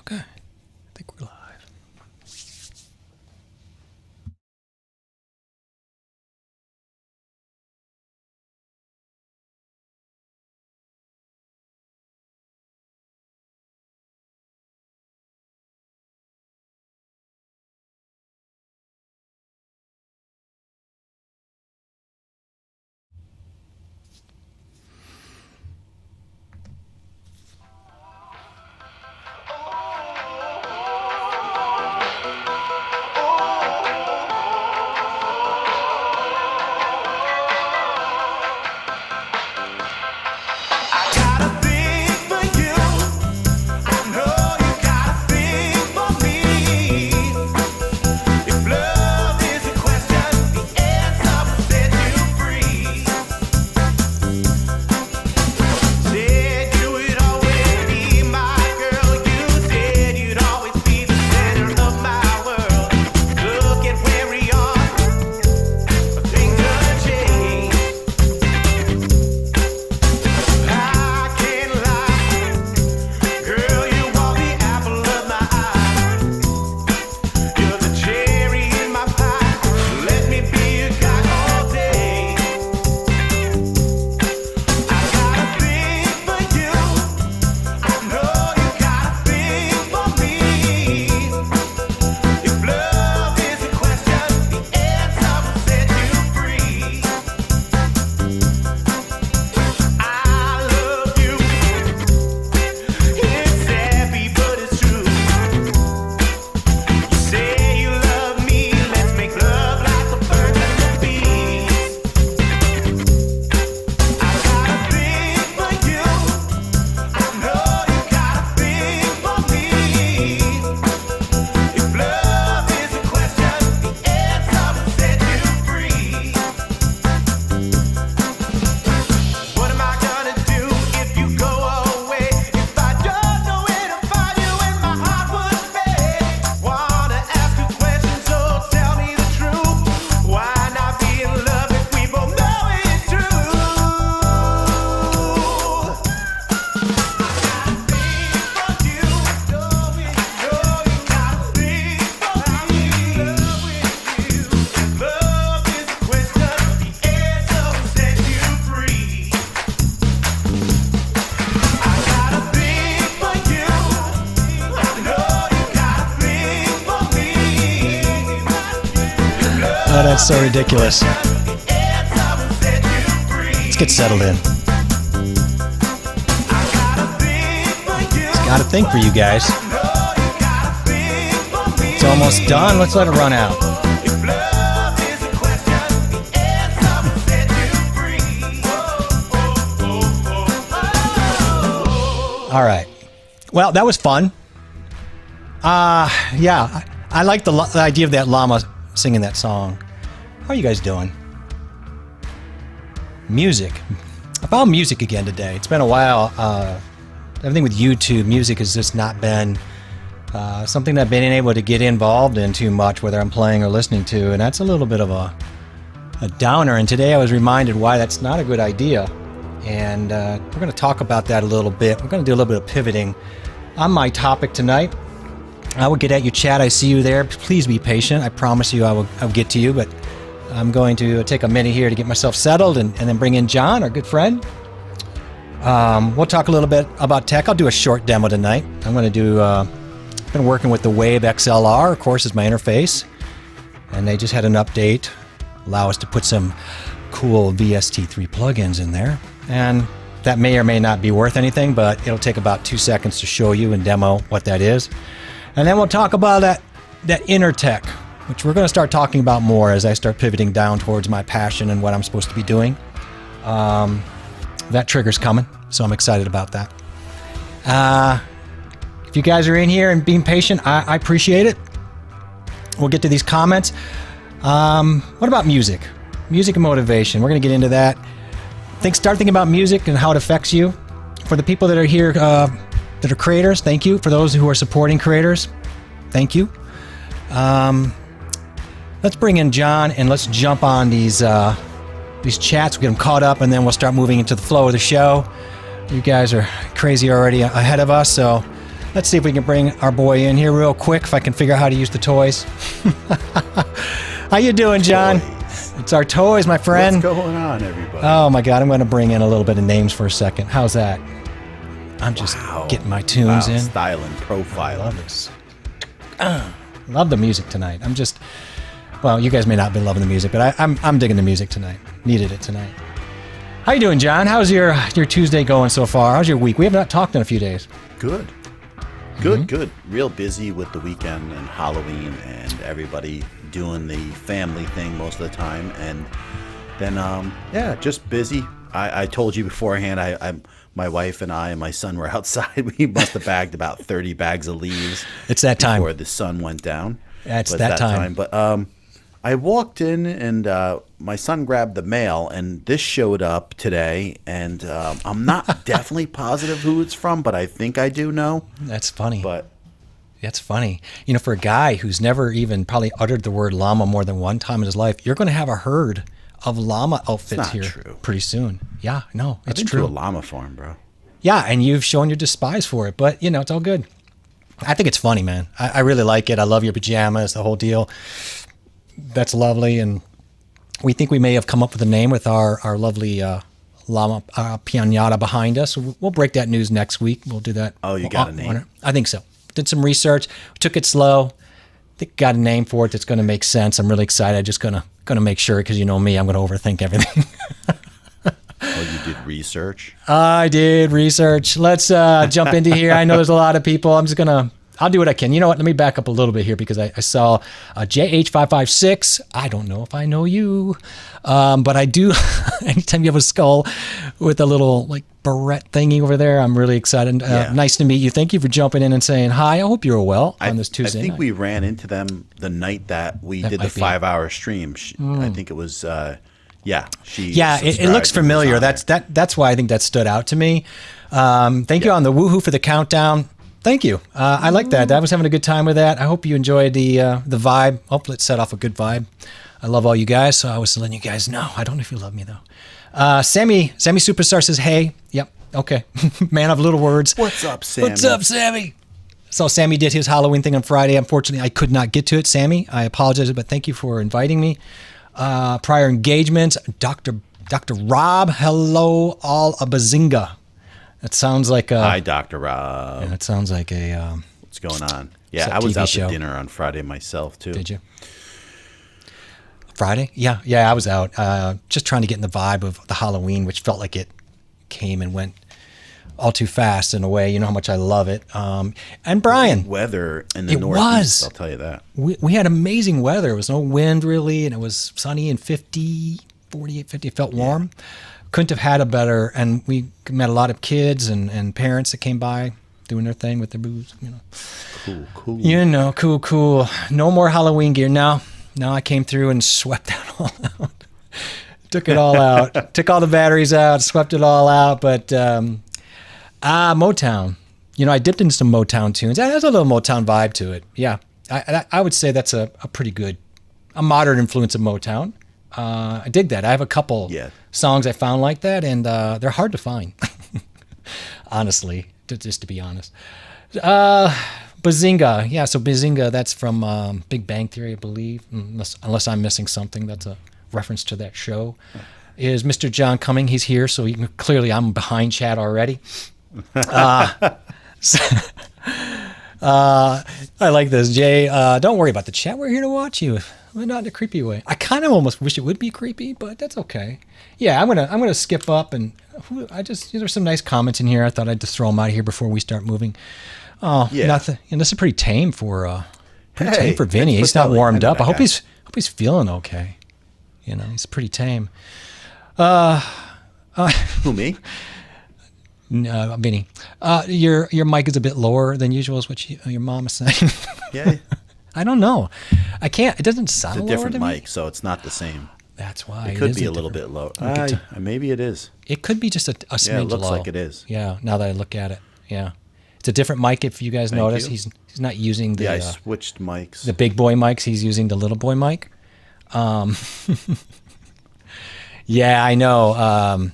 Okay, I think we're live. Oh, that's so ridiculous. Let's get settled in. It's got a thing for you guys. It's almost done. Let's let it run out. All right. Well, that was fun. Yeah, I like the idea of that llama singing that song. How are you guys doing? Music. I found music again today. It's been a while. Everything with YouTube, music has just not been something that I've been able to get involved in too much, whether I'm playing or listening to, and that's a little bit of a downer. And today I was reminded why that's not a good idea. And we're going to talk about that a little bit. We're going to do a little bit of pivoting on my topic tonight. I will get at you, chat. I see you there. Please be patient. I promise you I'll get to you, but I'm going to take a minute here to get myself settled and then bring in John, our good friend. We'll talk a little bit about tech. I'll do a short demo tonight. I'm going to do, been working with the Wave XLR, of course, is my interface. And they just had an update, allow us to put some cool VST3 plugins in there. And that may or may not be worth anything, but it'll take about 2 seconds to show you and demo what that is. And then we'll talk about that inner tech, which we're going to start talking about more as I start pivoting down towards my passion and what I'm supposed to be doing. That trigger's coming, so I'm excited about that. If you guys are in here and being patient, I appreciate it. We'll get to these comments. What about music? Music and motivation. We're going to get into that. Start thinking about music and how it affects you. For the people that are here that are creators, thank you. For those who are supporting creators, thank you. Let's bring in John and let's jump on these chats. We'll get them caught up and then we'll start moving into the flow of the show. You guys are crazy already ahead of us, so Let's see if we can bring our boy in here real quick, if I can figure out how to use the toys. How you doing, John? Toys. It's our toys, my friend. What's going on, everybody? Oh, my God. I'm going to bring in a little bit of names for a second. How's that? I'm just getting my tunes in. Styling, profiling. Love this. Love the music tonight. I'm just... Well, you guys may not be loving the music, but I'm digging the music tonight. Needed it tonight. How you doing, John? How's your Tuesday going so far? How's your week? We have not talked in a few days. Good. Good. Real busy with the weekend and Halloween and everybody doing the family thing most of the time. And then, just busy. I told you beforehand, my wife and I and my son were outside. We must have bagged about 30 bags of leaves. It's that time. Before the sun went down. Yeah, it's that time. But I walked in and my son grabbed the mail, and this showed up today. And I'm not definitely positive who it's from, but I think I do know. That's funny. But that's funny. You know, for a guy who's never even probably uttered the word llama more than one time in his life, you're going to have a herd of llama outfits here pretty soon. Yeah, no, it's I've been true. to a llama farm, bro. Yeah, and you've shown your despise for it, but you know, it's all good. I think it's funny, man. I really like it. I love your pajamas, the whole deal. That's lovely, and we think we may have come up with a name with our lovely llama piñata behind us. We'll break that news next week. We'll do that. Oh, you got a name? I think so. Did some research, took it slow. I think got a name for it that's going to make sense. I'm really excited. I'm just gonna make sure, because you know me, I'm going to overthink everything. Oh, you did research? I did research. Let's jump into here. I know there's a lot of people. I'll do what I can. You know what? Let me back up a little bit here, because I saw JH556. I don't know if I know you, but I do. Anytime you have a skull with a little like barrette thingy over there, I'm really excited. Nice to meet you. Thank you for jumping in and saying hi. I hope you're well on this Tuesday I think night. we ran into them the night that we did the 5-hour stream. I think it was... it looks familiar. That's why I think that stood out to me. Thank you on the woohoo for the countdown. Thank you. I like that. I was having a good time with that. I hope you enjoyed the vibe. Hopefully it set off a good vibe. I love all you guys, so I was letting you guys know. I don't know if you love me though. Sammy Superstar says, hey. Yep. Okay. Man of little words. What's up, Sammy? What's up, Sammy? So Sammy did his Halloween thing on Friday. Unfortunately, I could not get to it, Sammy. I apologize, but thank you for inviting me. Prior engagements, Dr. Rob, hello, all a bazinga. That sounds like a... Hi, Dr. Rob. Yeah, that sounds like a... What's going on? Yeah, I was TV out show. to dinner on Friday myself, too. Did you? Friday? Yeah, I was out. Just trying to get in the vibe of the Halloween, which felt like it came and went all too fast in a way. You know how much I love it. And Brian. Weather in the Northeast, I'll tell you that. We had amazing weather. There was no wind really, and it was sunny and 48, 50. It felt warm. Couldn't have had a better, and we met a lot of kids and parents that came by doing their thing with their booze. You know. Cool. You know, cool. No more Halloween gear now. Now I came through and swept that all out. Took it all out. Took all the batteries out, swept it all out, but... Motown. You know, I dipped into some Motown tunes. There's a little Motown vibe to it. Yeah. I would say that's a pretty good, a modern influence of Motown. I dig that. I have a couple songs I found like that, and they're hard to find. Honestly, just to be honest. Bazinga. Yeah, so Bazinga, that's from Big Bang Theory, I believe. Unless I'm missing something. That's a reference to that show. Is Mr. John coming? He's here, so clearly I'm behind chat already. I like this, Jay. Don't worry about the chat. We're here to watch you, but not in a creepy way. I kind of almost wish it would be creepy, but that's okay. Yeah, I'm gonna skip up, and there's some nice comments in here. I thought I'd just throw them out here before we start moving. Oh, yeah. Nothing. And this is pretty tame for tame for Vinny. He's not warmed up. I hope he's feeling okay. You know, he's pretty tame. Who, me? Vinny, your mic is a bit lower than usual, is what your mom is saying. Yeah. I don't know. I can't. It doesn't sound. It's a different lower to mic, so it's not the same. That's why it could be a little bit low. Maybe it is. It could be just a smidge low. Yeah, it looks like it is. Yeah. Now that I look at it, yeah, it's a different mic. If you guys notice, he's not using the. Yeah, I switched mics. The big boy mics. He's using the little boy mic. Yeah, I know.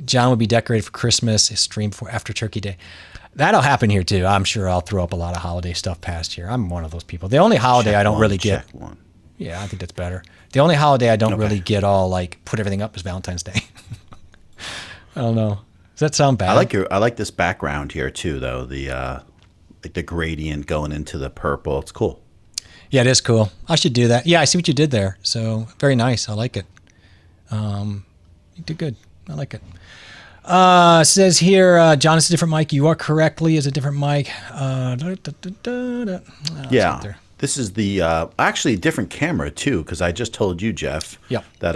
John would be decorated for Christmas, his stream for after Turkey Day. That'll happen here too. I'm sure I'll throw up a lot of holiday stuff past here. I'm one of those people. The only holiday I don't really get. Yeah, I think that's better. The only holiday I don't really get all like put everything up is Valentine's Day. I don't know. Does that sound bad? I like this background here too, though. The like the gradient going into the purple. It's cool. Yeah, it is cool. I should do that. Yeah, I see what you did there. So very nice. I like it. You did good. I like it. Says here, John, it's a different mic. You are correctly as a different mic. Yeah. This is the actually a different camera too, because I just told you, Jeff, that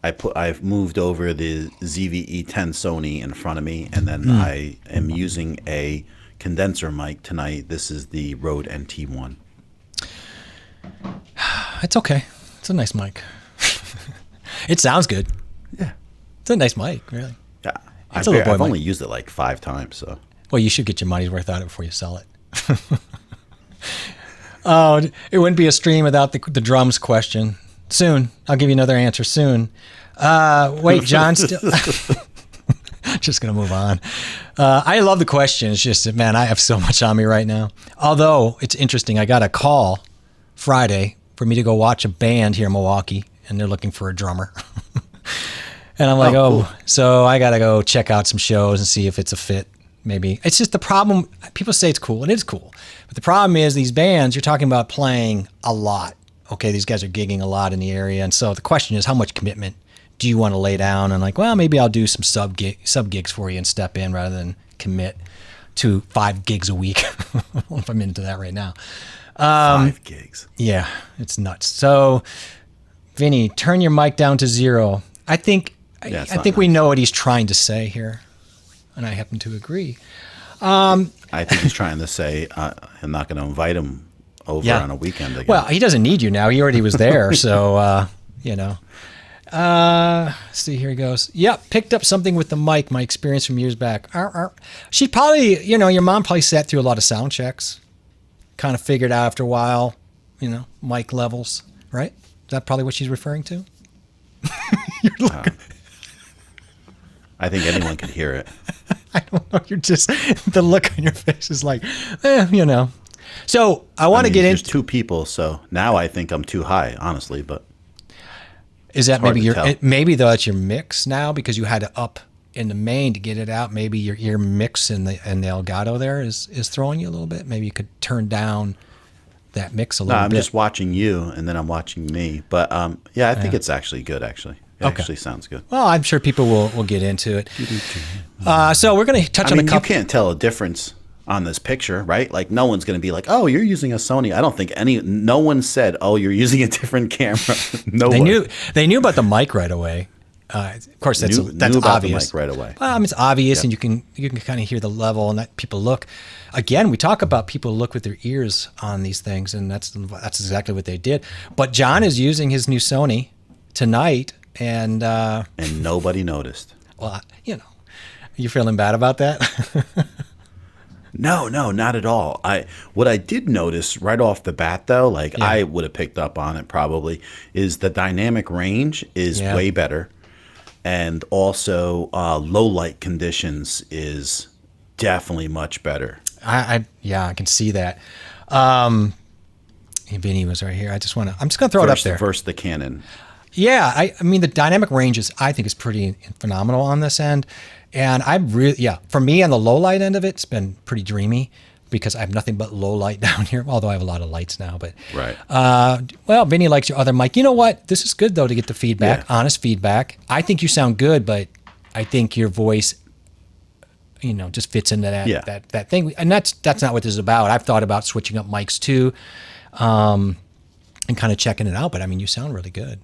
I've moved over the ZV-E10 Sony in front of me, and then I am using a condenser mic tonight. This is the Rode NT1. It's okay. It's a nice mic. It sounds good. Yeah. It's a nice mic, really. Yeah. I've only used it like 5 times, so. Well, you should get your money's worth out of it before you sell it. Oh, it wouldn't be a stream without the drums question. Soon. I'll give you another answer soon. Wait, John still... Just going to move on. I love the question. It's just, man, I have so much on me right now. Although, it's interesting. I got a call Friday for me to go watch a band here in Milwaukee, and they're looking for a drummer. And I'm like, cool. So I got to go check out some shows and see if it's a fit, maybe. It's just the problem. People say it's cool, and it is cool. But the problem is these bands, you're talking about playing a lot. Okay, these guys are gigging a lot in the area. And so the question is, how much commitment do you want to lay down? And like, well, maybe I'll do some sub gigs for you and step in rather than commit to 5 gigs a week. I don't know if I'm into that right now. 5 gigs. Yeah, it's nuts. So, Vinny, turn your mic down to 0. I think we know what he's trying to say here, and I happen to agree. I think he's trying to say I'm not going to invite him over on a weekend again. Well, he doesn't need you now. He already was there, so you know. See, here he goes. Yep, picked up something with the mic. My experience from years back. She probably, your mom probably sat through a lot of sound checks, kind of figured out after a while, mic levels, right? Is that probably what she's referring to? I think anyone could hear it. I don't know. You're just, the look on your face is like, So I want to get into. There's 2 people, so now I think I'm too high, honestly. But is that maybe though it's your mix now because you had to up in the main to get it out? Maybe your ear mix in the Elgato there is throwing you a little bit. Maybe you could turn down that mix a little bit. I'm just watching you, and then I'm watching me. But I think it's actually good. Actually. It actually sounds good. Well, I'm sure people will get into it. So we're going to touch on a couple. You can't tell a difference on this picture, right? Like no one's going to be like, "Oh, you're using a Sony." I don't think no one said, "Oh, you're using a different camera." No. They knew about the mic right away. Of course, that's knew about obvious. the mic right away. Well, it's obvious, and you can kind of hear the level, and that people look. Again, we talk about people look with their ears on these things, and that's exactly what they did. But John is using his new Sony tonight. And nobody noticed. Well, you feeling bad about that? No, not at all. What I did notice right off the bat, though, I would have picked up on it probably, is the dynamic range is way better, and also low light conditions is definitely much better. I can see that. Vinny was right here. I'm just gonna throw it up there. Versus the Canon. Yeah, I mean the dynamic range I think is pretty phenomenal on this end, and for me on the low light end of it, it's been pretty dreamy because I have nothing but low light down here. Although I have a lot of lights now, but right. Well, Vinny likes your other mic. You know what? This is good though to get the feedback, honest feedback. I think you sound good, but I think your voice, just fits into that thing, and that's not what this is about. I've thought about switching up mics too, and kind of checking it out. But I mean, you sound really good.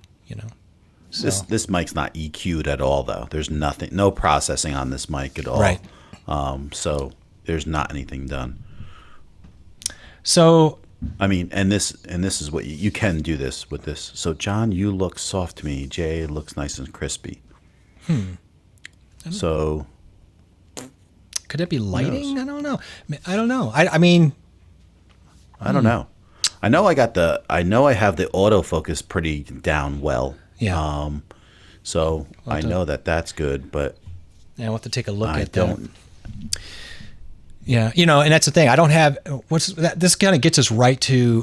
So. This mic's not EQ'd at all, though. There's no processing on this mic at all. Right. So there's not anything done. So I mean, and this is what you can do this with this. So John, you look soft to me. Jay looks nice and crispy. So could it be lighting? I don't know. I mean, I don't know. I know I have the autofocus pretty down well. Yeah. So I know that's good, but And we'll have to take a look at that. Yeah, and that's the thing. I don't have this kind of gets us right to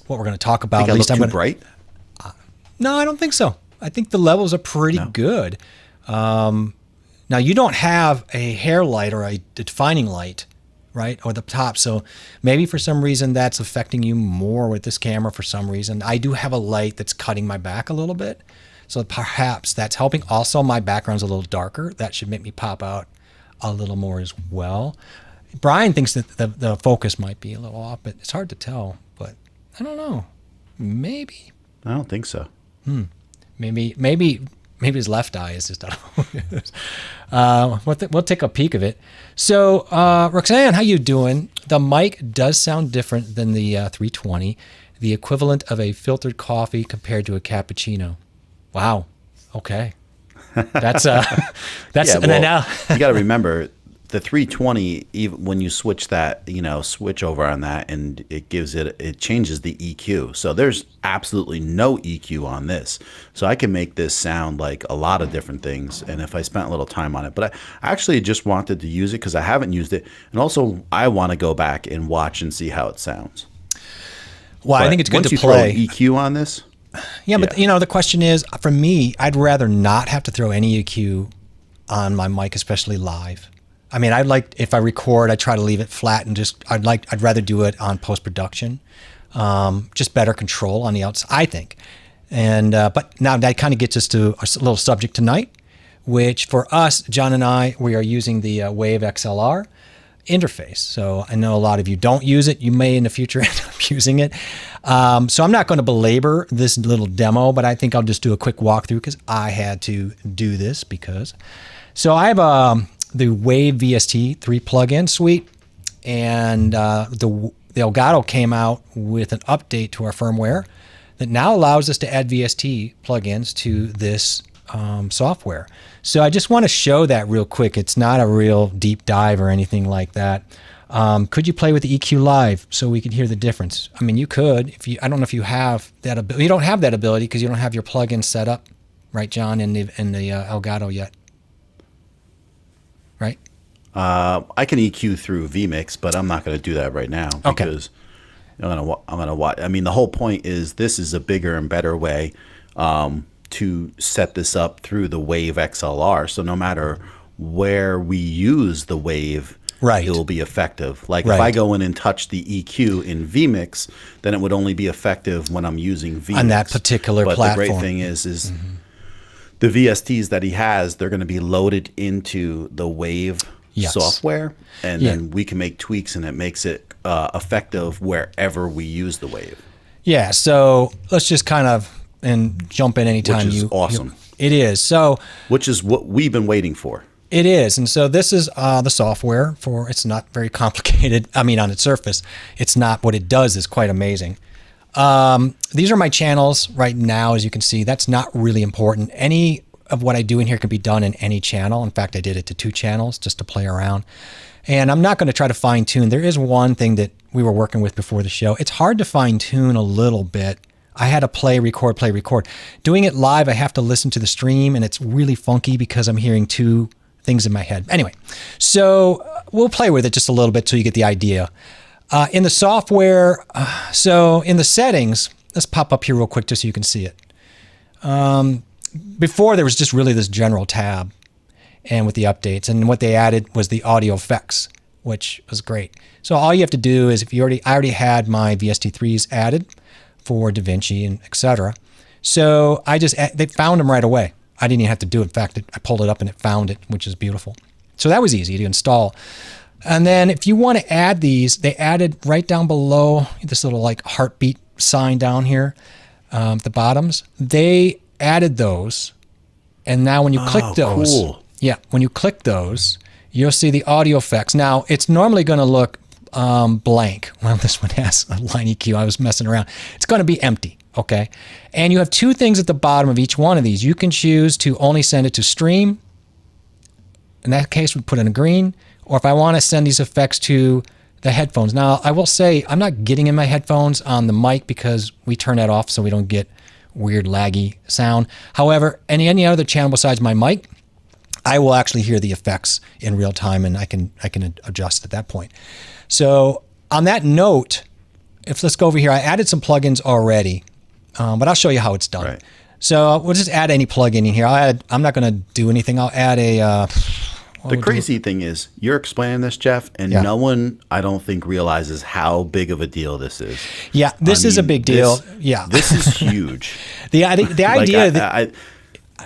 what we're going to talk about. Think at least I look too bright? No, I don't think so. I think the levels are pretty good. Now you don't have a hair light or a defining light, right, or the top. So maybe for some reason that's affecting you more with this camera. For some reason, I do have a light that's cutting my back a little bit, so perhaps that's helping. Also, my background's a little darker. That should make me pop out a little more as well. Brian thinks that the focus might be a little off, but it's hard to tell. But I don't know. Maybe. I don't think so. Maybe his left eye is just. We'll take a peek of it. So, Roxanne, how you doing? The mic does sound different than the 320, the equivalent of a filtered coffee compared to a cappuccino. Wow. Okay. That's you got to remember the 320. Even when you switch that, switch over on that, and it changes the EQ. So there's absolutely no EQ on this. So I can make this sound like a lot of different things. And if I spent a little time on it, but I actually just wanted to use it because I haven't used it, and also I want to go back and watch and see how it sounds. Well, I think it's good to play EQ on this. Yeah, but the question is, for me, I'd rather not have to throw any EQ on my mic, especially live. I mean, if I record, I try to leave it flat and I'd rather do it on post-production. Just better control on the outside, I think. And but now that kind of gets us to a little subject tonight, which for us, John and I, we are using the Wave XLR interface. So I know a lot of you don't use it. You may in the future end up using it. So I'm not going to belabor this little demo, but I think I'll just do a quick walkthrough because I had to do this so I have the Wave VST 3 plugin suite, and the Elgato came out with an update to our firmware that now allows us to add VST plugins to this software. So I just want to show that real quick. It's not a real deep dive or anything like that. Could you play with the EQ live so we could hear the difference? I mean, you could. I don't know if you have that ability. You don't have that ability because you don't have your plugin set up, right, John, in the Elgato yet, right? I can EQ through vMix, but I'm not going to do that right now because I'm going to watch. I mean, the whole point is this is a bigger and better way to set this up through the Wave XLR. So no matter where we use the Wave, it will be effective. Like if I go in and touch the EQ in vMix, then it would only be effective when I'm using vMix. On that particular platform. But the great thing is the VSTs that he has, they're going to be loaded into the Wave software, and then we can make tweaks, and it makes it effective wherever we use the Wave. Yeah, so let's just kind of jump in anytime. Which is awesome. It is. So, which is what we've been waiting for. It is. And so this is the software it's not very complicated. I mean, on its surface, it's not. What it does is quite amazing. These are my channels right now, as you can see. That's not really important. Any of what I do in here can be done in any channel. In fact, I did it to 2 channels just to play around. And I'm not going to try to fine tune. There is one thing that we were working with before the show. It's hard to fine tune a little bit. I had to play, record. Doing it live, I have to listen to the stream, and it's really funky because I'm hearing 2 things in my head. Anyway, so we'll play with it just a little bit so you get the idea. In the software, so in the settings, let's pop up here real quick just so you can see it. Before there was just really this general tab, and with the updates, and what they added was the audio effects, which was great. So all you have to do is, I already had my VST3s added for DaVinci and etc. So they found them right away. I didn't even have to do it. In fact, I pulled it up and it found it, which is beautiful. So that was easy to install. And then if you want to add these, they added right down below this little like heartbeat sign down here, the bottoms. They added those. And now when you click those, when you click those, you'll see the audio effects. Now it's normally going to look blank. Well, this one has a line EQ. I was messing around. It's going to be empty. Okay. And you have 2 things at the bottom of each one of these. You can choose to only send it to stream. In that case, we put in a green. Or if I want to send these effects to the headphones. Now, I will say I'm not getting in my headphones on the mic because we turn that off so we don't get weird laggy sound. However, any other channel besides my mic, I will actually hear the effects in real time, and I can adjust at that point. So on that note, let's go over here. I added some plugins already, but I'll show you how it's done. Right. So we'll just add any plugin in here. I'm not going to do anything. I'll add a. The crazy thing is, you're explaining this, Jeff, and no one, I don't think, realizes how big of a deal this is. Yeah, this is a big deal. This is huge. The idea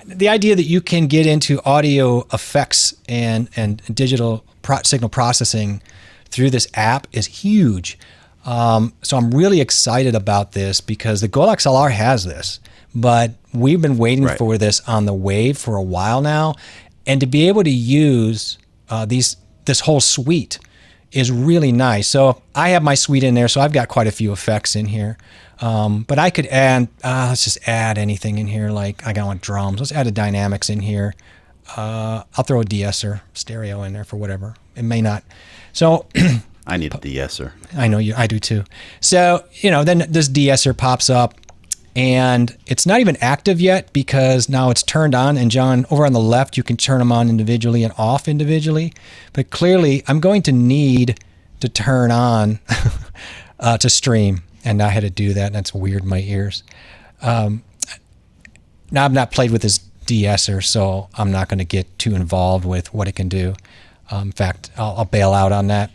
the idea that you can get into audio effects and digital signal processing through this app is huge. So I'm really excited about this because the Gold XLR has this, but we've been waiting for this on the Wave for a while now. And to be able to use this whole suite is really nice. So I have my suite in there, so I've got quite a few effects in here. But I could add, let's just add anything in here. Like I want drums. Let's add a dynamics in here. I'll throw a de-esser stereo in there for whatever. It may not. So I need a de-esser. I know I do too. So, then this de-esser pops up. And it's not even active yet because now it's turned on. And John, over on the left, you can turn them on individually and off individually. But clearly, I'm going to need to turn on to stream. And I had to do that. And that's weird in my ears. Now, I've not played with this de-esser, so I'm not going to get too involved with what it can do. In fact, I'll bail out on that.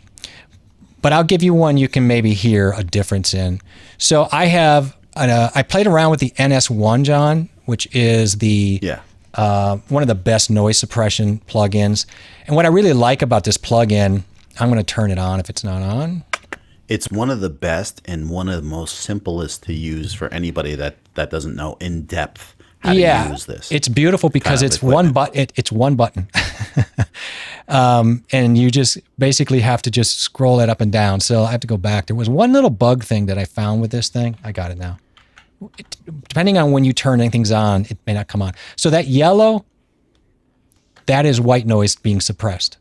But I'll give you one you can maybe hear a difference in. So I played around with the NS1, John, which is one of the best noise suppression plugins. And what I really like about this plugin, I'm going to turn it on if it's not on. It's one of the best and one of the most simplest to use for anybody that doesn't know in depth how to use this. It's beautiful because it's one button. It's one button. And you just basically have to just scroll it up and down. So I have to go back. There was one little bug thing that I found with this thing. I got it now. Depending on when you turn things on, it may not come on. So that yellow, that is white noise being suppressed.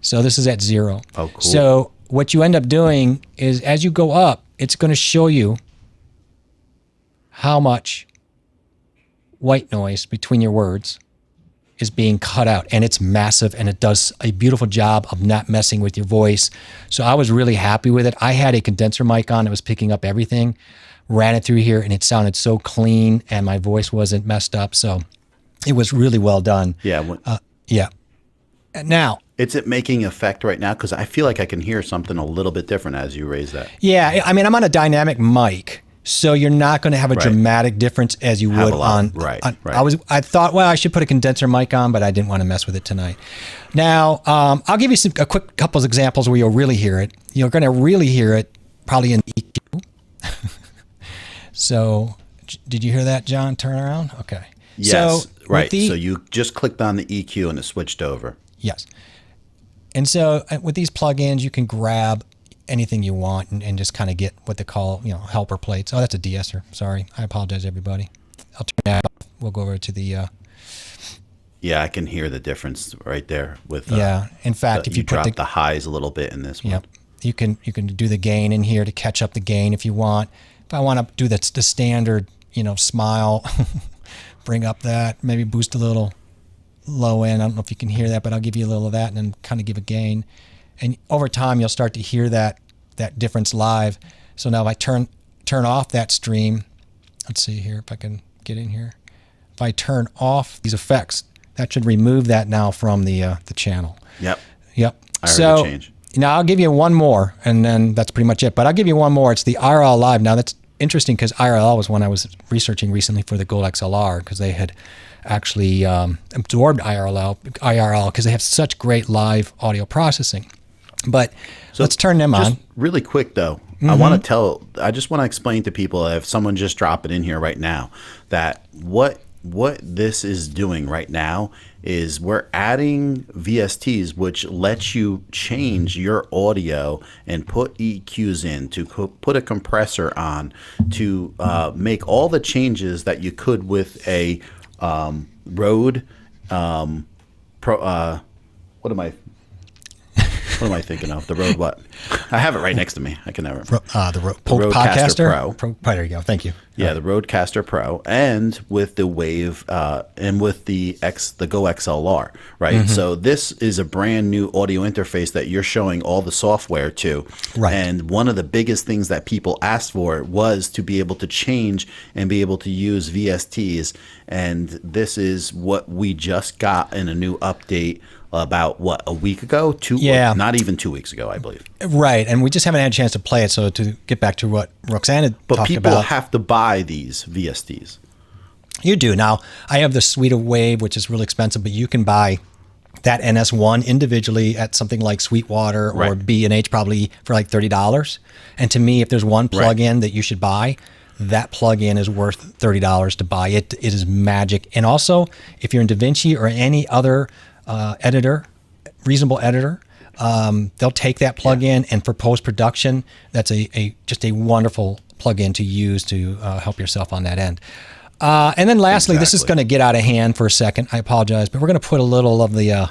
So this is at 0. Oh, cool. So what you end up doing is as you go up, it's going to show you how much white noise between your words is being cut out. And it's massive, and it does a beautiful job of not messing with your voice. So I was really happy with it. I had a condenser mic on that was picking up everything. Ran it through here, and it sounded so clean, and my voice wasn't messed up. So it was really well done. Yeah. Yeah. Now, is it making effect right now? Because I feel like I can hear something a little bit different as you raise that. Yeah. I mean, I'm on a dynamic mic, so you're not going to have a dramatic difference as you would on. Right. I thought, well, I should put a condenser mic on, but I didn't want to mess with it tonight. Now, I'll give you a quick couple of examples where you'll really hear it. You're going to really hear it probably in EQ. So, did you hear that, John? Turn around? Okay. Yes, so, right. So you just clicked on the EQ and it switched over. Yes. And so with these plugins, you can grab anything you want and just kind of get what they call, helper plates. Oh, that's a de-esser. Sorry. I apologize, everybody. I'll turn that off. We'll go over to the... Yeah, I can hear the difference right there with... in fact, if you drop the highs a little bit in this one. Yep. You can do the gain in here to catch up the gain if you want. If I want to do the standard, smile, bring up that, maybe boost a little low end. I don't know if you can hear that, but I'll give you a little of that and then kind of give a gain. And over time, you'll start to hear that difference live. So now if I turn off that stream, let's see here if I can get in here. If I turn off these effects, that should remove that now from the channel. Yep. I heard the change. Now, I'll give you one more, and then that's pretty much it. But I'll give you one more. It's the IRL Live. Now, that's interesting because IRL was one I was researching recently for the Gold XLR because they had actually absorbed IRL because they have such great live audio processing. But let's turn them on. Really quick, though. I just want to explain to people, if someone just drop it in here right now, that what this is doing right now is we're adding VSTs, which lets you change your audio and put EQs in, to put a compressor on, to make all the changes that you could with a Rode what am I? What am I thinking of? The Rode what? I have it right next to me. I can never. The Rodecaster Pro. There you go. Thank you. Yeah, the Rodecaster Pro, and with the Wave, and with the Go XLR, right? Mm-hmm. So this is a brand new audio interface that you're showing all the software to, right? And one of the biggest things that people asked for was to be able to change and be able to use VSTs, and this is what we just got in a new update. About what, a week ago? Not even 2 weeks ago, I believe. Right, and we just haven't had a chance to play it. So to get back to what Roxanne had talked about, but people have to buy these VSTs. You do now. I have the suite of Wave, which is really expensive, but you can buy that NS1 individually at something like Sweetwater or B&H, probably for like $30. And to me, if there's one plug-in that you should buy, that plug-in is worth $30 to buy. It is magic. And also, if you're in DaVinci or any other reasonable editor, they'll take that plug-in, and for post-production, that's just a wonderful plug-in to use to help yourself on that end. And then lastly, This is going to get out of hand for a second. I apologize, but we're going to put a little of the,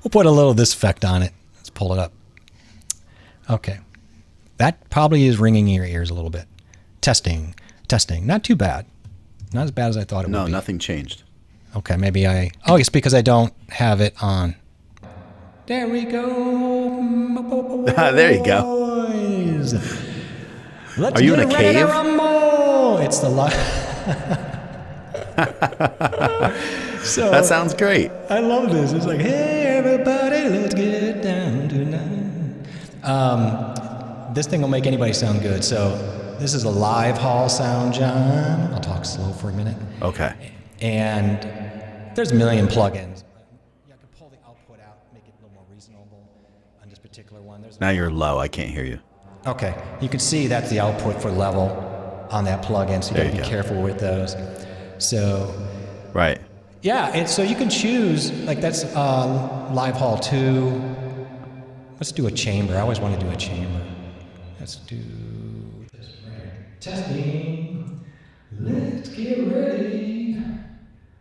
we'll put a little of this effect on it. Let's pull it up. Okay. That probably is ringing in your ears a little bit. Testing. Not too bad. Not as bad as I thought it would be. No, nothing changed. Okay, maybe it's because I don't have it on. There we go. There you go. Let's Are you in a cave? It's the live. So that sounds great. I love this. It's like, hey, everybody, let's get down tonight. This thing will make anybody sound good. So this is a live hall sound, John. I'll talk slow for a minute. Okay. And there's a million plugins. I can pull the output out, make it a little more reasonable on this particular one. Now you're low. I can't hear you. Okay. You can see that's the output for level on that plugin, so you got to be careful with those. So. Right. Yeah. And so you can choose, like that's Live Hall 2. Let's do a chamber. I always want to do a chamber. Let's do this right. Testing. Let's get ready.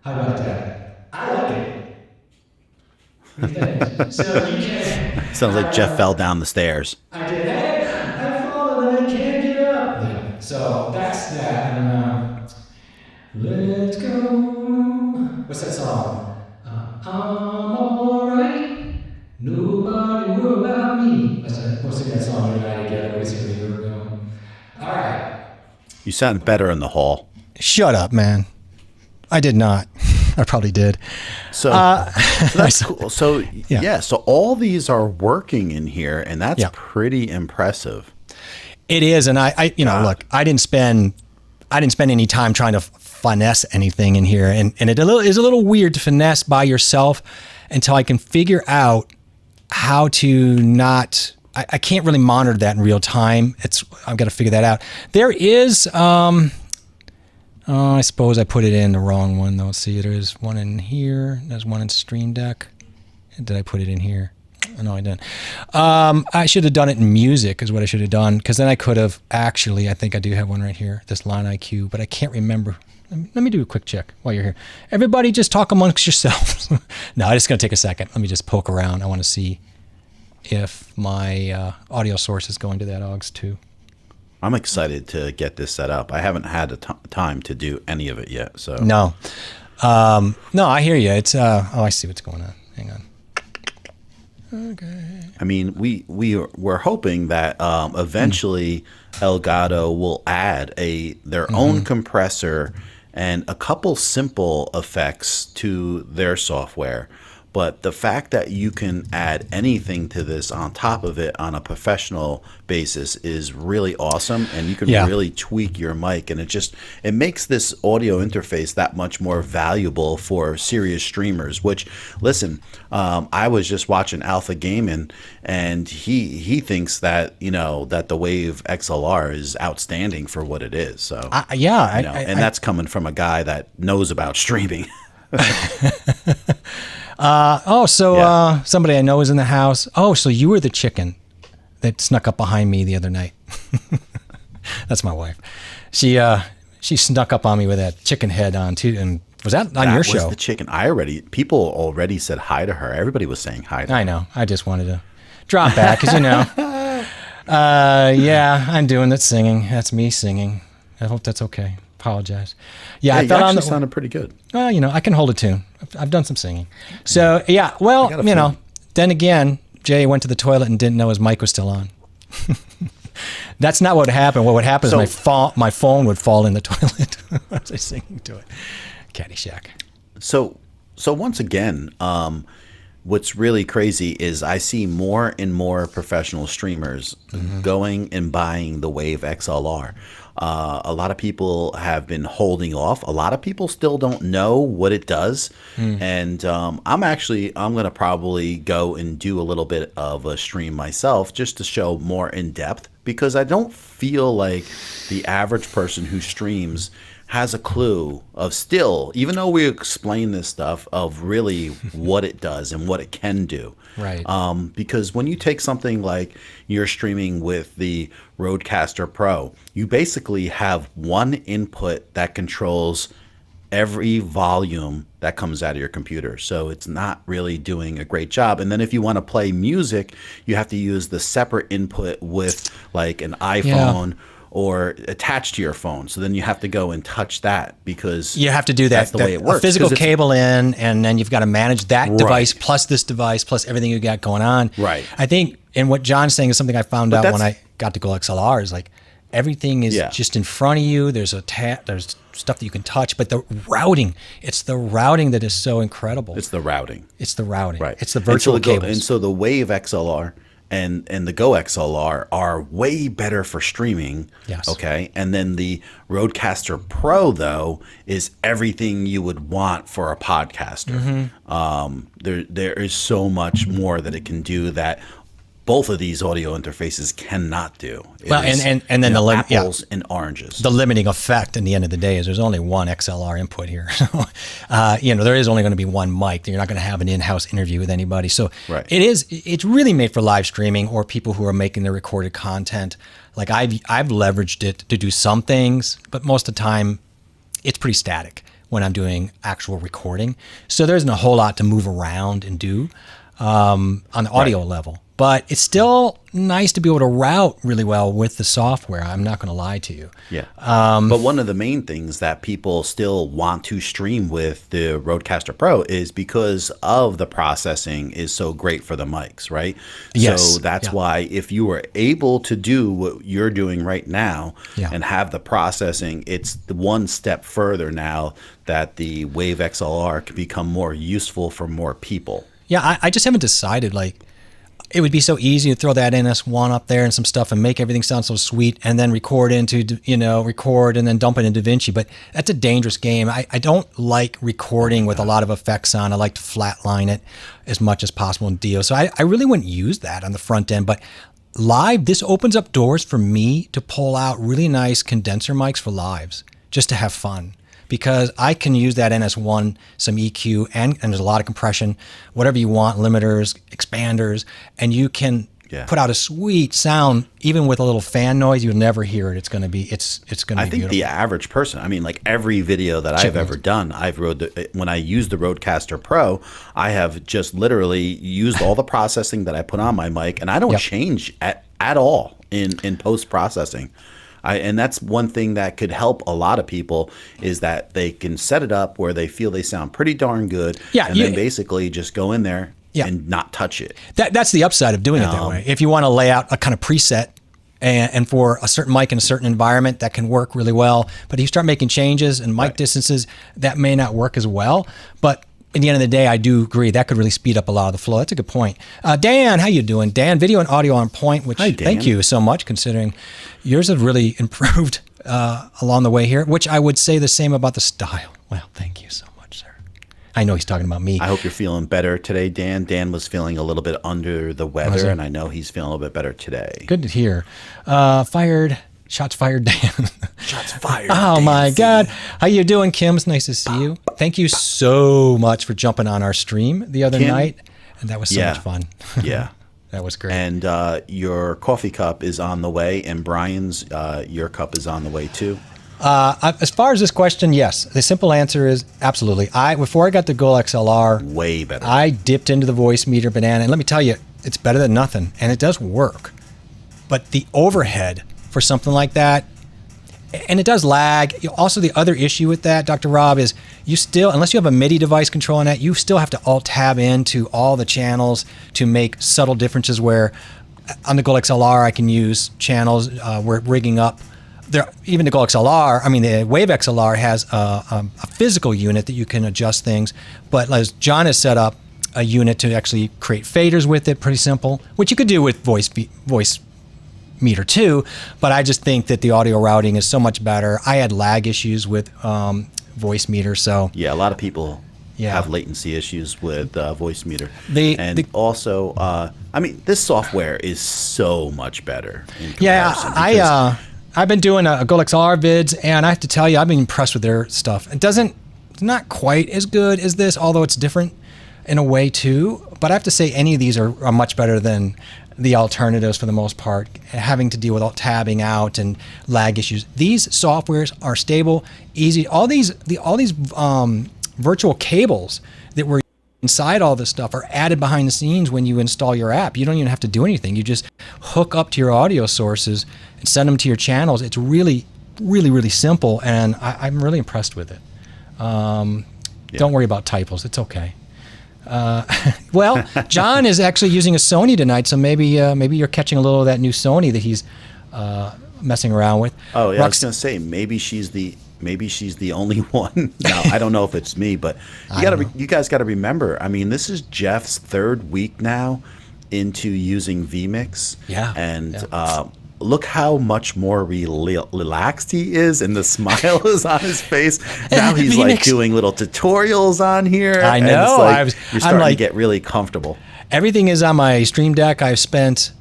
How about that? I like it. So you can. Sounds like Jeff fell down the stairs. I did. I fallen and I can't get up. Yeah. So that's that. And let's go. What's that song? I'm alright. Nobody worry about me. We'll sing that song you and I together. We see where we're going. All right. You sound better in the hall. Shut up, man. I did not. I probably did. So that's cool. So so all these are working in here, and that's pretty impressive. It is, and I look, I didn't spend any time trying to finesse anything in here, and it is a little weird to finesse by yourself until I can figure out how to not. I can't really monitor that in real time. I've got to figure that out. There is. I suppose I put it in the wrong one, though. See, there's one in here. There's one in Stream Deck. Did I put it in here? No, I didn't. I should have done it in music is what I should have done, because then I could have actually, I think I do have one right here, this Line IQ, but I can't remember. Let me do a quick check while you're here. Everybody just talk amongst yourselves. No, it's going to take a second. Let me just poke around. I want to see if my audio source is going to that AUX too. I'm excited to get this set up. I haven't had time to do any of it yet. So no, I hear you. It's I see what's going on. Hang on. Okay. I mean, we're hoping that eventually Elgato will add their own compressor and a couple simple effects to their software. But the fact that you can add anything to this on top of it on a professional basis is really awesome, and you can really tweak your mic, and it makes this audio interface that much more valuable for serious streamers. Which, listen, I was just watching Alpha Gaming, and he thinks that that the Wave XLR is outstanding for what it is. So and that's coming from a guy that knows about streaming. Somebody I know is in the house. Oh, so you were the chicken that snuck up behind me the other night. That's my wife. She snuck up on me with that chicken head on too, and Was that on your show? That was the chicken. People already said hi to her. Everybody was saying hi to her. I know. I just wanted to drop back because, yeah, I'm doing that singing. That's me singing. I hope that's okay. Apologize. Yeah, I thought it sounded pretty good. Well, I can hold a tune. I've done some singing. So, yeah, well, then again, Jay went to the toilet and didn't know his mic was still on. That's not what happened. What would happen is my phone would fall in the toilet as I was singing to it. Caddyshack. So once again, what's really crazy is I see more and more professional streamers going and buying the Wave XLR. A lot of people have been holding off. A lot of people still don't know what it does. And I'm going to probably go and do a little bit of a stream myself just to show more in depth, because I don't feel like the average person who streams has a clue of still, even though we explain this stuff, of really what it does and what it can do. Right. Because when you take something like you're streaming with the Rodecaster Pro, you basically have one input that controls every volume that comes out of your computer. So it's not really doing a great job. And then if you want to play music, you have to use the separate input with like an iPhone or attached to your phone. So then you have to go and touch that, because you have to do that. That's the way it works. A physical cable in, and then you've got to manage that device plus this device plus everything you got going on. Right. I think, and what John's saying is something I found out when I got to Go XLR is like everything is just in front of you. There's there's stuff that you can touch, but the routing, it's the routing that is so incredible. It's the routing. Right. It's the virtual cables. And so the Wave XLR and the Go XLR are way better for streaming. Yes. Okay. And then the Rodecaster Pro, though, is everything you would want for a podcaster. There is so much more that it can do that both of these audio interfaces cannot do. And then the apples and oranges. The limiting effect in the end of the day is there's only one XLR input here. So, there is only going to be one mic. You're not going to have an in-house interview with anybody. So it's really made for live streaming or people who are making their recorded content. Like I've leveraged it to do some things, but most of the time it's pretty static when I'm doing actual recording. So there isn't a whole lot to move around and do on the audio level. But it's still nice to be able to route really well with the software. I'm not going to lie to you. Yeah. But one of the main things that people still want to stream with the Rodecaster Pro is because of the processing is so great for the mics, right? Yes. So that's why if you were able to do what you're doing right now and have the processing, it's the one step further now that the Wave XLR can become more useful for more people. Yeah, I just haven't decided, it would be so easy to throw that NS1 up there and some stuff and make everything sound so sweet and then record and then dump it in DaVinci. But that's a dangerous game. I don't like recording with a lot of effects on. I like to flatline it as much as possible in DO. So I really wouldn't use that on the front end. But live, this opens up doors for me to pull out really nice condenser mics for lives just to have fun. Because I can use that NS1, some EQ, and there's a lot of compression, whatever you want, limiters, expanders, and you can put out a sweet sound, even with a little fan noise. You'll never hear it. It's going to be beautiful. I think the average person, like every video that I've ever done, when I use the Rodecaster Pro, I have just literally used all the processing that I put on my mic, and I don't change at all in post-processing. And that's one thing that could help a lot of people is that they can set it up where they feel they sound pretty darn good. And then basically just go in there and not touch it. That's the upside of doing it that way. If you want to lay out a kind of preset and for a certain mic in a certain environment, that can work really well. But if you start making changes and mic distances, that may not work as well. But at the end of the day, I do agree that could really speed up a lot of the flow. That's a good point. Dan, how you doing? Dan, video and audio on point, which thank you so much, considering yours have really improved along the way here, which I would say the same about the style. Well, thank you so much, sir. I know he's talking about me. I hope you're feeling better today, Dan. Dan was feeling a little bit under the weather, and I know he's feeling a little bit better today. Good to hear. Shots fired, Dan. Shots fired. Oh, my God. How you doing, Kim? It's nice to see you. Thank you so much for jumping on our stream the other night. And that was so much fun. Yeah. That was great. And your coffee cup is on the way. And Brian's, your cup is on the way, too. As far as this question, yes. The simple answer is absolutely. Before I got the Goal XLR, way better. I dipped into the voice meter banana, and let me tell you, it's better than nothing, and it does work. But the overhead for something like that, and it does lag. Also, the other issue with that, Dr. Rob, is you still, unless you have a MIDI device controlling that, you still have to Alt-Tab into all the channels to make subtle differences where on the Goal XLR, I can use channels, we're rigging up. Even the Goal XLR, the Wave XLR has a physical unit that you can adjust things, but as John has set up a unit to actually create faders with it, pretty simple, which you could do with voice meter too, but I just think that the audio routing is so much better. I had lag issues with voice meter, so yeah, a lot of people have latency issues with voice meter, also, this software is so much better. In comparison I've been doing a Goal XLR vids, and I have to tell you, I've been impressed with their stuff. It's not quite as good as this, although it's different in a way too. But I have to say, any of these are much better than the alternatives for the most part, having to deal with tabbing out and lag issues. These softwares are stable, easy. All these virtual cables that were inside all this stuff are added behind the scenes when you install your app. You don't even have to do anything. You just hook up to your audio sources and send them to your channels. It's really, really, really simple, and I'm really impressed with it. Don't worry about typos. It's okay. Well, John is actually using a Sony tonight, so maybe you're catching a little of that new Sony that he's messing around with. Oh, yeah, I was going to say, maybe she's the only one. Now, I don't know if it's me, but you guys got to remember, this is Jeff's third week now into using vMix. Yeah. And look how much more relaxed he is, and the smile is on his face. Now he's like doing little tutorials on here. I know. And it's you're starting to get really comfortable. Everything is on my Stream Deck. I've spent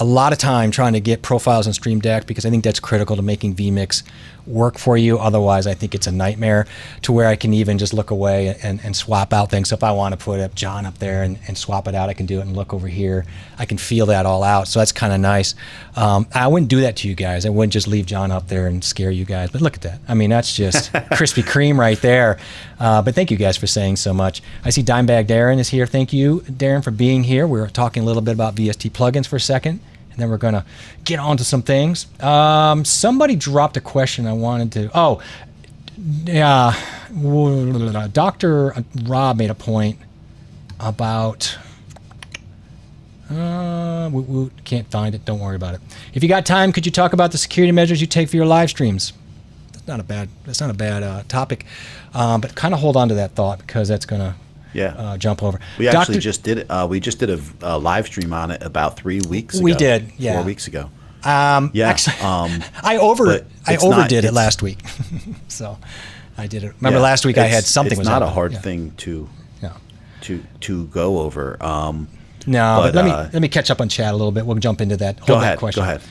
a lot of time trying to get profiles on Stream Deck because I think that's critical to making vMix work for you. Otherwise, I think it's a nightmare to where I can even just look away and swap out things. So if I want to put up John up there and swap it out, I can do it and look over here. I can feel that all out. So that's kind of nice. I wouldn't do that to you guys. I wouldn't just leave John up there and scare you guys. But look at that. That's just Krispy Kreme right there. But thank you guys for saying so much. I see Dimebag Darren is here. Thank you, Darren, for being here. We were talking a little bit about VST plugins for a second, and then we're going to get on to some things. Somebody dropped a question I wanted to... Oh, yeah. Dr. Rob made a point about... can't find it. Don't worry about it. If you got time, could you talk about the security measures you take for your live streams? That's not a bad topic. But kind of hold on to that thought because that's going to... jump over. We actually just did it. We just did a live stream on it about 3 weeks ago. We did, 4 weeks ago. Actually, I overdid it last week, so I did it. Remember last week I had something. It's not a hard thing to go over. No, but let me catch up on chat a little bit. We'll jump into that. Go ahead.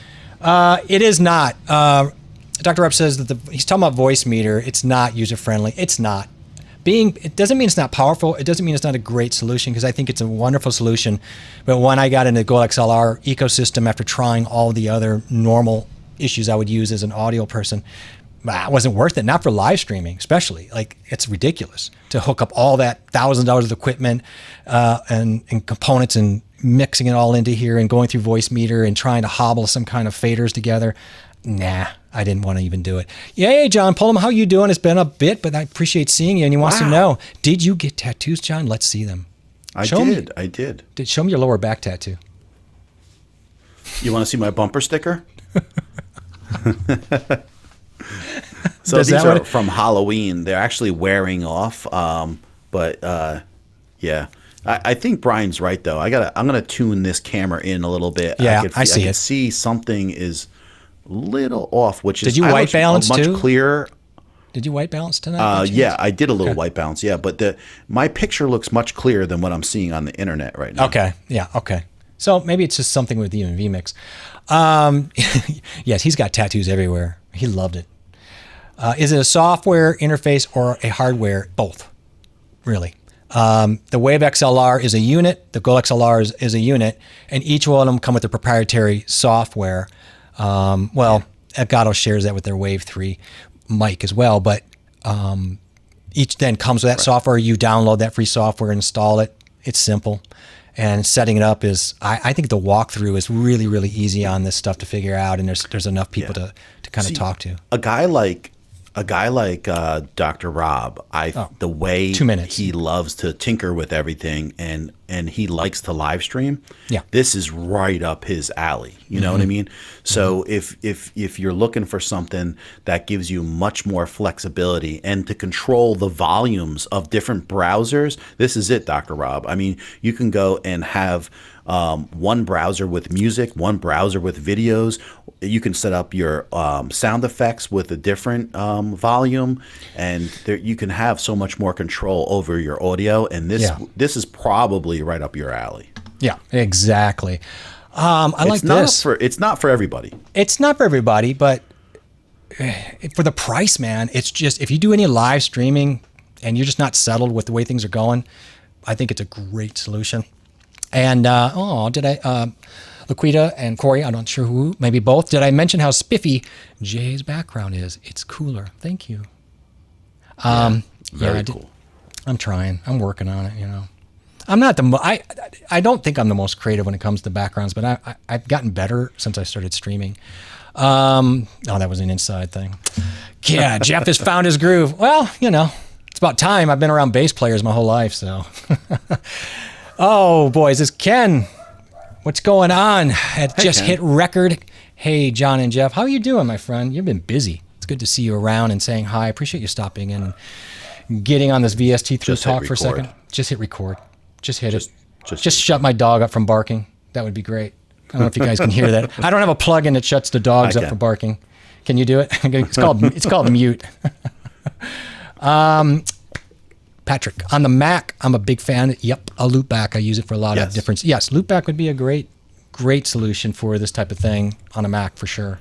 It is not. Dr. Rupp says that he's talking about voice meter. It's not user friendly. It's not. It doesn't mean it's not powerful. It doesn't mean it's not a great solution because I think it's a wonderful solution. But when I got into the Goal XLR ecosystem after trying all the other normal issues I would use as an audio person, it wasn't worth it. Not for live streaming, especially. Like, it's ridiculous to hook up all that $1,000 of equipment and components and mixing it all into here and going through voice meter and trying to hobble some kind of faders together. Nah, I didn't want to even do it. Hey, John Pullum, how you doing? It's been a bit, but I appreciate seeing you. And he wants to know, did you get tattoos, John? Let's see them. I did. Show me your lower back tattoo. You want to see my bumper sticker? So these are from Halloween. They're actually wearing off. Yeah. I think Brian's right, though. I'm gonna tune this camera in a little bit. Yeah, I can see something is little off, which is... Did you white balance much too? Clearer. Did you white balance tonight? Yeah, I did a little white balance. Yeah, but my picture looks much clearer than what I'm seeing on the internet right now. Okay. Yeah. Okay. So maybe it's just something with even vMix. Yes, he's got tattoos everywhere. He loved it. Is it a software interface or a hardware? Both, really. The Wave XLR is a unit. The Goal XLR is a unit, and each one of them come with a proprietary software. Elgato shares that with their Wave 3 mic as well, but each then comes with that software. You download that free software, install it. It's simple. And setting it up is, I think the walkthrough is really, really easy on this stuff to figure out, and there's enough people to kind of talk to. A guy like Dr. Rob, the way 2 minutes. he loves to tinker with everything and he likes to live stream. Yeah. This is right up his alley. You know what I mean? So if you're looking for something that gives you much more flexibility and to control the volumes of different browsers, this is it, Dr. Rob. I mean, you can go and have one browser with music, one browser with videos. You can set up your sound effects with a different volume, and you can have so much more control over your audio. And this is probably right up your alley. Yeah, exactly. I like this. It's not for everybody. It's not for everybody, but for the price, man, it's just, if you do any live streaming and you're just not settled with the way things are going, I think it's a great solution. And, Laquita and Corey, I'm not sure who, maybe both. Did I mention how spiffy Jay's background is? It's cooler. Thank you. Very cool. I'm trying. I'm working on it, you know. I'm not I don't think I'm the most creative when it comes to backgrounds, but I've gotten better since I started streaming. That was an inside thing. Yeah, Jeff has found his groove. Well, you know, it's about time. I've been around bass players my whole life, so. Oh, boys, this is Ken. What's going on? Hit record. Hey, John and Jeff, how are you doing, my friend? You've been busy. It's good to see you around and saying hi. I appreciate you stopping in and getting on this VST through talk for a second. Just hit record. Just hit it. Just shut my dog up from barking. That would be great. I don't know if you guys can hear that. I don't have a plug-in that shuts the dogs up for barking. Can you do it? It's called mute. Patrick, on the Mac, I'm a big fan. Yep, a loopback. I use it for a lot of different. Yes, loopback would be a great solution for this type of thing on a Mac for sure.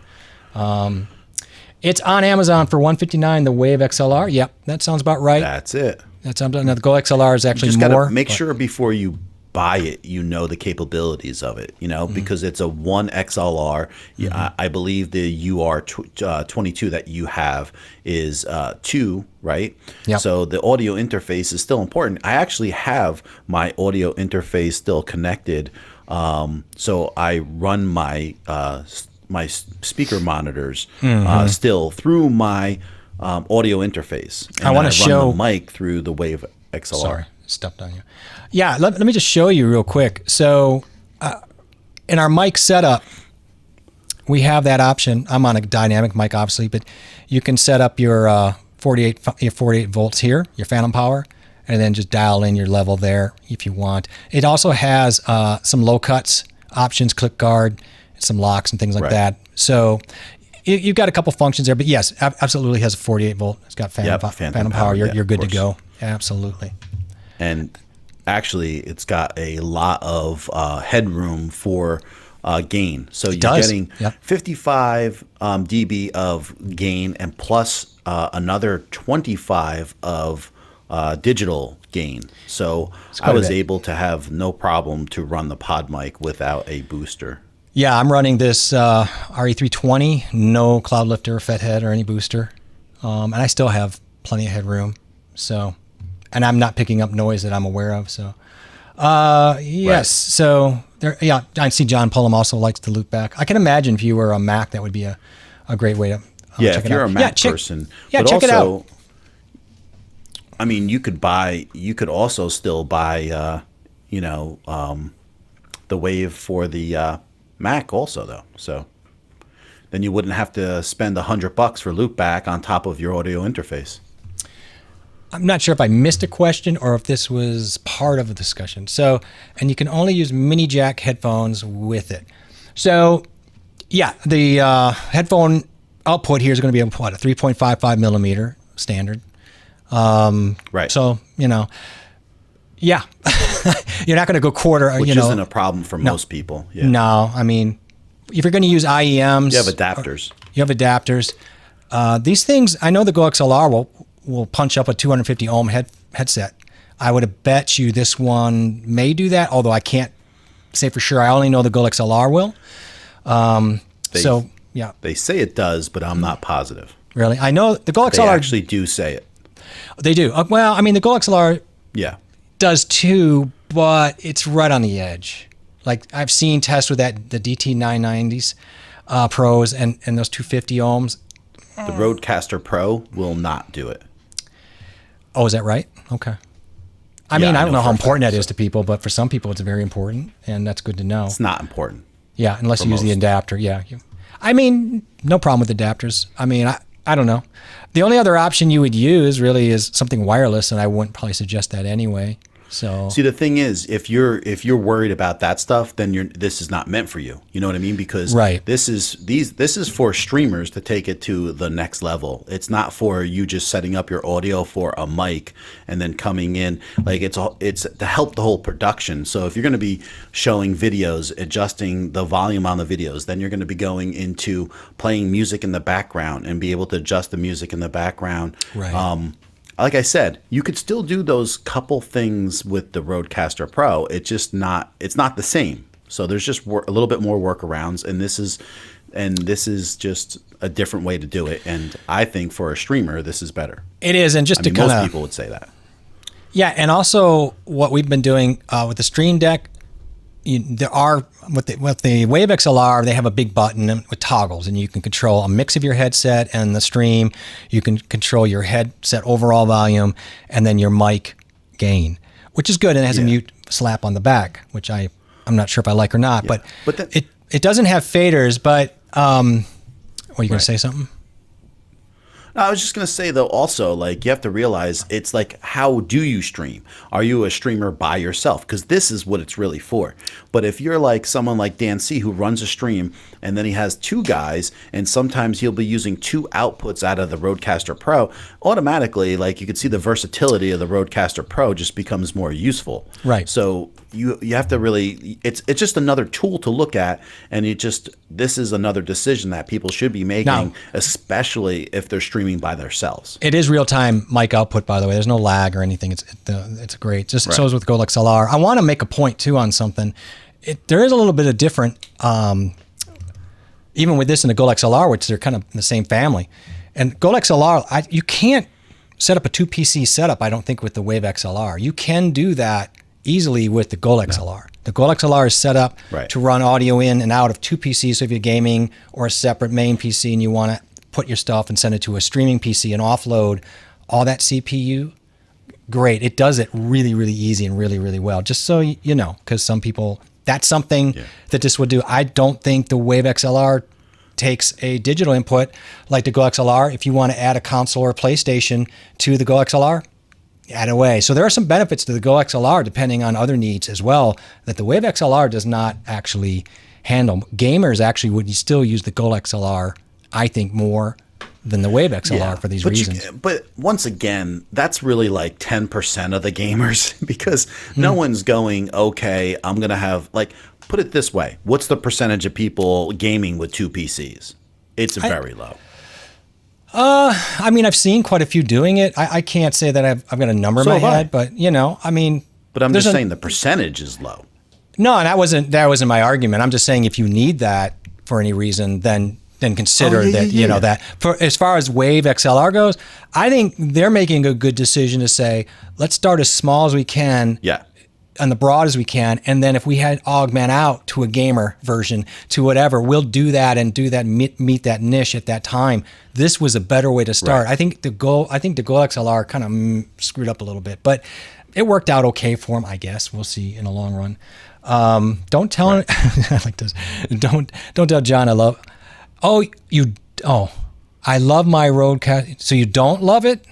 It's on Amazon for $159. The Wave XLR. Yep, that sounds about right. That's it. Now the Go XLR is actually you just more. Gotta make sure before you buy it, you know the capabilities of it. You know, because it's a 1 XLR. I believe the UR22 that you have is 2, right? Yep. So the audio interface is still important. I actually have my audio interface still connected. So I run my my speaker monitors still through my audio interface. And I want to show the mic through the Wave XLR. Sorry, stepped on you. Yeah, let me just show you real quick. So in our mic setup, we have that option. I'm on a dynamic mic, obviously, but you can set up your 48 volts here, your phantom power, and then just dial in your level there if you want. It also has some low cuts options, click guard, some locks and things like that. So you've got a couple functions there, but yes, absolutely has a 48 volt. It's got phantom power. You're good to go. Absolutely. And actually, it's got a lot of headroom for gain. So you're getting 55 dB of gain and plus another 25 of digital gain. So I was able to have no problem to run the pod mic without a booster. Yeah, I'm running this RE320, no cloud lifter, FET head, or any booster, and I still have plenty of headroom. So, and I'm not picking up noise that I'm aware of. So, yes. So there. Yeah, I see John Pullum also likes the loop back. I can imagine if you were a Mac, that would be a great way to. If you're a Mac person. But check it out. I mean, you could also still buy, the Wave for the Mac also though. So then you wouldn't have to spend $100 for loopback on top of your audio interface. I'm not sure if I missed a question or if this was part of a discussion. So, and you can only use mini jack headphones with it. So yeah, the headphone output here is going to be a 3.55 millimeter standard. Right. So, yeah, you're not going to go quarter. Which isn't a problem for most people. Yeah. No, I mean, if you're going to use IEMs, you have adapters. These things, I know the Go XLR will punch up a 250 ohm headset. I would have bet you this one may do that, although I can't say for sure. I only know the Go XLR will. They say it does, but I'm not positive. Really? I know the Go XLR... They actually do say it. They do. Well, I mean, the Go XLR does too, but it's right on the edge. Like, I've seen tests with the DT990s Pros and those 250 ohms. The Rodecaster Pro will not do it. Oh, is that right? Okay. I mean, I don't know how important that is to people, but for some people it's very important, and that's good to know. It's not important. Yeah, unless you use the adapter. Yeah. I mean, no problem with adapters. I mean, I don't know. The only other option you would use really is something wireless, and I wouldn't probably suggest that anyway. So see, the thing is, if you're worried about that stuff, then this is not meant for you. You know what I mean? Because this is for streamers to take it to the next level. It's not for you just setting up your audio for a mic and then coming in. Like, it's to help the whole production. So if you're going to be showing videos, adjusting the volume on the videos, then you're going to be going into playing music in the background and be able to adjust the music in the background. Right. Like I said, you could still do those couple things with the Rodecaster Pro. It's not the same. So there's just a little bit more workarounds, and this is just a different way to do it. And I think for a streamer, this is better. It is, and just to kind of, most people would say that. Yeah, and also what we've been doing with the Stream Deck, there are with the Wave XLR, they have a big button with toggles, and you can control a mix of your headset and the stream. You can control your headset overall volume and then your mic gain, which is good, and it has a mute slap on the back, which I'm not sure if I like or not. But it doesn't have faders. But were you going to say something? No, I was just going to say, though, also, like, you have to realize it's like, how do you stream? Are you a streamer by yourself? Because this is what it's really for. But if you're like someone like Dan C, who runs a stream, and then he has two guys, and sometimes he'll be using two outputs out of the Rodecaster Pro, automatically, like, you can see the versatility of the Rodecaster Pro just becomes more useful. Right. So you have to really, it's just another tool to look at, and this is another decision that people should be making, especially if they're streaming by themselves. It is real-time mic output, by the way. There's no lag or anything. It's great. Just so is with Go XLR. I want to make a point too on something. There is a little bit of different, even with this and the Go XLR, which they're kind of in the same family. And Go XLR, you can't set up a 2PC setup, I don't think, with the Wave XLR. You can do that easily with the Go XLR. The Go XLR is set up to run audio in and out of two PCs. So if you're gaming or a separate main PC and you want to put your stuff and send it to a streaming PC and offload all that CPU, great. It does it really, really easy and really, really well. Just so you know, because some people, that's something that this would do. I don't think the Wave XLR takes a digital input like the Go XLR. If you want to add a console or a PlayStation to the Go XLR, add away. So there are some benefits to the Go XLR depending on other needs as well that the Wave XLR does not actually handle. Gamers actually would still use the Go XLR, I think, more than the Wave XLR for these reasons. But once again, that's really like 10% of the gamers because no one's going, okay, I'm going to have, like, put it this way. What's the percentage of people gaming with two PCs? It's very low. I mean, I've seen quite a few doing it. I can't say that I've got a number in my head, but you know, I mean. But I'm just saying the percentage is low. No, and that wasn't my argument. I'm just saying if you need that for any reason, then consider that for as far as Wave XLR goes, I think they're making a good decision to say, let's start as small as we can. And the broad as we can, and then if we had augment out to a gamer version, to whatever, we'll do that and do that, meet that niche at that time. This was a better way to start. I think the Go XLR kind of screwed up a little bit, but it worked out okay for him, I guess. We'll see in the long run. Don't tell him. I like this. Don't tell John I love. I love my Rodecaster. So you don't love it?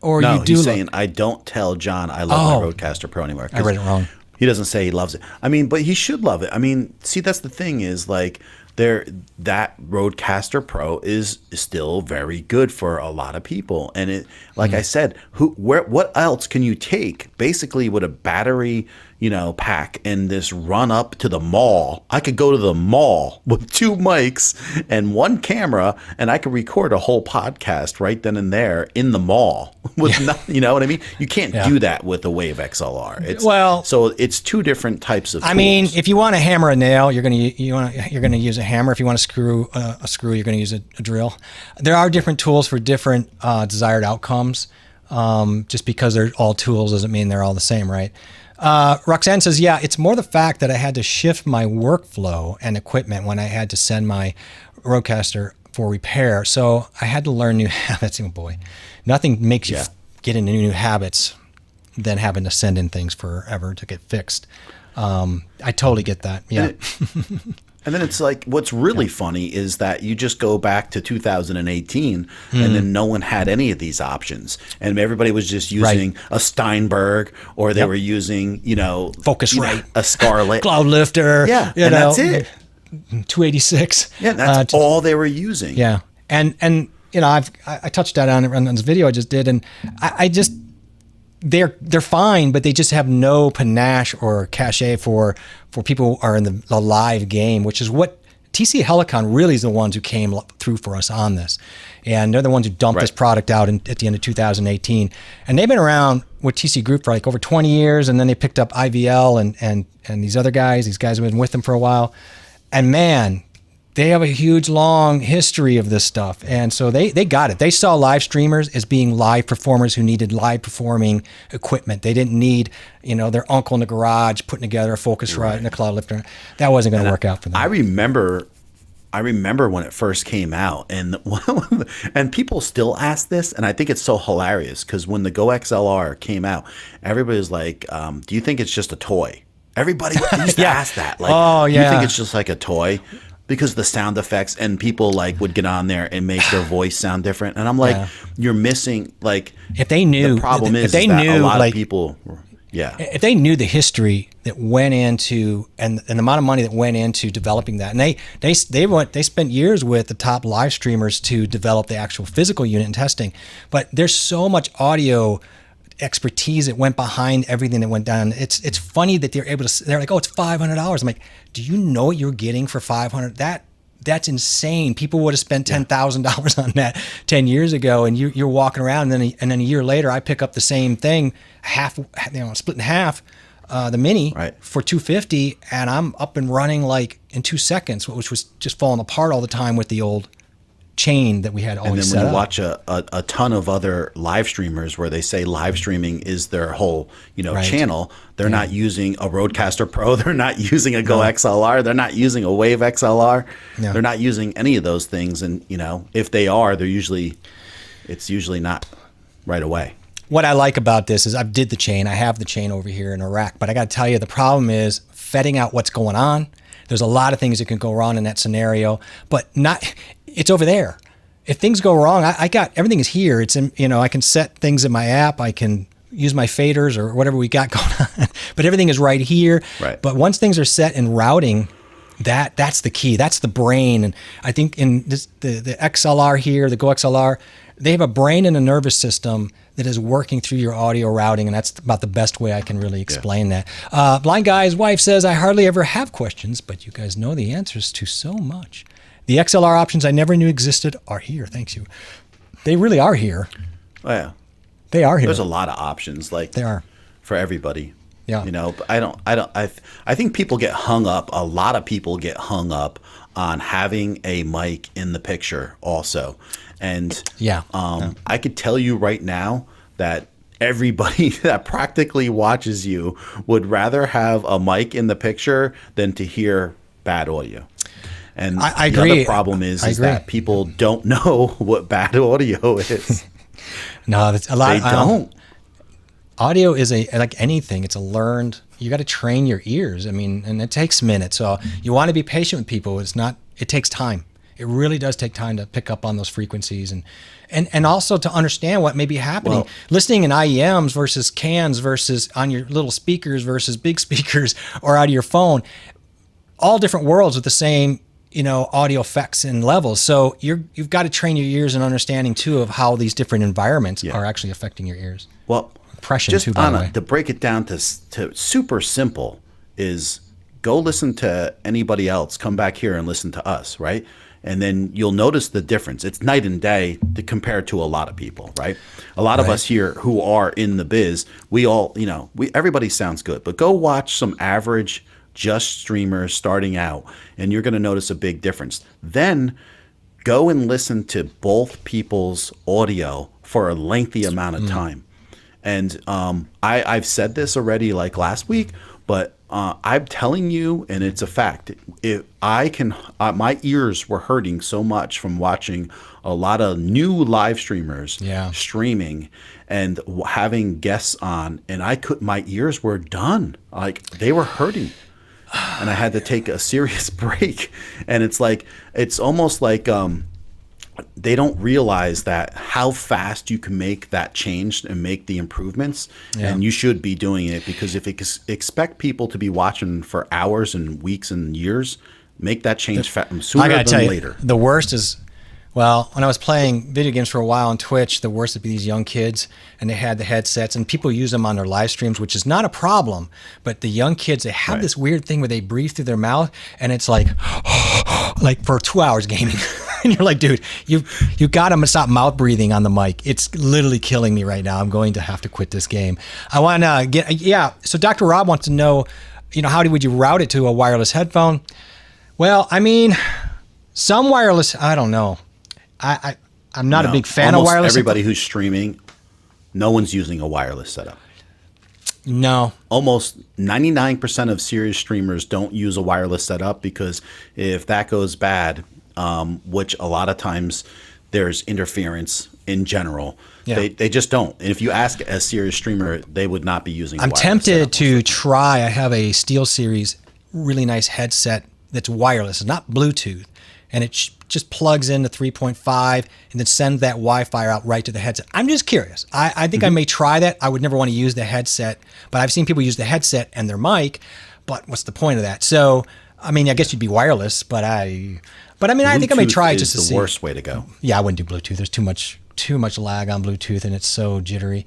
Or no, you do he's saying, I don't tell John I love my Rodecaster Pro anymore. I read it wrong. He doesn't say he loves it. I mean, but he should love it. I mean, see, that's the thing is, like, that Rodecaster Pro is still very good for a lot of people. And it, like I said, what else can you take? Basically, with a battery, pack and this run up to the mall. I could go to the mall with 2 mics and 1 camera, and I could record a whole podcast right then and there in the mall with nothing, you know what I mean? You can't do that with a Wave XLR. So it's 2 different types of tools. I mean, if you want to hammer a nail, you're going to use a hammer. If you want to screw a screw, you're going to use a drill. There are different tools for different desired outcomes. Just because they're all tools doesn't mean they're all the same, right? Roxanne says, yeah, it's more the fact that I had to shift my workflow and equipment when I had to send my Rodecaster for repair. So I had to learn new habits. Oh boy, nothing makes you get into new habits than having to send in things forever to get fixed. I totally get that. Yeah. And then it's like, what's really funny is that you just go back to 2018 and then no one had any of these options. And everybody was just using a Steinberg, or they were using, Focusrite, a Scarlett. Cloud Lifter. Yeah. And that's it. 286. Yeah. That's all they were using. Yeah. And I touched that on this video I just did. And I just, they're fine, but they just have no panache or cachet for people who are in the live game, which is what TC Helicon really is the ones who came through for us on this. And they're the ones who dumped this product out at the end of 2018. And they've been around with TC Group for like over 20 years. And then they picked up IVL and these other guys. These guys have been with them for a while. And man, they have a huge, long history of this stuff. And so they got it. They saw live streamers as being live performers who needed live performing equipment. They didn't need, their uncle in the garage putting together a Focusrite and a Cloud Lifter. That wasn't going to work out for them. I remember when it first came out, and people still ask this, and I think it's so hilarious because when the Go XLR came out, everybody was like, do you think it's just a toy? Everybody used to ask that. Like, do you think it's just like a toy? Because the sound effects, and people would get on there and make their voice sound different, and I'm like, you're missing if they knew. The problem is that a lot of people, if they knew the history that went into and the amount of money that went into developing that, and they spent years with the top live streamers to develop the actual physical unit and testing, but there's so much audio expertise that went behind everything that went down. It's funny that they're able to. They're like, oh, it's $500. I'm like, do you know what you're getting for $500? That's insane. People would have spent $10,000 on that 10 years ago, and you're walking around, and then a year later, I pick up the same thing, split in half, the Mini for $250, and I'm up and running like in 2 seconds, which was just falling apart all the time with the old chain that we had always set up. And then when you watch a ton of other live streamers where they say live streaming is their whole channel, they're not using a Rodecaster Pro, they're not using a Go XLR, they're not using a Wave XLR, they're not using any of those things, and if they are, it's usually not right away. What I like about this is I did the chain. I have the chain over here in Iraq, but I got to tell you, the problem is vetting out what's going on. There's a lot of things that can go wrong in that scenario, but it's over there. If things go wrong, I got everything is here. It's in, I can set things in my app. I can use my faders or whatever we got going on, but everything is right here. Right. But once things are set in routing, that's the key. That's the brain. And I think in this, the XLR here, the Go XLR, they have a brain and a nervous system that is working through your audio routing, and that's about the best way I can really explain that. Blind Guy's wife says, I hardly ever have questions, but you guys know the answers to so much. The XLR options I never knew existed are here. Thanks you. They really are here. Oh, yeah. They are here. There's a lot of options they are for everybody. Yeah. But I think people get hung up. A lot of people get hung up on having a mic in the picture also. And I could tell you right now that everybody that practically watches you would rather have a mic in the picture than to hear bad audio. And I the agree. other problem is that people don't know what bad audio is. No, that's a lot. They don't. Audio is like anything. It's a learned. You got to train your ears. I mean, and it takes minutes. So you want to be patient with people. It takes time. It really does take time to pick up on those frequencies and also to understand what may be happening. Well, listening in IEMs versus cans versus on your little speakers versus big speakers or out of your phone, all different worlds with the same audio effects and levels. So you've got to train your ears and understanding too of how these different environments are actually affecting your ears. Well, suppression too, by the way. To break it down to super simple is go listen to anybody else, come back here and listen to us, right? And then you'll notice the difference. It's night and day to compare to a lot of people, right? A lot of us here who are in the biz, we all, everybody sounds good. But go watch some average just streamers starting out, and you're going to notice a big difference. Then go and listen to both people's audio for a lengthy amount of time. And I've said this already like last week, but I'm telling you, and it's a fact, if I can, my ears were hurting so much from watching a lot of new live streamers streaming and having guests on, and my ears were done. Like, they were hurting. And I had to take a serious break. And it's almost like they don't realize that how fast you can make that change and make the improvements. And you should be doing it, because if you expect people to be watching for hours and weeks and years, make that change sooner than later. The worst is, well, when I was playing video games for a while on Twitch, the worst would be these young kids, and they had the headsets, and people use them on their live streams, which is not a problem. But the young kids, they have this weird thing where they breathe through their mouth, and it's like for 2 hours gaming. And you're like, dude, you got to stop mouth breathing on the mic. It's literally killing me right now. I'm going to have to quit this game. I want to so Dr. Rob wants to know, how would you route it to a wireless headphone? Well, I mean, some wireless, I don't know. I'm not a big fan of wireless. Everybody who's streaming, no one's using a wireless setup. No. Almost 99% of serious streamers don't use a wireless setup, because if that goes bad, which a lot of times there's interference in general, they just don't. And if you ask a serious streamer, they would not be using a wireless setup. I'm tempted to try. I have a SteelSeries really nice headset that's wireless. It's not Bluetooth. And it just plugs into 3.5 and then sends that Wi-Fi out right to the headset. I'm just curious. I think I may try that. I would never want to use the headset, but I've seen people use the headset and their mic. But what's the point of that? So, I mean, I guess you'd be wireless, but I think I may try just to see. Bluetooth is the worst way to go. Yeah, I wouldn't do Bluetooth. There's too much lag on Bluetooth, and it's so jittery.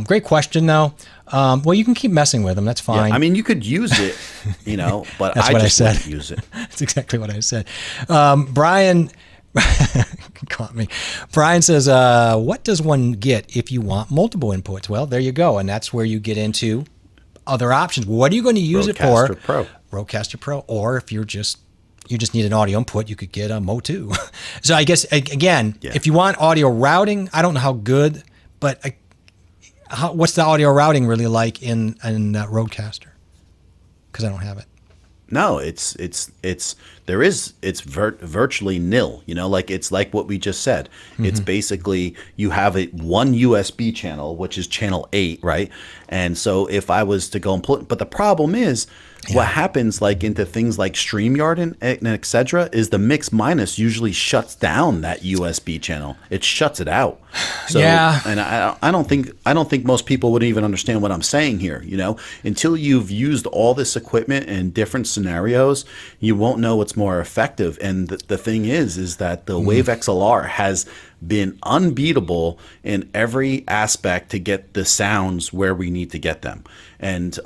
Great question, though. Well, you can keep messing with them. That's fine. Yeah, I mean, you could use it, but I just wouldn't use it. That's exactly what I said. Brian caught me. Brian says, what does one get if you want multiple inputs? Well, there you go. And that's where you get into other options. What are you going to use it for? Rodecaster Pro. Or if you just need an audio input, you could get a Mo 2. So I guess, again, if you want audio routing, I don't know how good, but what's the audio routing really like in Rodecaster? Because I don't have it. No, it's virtually nil. It's like what we just said. Mm-hmm. It's basically you have one USB channel, which is channel 8, right? And so if I was to go and put, but the problem is, what happens into things like StreamYard and et cetera is the mix minus usually shuts down that USB channel. It shuts it out. So, and I don't think most people would even understand what I'm saying here. Until you've used all this equipment in different scenarios, you won't know what's more effective. And the thing is that the Wave XLR has been unbeatable in every aspect to get the sounds where we need to get them. And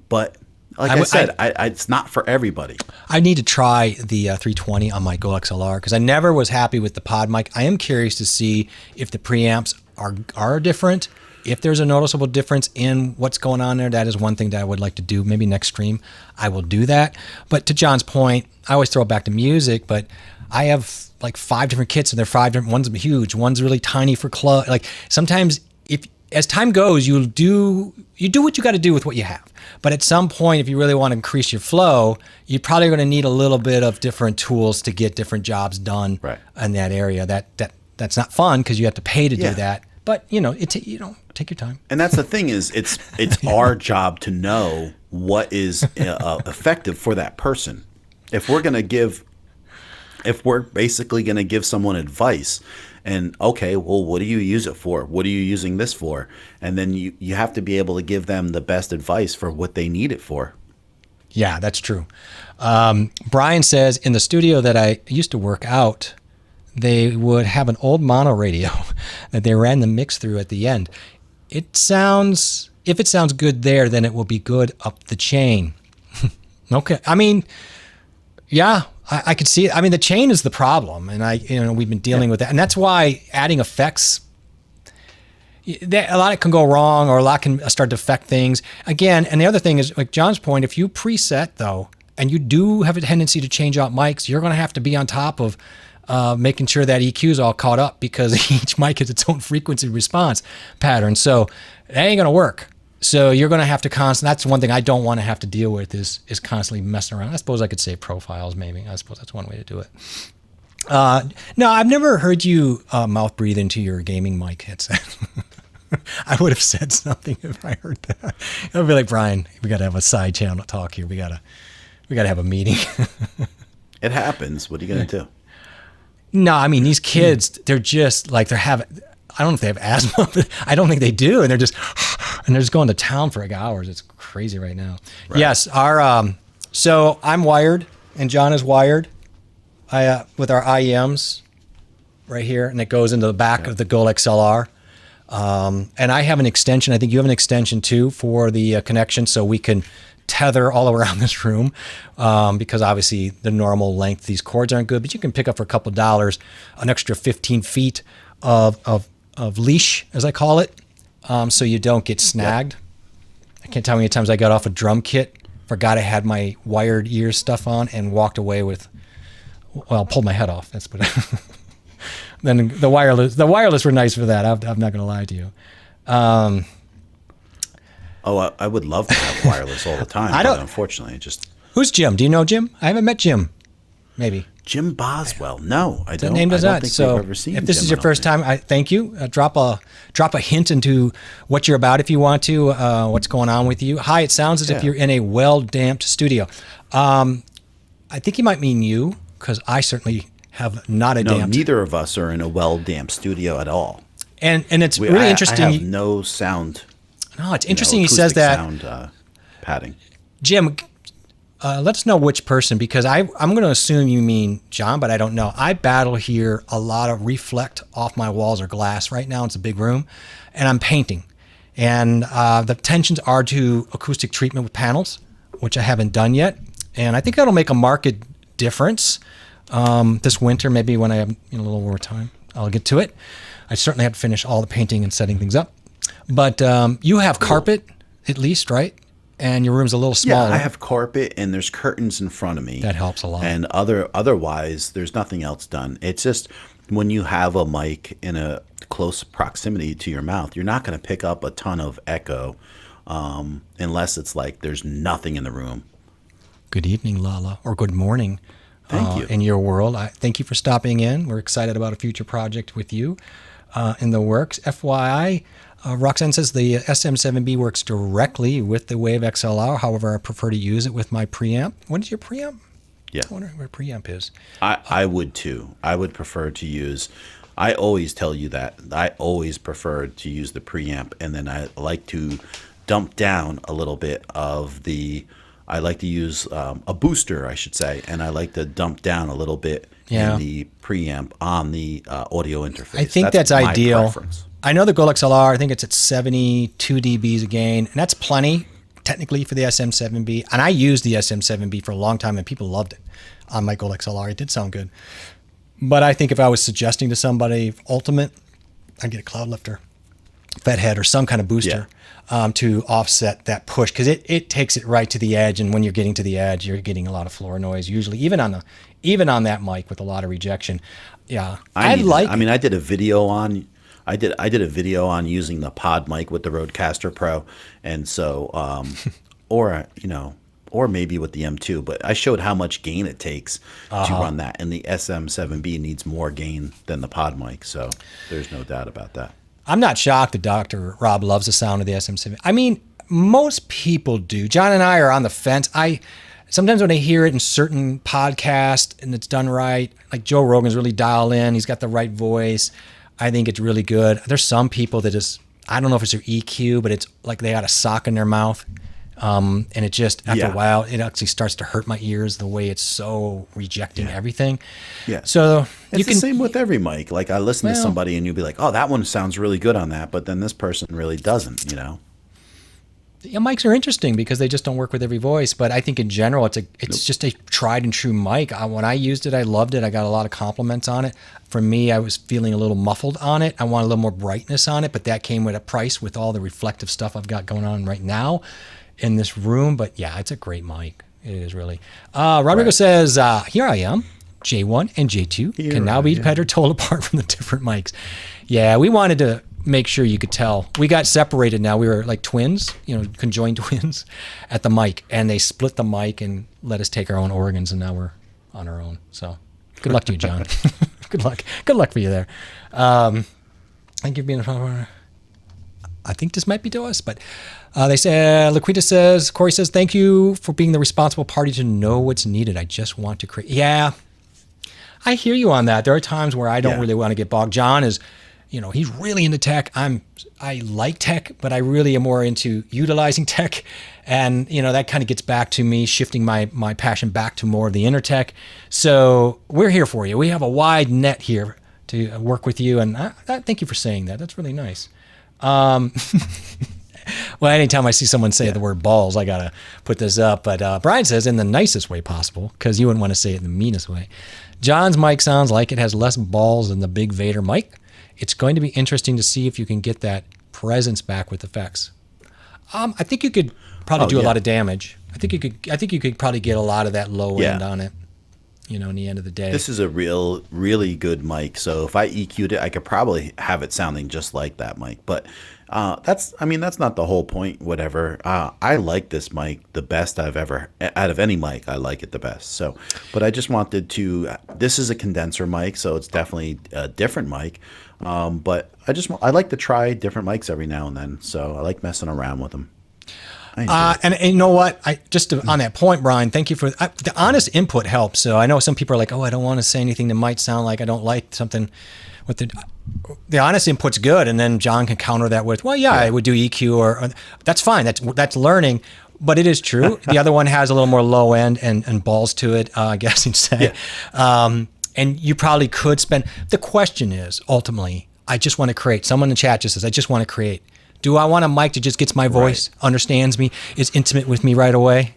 but like I said, it's not for everybody. I need to try the 320 on my Go XLR, because I never was happy with the pod mic. I am curious to see if the preamps are different, if there's a noticeable difference in what's going on there. That is one thing that I would like to do. Maybe next stream I will do that. But to John's point, I always throw it back to music, but I have 5 different kits, and they're 5 different. One's huge, one's really tiny for club. Sometimes as time goes, you do what you got to do with what you have. But at some point, if you really want to increase your flow, you're probably going to need a little bit of different tools to get different jobs done in that area. That's not fun, because you have to pay to do that. But take your time. And that's the thing is, it's our job to know what is effective for that person. If we're basically going to give someone advice, and okay, well, what do you use it for? What are you using this for? And then you have to be able to give them the best advice for what they need it for. Yeah, that's true. Brian says, in the studio that I used to work out, they would have an old mono radio that they ran the mix through at the end. if it sounds good there, then it will be good up the chain. Okay. I mean, yeah, I could see it. I mean, the chain is the problem, and we've been dealing with that, and that's why adding effects, a lot can go wrong, or a lot can start to affect things again. And the other thing is, like John's point, if you preset though, and you do have a tendency to change out mics, you're going to have to be on top of making sure that EQ is all caught up, because each mic has its own frequency response pattern. So that ain't going to work. So you're going to have to that's one thing I don't want to have to deal with is constantly messing around. I suppose I could say profiles maybe. I suppose that's one way to do it. No, I've never heard you mouth breathe into your gaming mic headset. I would have said something if I heard that. I'd be like, Brian, we got to have a side channel talk here. We got to have a meeting. It happens. What are you going to do? No, I mean, these kids, they're just like, I don't know if they have asthma, but I don't think they do. And they're just going to town for like hours. It's crazy right now. Right. Yes. So I'm wired and John is wired with our IEMs right here. And it goes into the back of the Gold XLR. And I have an extension. I think you have an extension too for the connection. So we can tether all around this room, because obviously the normal length, these cords aren't good, but you can pick up for a couple of dollars, an extra 15 feet of leash, as I call it, so you don't get snagged. I can't tell how many times I got off a drum kit, forgot I had my wired ear stuff on, and walked away with, pulled my head off. That's what. Then the wireless were nice for that. I'm not going to lie to you. I would love to have wireless all the time. But unfortunately, Who's Jim? Do you know Jim? I haven't met Jim. Maybe. Jim Boswell. No, I don't. The name does not. So we've ever seen if this Jim, is your first time, I thank you. Drop a hint into what you're about if you want to. What's going on with you? Hi. It sounds as if you're in a well-damped studio. I think he might mean you, because I certainly have not a damped. Neither of us are in a well-damped studio at all. And it's really interesting. I have no sound. No, it's interesting. He says that sound padding. Jim. Let us know which person, because I'm going to assume you mean John, but I don't know. I battle here a lot of reflect off my walls or glass right now. It's a big room, and I'm painting. And the intentions are to acoustic treatment with panels, which I haven't done yet. And I think that'll make a marked difference this winter, maybe when I have a little more time. I'll get to it. I certainly have to finish all the painting and setting things up. But you have carpet, at least, right? And your room's a little smaller. Yeah, I have carpet and there's curtains in front of me. That helps a lot. And otherwise, there's nothing else done. It's just when you have a mic in a close proximity to your mouth, you're not going to pick up a ton of echo unless it's like there's nothing in the room. Good evening, Lala, or good morning. Thank you. In your world. Thank you for stopping in. We're excited about a future project with you in the works. FYI, Roxanne says the SM7B works directly with the Wave XLR. However, I prefer to use it with my preamp. What is your preamp? Yeah. I wonder where preamp is. I would too. I would prefer to use. I always tell you that. I always prefer to use the preamp, and then I like to dump down a little bit of the. I like to use a booster, I should say, and I like to dump down a little bit in the preamp on the audio interface. I think that's ideal. Preference. I know the Gold XLR, I think it's at 72 dBs a gain, and that's plenty technically for the SM7B. And I used the SM7B for a long time, and people loved it on my Gold XLR. It did sound good. But I think if I was suggesting to somebody Ultimate, I'd get a cloud lifter, Fethead, or some kind of booster to offset that push, because it takes it right to the edge. And when you're getting to the edge, you're getting a lot of floor noise, usually, even on that mic with a lot of rejection. Yeah, I did a video on. I did a video on using the pod mic with the Rodecaster Pro, and so, or maybe with the M2, but I showed how much gain it takes to run that, and the SM7B needs more gain than the pod mic, so there's no doubt about that. I'm not shocked that Dr. Rob loves the sound of the SM7B. I mean, most people do. John and I are on the fence. Sometimes when I hear it in certain podcasts and it's done right, like Joe Rogan's really dialed in, he's got the right voice, I think it's really good. There's some people that I don't know if it's their EQ, but it's like they got a sock in their mouth. And it just, after a while, it actually starts to hurt my ears the way it's so rejecting everything. Yeah. So it's the same with every mic. Like I listen to somebody and you'll be like, oh, that one sounds really good on that. But then this person really doesn't, you know? Yeah, mics are interesting because they just don't work with every voice. But I think in general, it's just a tried and true mic. When I used it, I loved it. I got a lot of compliments on it. For me, I was feeling a little muffled on it. I want a little more brightness on it, but that came with a price with all the reflective stuff I've got going on right now in this room. But yeah, it's a great mic. It is really. Rodrigo says, here I am. J1 and J2 can now be better told apart from the different mics. Yeah, we wanted to make sure you could tell. We got separated now. We were like twins, conjoined twins at the mic, and they split the mic and let us take our own organs, and now we're on our own. So good luck to you, John. Good luck. Good luck for you there. Thank you for being a follower. I think this might be to us, but they say, Laquita says, Corey says, thank you for being the responsible party to know what's needed. I just want to create. Yeah, I hear you on that. There are times where I don't really want to get bogged. John is, he's really into tech. I like tech, but I really am more into utilizing tech. And, that kind of gets back to me shifting my passion back to more of the inner tech. So we're here for you. We have a wide net here to work with you. And thank you for saying that. That's really nice. Well, anytime I see someone say the word balls, I got to put this up. But Brian says in the nicest way possible, because you wouldn't want to say it in the meanest way. John's mic sounds like it has less balls than the big Vader mic. It's going to be interesting to see if you can get that presence back with effects. I think you could probably do a lot of damage. I think you could probably get a lot of that low end on it. In the end of the day. This is a really good mic. So if I EQ'd it, I could probably have it sounding just like that mic. But that's not the whole point. Whatever. I like this mic the best I've ever, out of any mic, I like it the best. So, but I just wanted to. This is a condenser mic, so it's definitely a different mic. But I like to try different mics every now and then. So I like messing around with them. And you know what? On that point, Brian, thank you for the honest input helps. So I know some people are like, oh, I don't want to say anything that might sound like I don't like something. With the honest input's good, and then John can counter that with, well, I would do EQ or that's fine. That's learning, but it is true. The other one has a little more low end and balls to it, I guess you'd say. Yeah. And you probably could spend. The question is ultimately, I just want to create. Someone in the chat just says, I just want to create. Do I want a mic that just gets my voice, understands me, is intimate with me right away?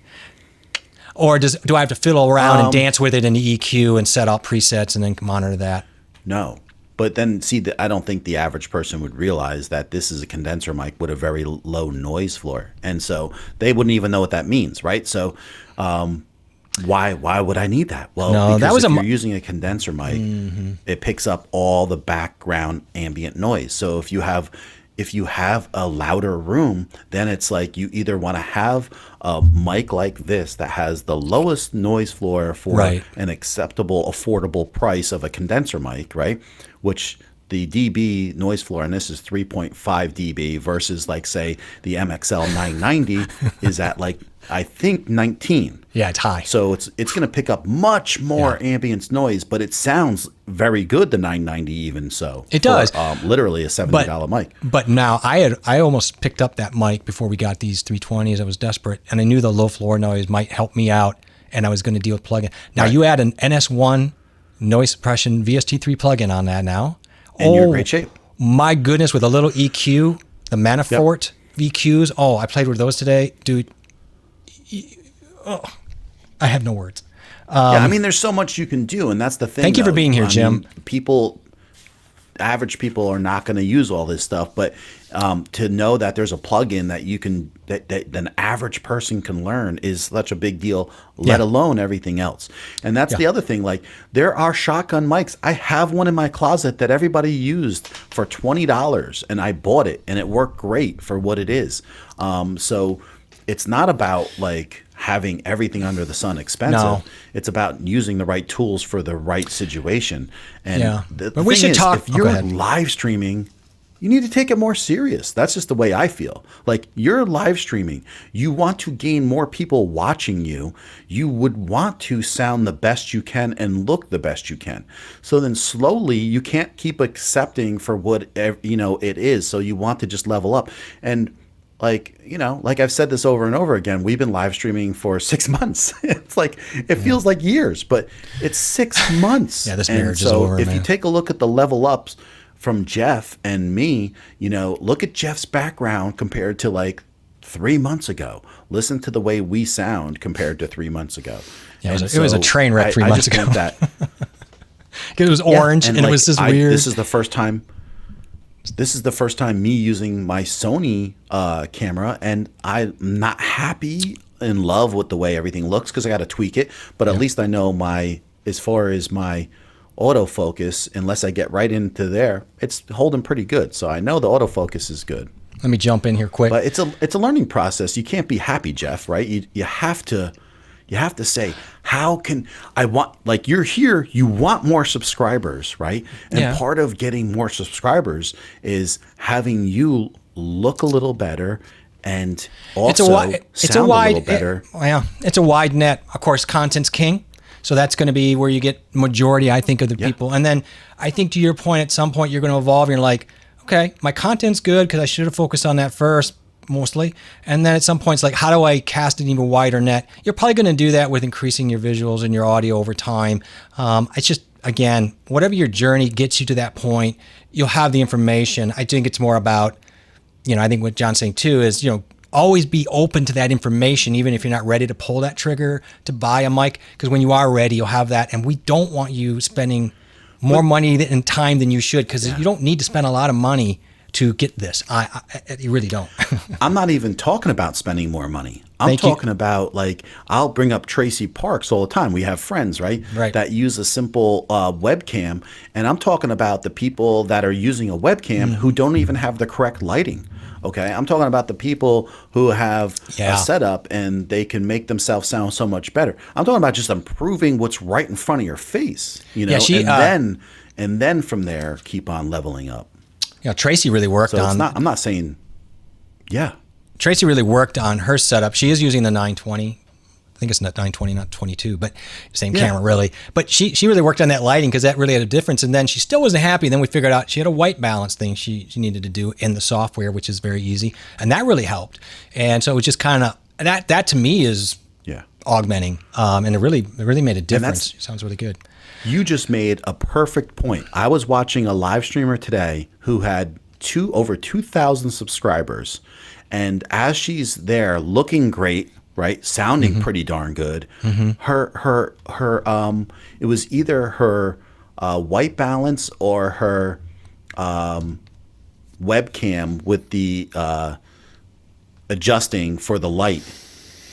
Or do I have to fiddle around and dance with it in the EQ and set up presets and then monitor that? No. But then, I don't think the average person would realize that this is a condenser mic with a very low noise floor. And so they wouldn't even know what that means, right? So why would I need that? Well, because if you're using a condenser mic, it picks up all the background ambient noise. So if you have a louder room, then it's like you either want to have a mic like this that has the lowest noise floor for an acceptable, affordable price of a condenser mic, right? Which the dB noise floor, and this is 3.5 dB versus like say the MXL 990 is at like, I think 19. Yeah, it's high. So it's going to pick up much more ambient noise, but it sounds very good, the 990 even so. It does. Literally a $70 mic. But now I almost picked up that mic before we got these 320s. I was desperate, and I knew the low floor noise might help me out, and I was going to deal with plugin. Now you add an NS1 noise suppression VST3 plugin on that now. And you're in great shape. My goodness, with a little EQ, the Manafort VQs. Oh, I played with those today. Dude, I have no words. There's so much you can do, and that's the thing. Thank you for being here, Jim. Average people are not going to use all this stuff, but to know that there's a plugin that you can that an average person can learn is such a big deal. Let alone everything else. And that's the other thing. Like there are shotgun mics. I have one in my closet that everybody used for $20, and I bought it, and it worked great for what it is. So it's not about like having everything under the sun expensive. No. It's about using the right tools for the right situation. And the thing is, if you're live streaming, you need to take it more serious. That's just the way I feel. Like you're live streaming, you want to gain more people watching you. You would want to sound the best you can and look the best you can. So then slowly you can't keep accepting for what it is. So you want to just level up. And like, you know, like I've said this over and over again, we've been live streaming for 6 months. It's like, it feels like years, but it's 6 months. Yeah, this marriage is over, if you take a look at the level ups from Jeff and me, you know, look at Jeff's background compared to like 3 months ago. Listen to the way we sound compared to 3 months ago. Yeah, it was a train wreck 3 months ago. That, it was orange and like, it was just weird. This is the first time me using my Sony camera, and I'm not happy in love with the way everything looks because I got to tweak it. But at least I know as far as my autofocus, unless I get right into there, it's holding pretty good. So I know the autofocus is good. Let me jump in here quick. But it's a learning process. You can't be happy, Jeff, right? You have to say, how can I want, like, you're here, you want more subscribers, right? And part of getting more subscribers is having you look a little better and also sound a little better. It's a wide net. Of course, content's king. So that's going to be where you get majority, I think, of the people. And then I think to your point, at some point you're going to evolve. You're like, okay, my content's good because I should have focused on that first, mostly. And then at some point it's like, how do I cast an even wider net? You're probably going to do that with increasing your visuals and your audio over time. It's just, again, whatever your journey gets you to that point, you'll have the information. I think it's more about, you know, I think what John's saying too is, you know, always be open to that information, even if you're not ready to pull that trigger to buy a mic, because when you are ready, you'll have that. And we don't want you spending more money and time than you should, because you don't need to spend a lot of money to get this. You really don't. I'm not even talking about spending more money. I'm talking about, like, I'll bring up Tracy Parks all the time. We have friends, right, that use a simple webcam. And I'm talking about the people that are using a webcam who don't even have the correct lighting. Okay, I'm talking about the people who have a setup and they can make themselves sound so much better. I'm talking about just improving what's right in front of your face, you know, and then from there keep on leveling up. Yeah, Tracy really worked on. I'm not saying, Tracy really worked on her setup. She is using the 920. I think it's not 920, not 22, but same camera really. But she really worked on that lighting because that really had a difference. And then she still wasn't happy. Then we figured out she had a white balance thing she needed to do in the software, which is very easy. And that really helped. And so it was just kind of, that to me is augmenting. And it really made a difference. It sounds really good. You just made a perfect point. I was watching a live streamer today who had over 2,000 subscribers. And as she's there looking great, right, sounding pretty darn good, her it was either her white balance or her webcam with the adjusting for the light,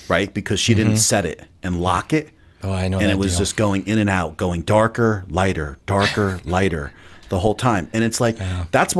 right, because she didn't set it and lock it. Oh, I know. And it was just going in and out, going darker, lighter, the whole time. And it's like, that's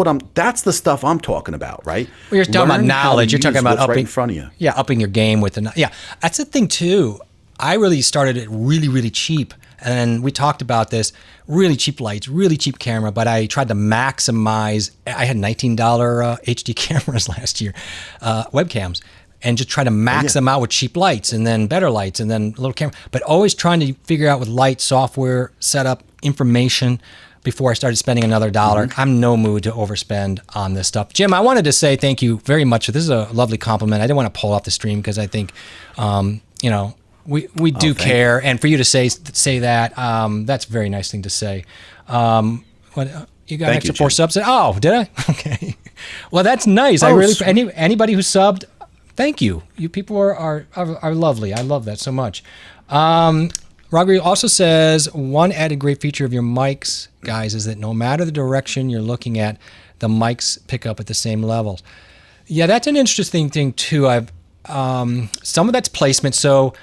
the stuff I'm talking about, right? Well, you're talking about knowledge. You're talking about upping, right in front of you. Yeah, upping your game with the, that's the thing too. I really started it really, really cheap. And we talked about this, really cheap lights, really cheap camera, but I tried to maximize. I had $19 HD cameras last year, webcams, and just try to max them out with cheap lights and then better lights and then a little camera, but always trying to figure out with light, software, setup, information before I started spending another dollar. I'm in no mood to overspend on this stuff. Jim, I wanted to say thank you very much. This is a lovely compliment. I didn't want to pull off the stream because I think, you know, we do care. And for you to say that, that's a very nice thing to say. What you got? Extra 4 subs? Oh, did I? Okay. Well, that's nice. I really, anybody who subbed, thank you. You people are lovely. I love that so much. Roger also says, one added great feature of your mics, guys, is that no matter the direction you're looking at, the mics pick up at the same levels. Yeah, that's an interesting thing too. Some of that's placement. So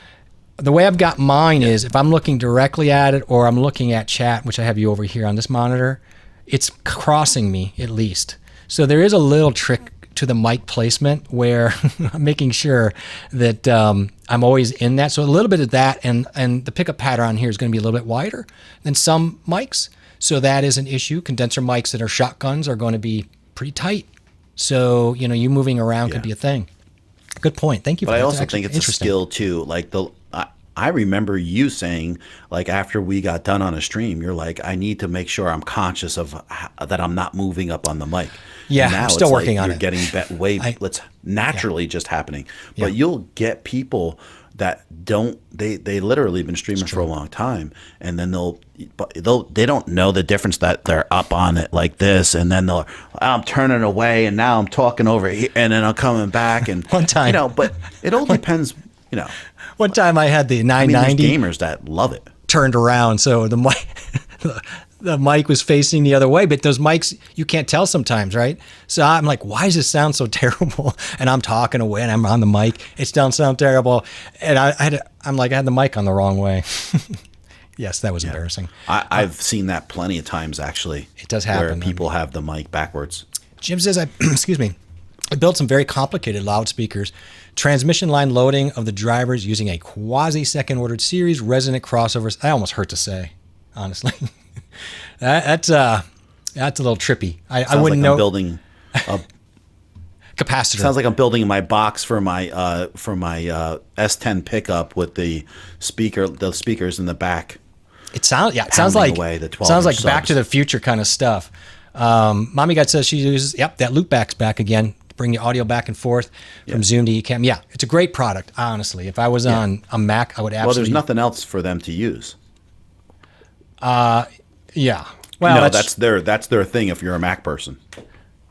the way I've got mine is if I'm looking directly at it or I'm looking at chat, which I have you over here on this monitor, it's crossing me at least. So there is a little trick to the mic placement where I'm making sure that I'm always in that. So a little bit of that, and the pickup pattern on here is going to be a little bit wider than some mics. So that is an issue. Condenser mics that are shotguns are going to be pretty tight. So, you know, you moving around could be a thing. Good point. Thank you for that. But I also think it's a skill too. Like I remember you saying, like, after we got done on a stream, you're like, I need to make sure I'm conscious of that I'm not moving up on the mic. Yeah, I'm still working on it. You're getting it's naturally just happening. But you'll get people that they literally been streaming for a long time, and then they don't know the difference that they're up on it like this, and then I'm turning away, and now I'm talking over here, and then I'm coming back, and one time, but it all depends, One time I had the 990 there's gamers that love it turned around, so the mic. The mic was facing the other way, but those mics, you can't tell sometimes, right? So I'm like, why does this sound so terrible? And I'm talking away and I'm on the mic. It doesn't sound terrible. And I had the mic on the wrong way. Yes, that was embarrassing. I've seen that plenty of times, actually. It does happen. Where people have the mic backwards. Jim says, excuse me, I built some very complicated loudspeakers. Transmission line loading of the drivers using a quasi-second ordered series resonant crossovers. I almost hurt to say, honestly. That's a little trippy. I wouldn't know. Building a capacitor. Sounds like I'm building my box for my S10 pickup with the speakers in the back. It sounds like subs. Back to the Future kind of stuff. Mommy God says she uses that loopback's back again to bring the audio back and forth from Zoom to Ecamm. Yeah, it's a great product. Honestly, if I was on a Mac, I would absolutely. Well, there's nothing else for them to use. Yeah. Well, no, that's their thing. If you're a Mac person,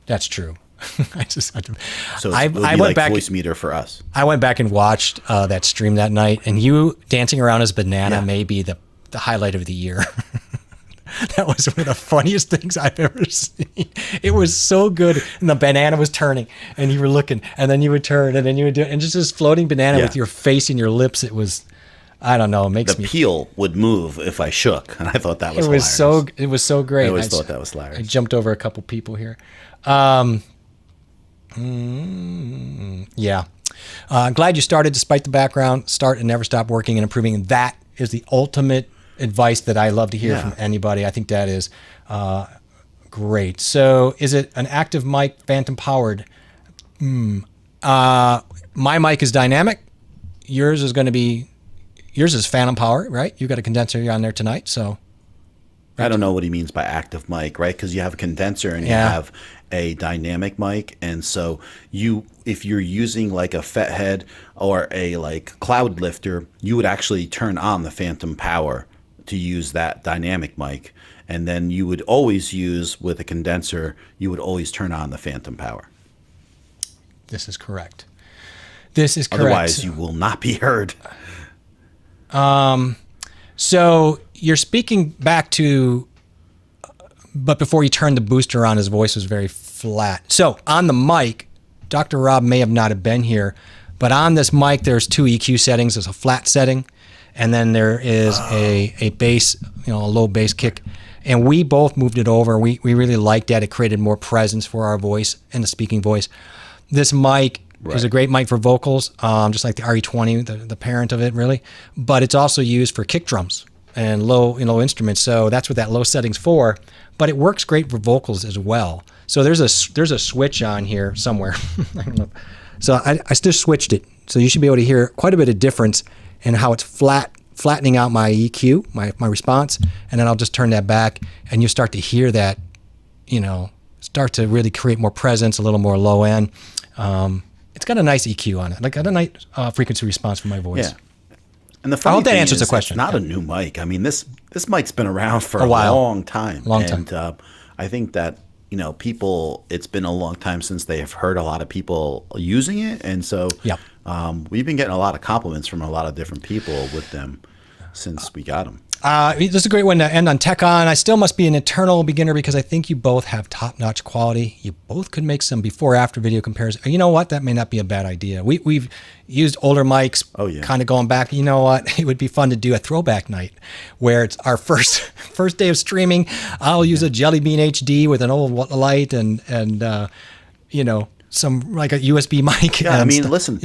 that's true. I went back voice meter for us. I went back and watched that stream that night, and you dancing around as Banana may be the highlight of the year. That was one of the funniest things I've ever seen. It was so good, and the banana was turning, and you were looking, and then you would turn, and then you would do it, and just this floating banana with your face and your lips. It was. I don't know. It makes the peel would move if I shook, and I thought that was hilarious. It was so great. I always thought that was hilarious. I jumped over a couple people here. Yeah. Glad you started despite the background. Start and never stop working and improving. And that is the ultimate advice that I love to hear from anybody. I think that is great. So, is it an active mic, phantom powered? My mic is dynamic. Yours is phantom power, right? You got a condenser on there tonight, so. I don't know what he means by active mic, right? Because you have a condenser and you have a dynamic mic, and so if you're using like a FET head or a like cloud lifter, you would actually turn on the phantom power to use that dynamic mic, and then you would always use with a condenser. You would always turn on the phantom power. This is correct. Otherwise, you will not be heard. So you're speaking back to, but before you turned the booster on, his voice was very flat. So on the mic, Dr. Rob may have not have been here, but on this mic, there's two EQ settings. There's a flat setting, and then there is a bass, a low bass kick. And we both moved it over. We really liked that. It created more presence for our voice and the speaking voice. This mic is a great mic for vocals, just like the RE20, the parent of it, really. But it's also used for kick drums and low instruments. So that's what that low setting's for. But it works great for vocals as well. So there's a switch on here somewhere. I don't know. So I just switched it. So you should be able to hear quite a bit of difference in how it's flattening out my EQ, my response. And then I'll just turn that back, and you start to hear that, start to really create more presence, a little more low end. It's got a nice EQ on it. Like, got a nice frequency response for my voice. Yeah. And the funny I hope that thing answers is, the question. It's not a new mic. I mean, this mic's been around for a long time. And I think that, people, it's been a long time since they have heard a lot of people using it. And so we've been getting a lot of compliments from a lot of different people with them since we got them. This is a great one to end on. Tech On. I still must be an eternal beginner because I think you both have top-notch quality. You both could make some before-after video comparisons. You know what? That may not be a bad idea. We've used older mics, kind of going back. You know what? It would be fun to do a throwback night where it's our first day of streaming. I'll use a Jelly Bean HD with an old light and some like a USB mic. Yeah, I mean, listen.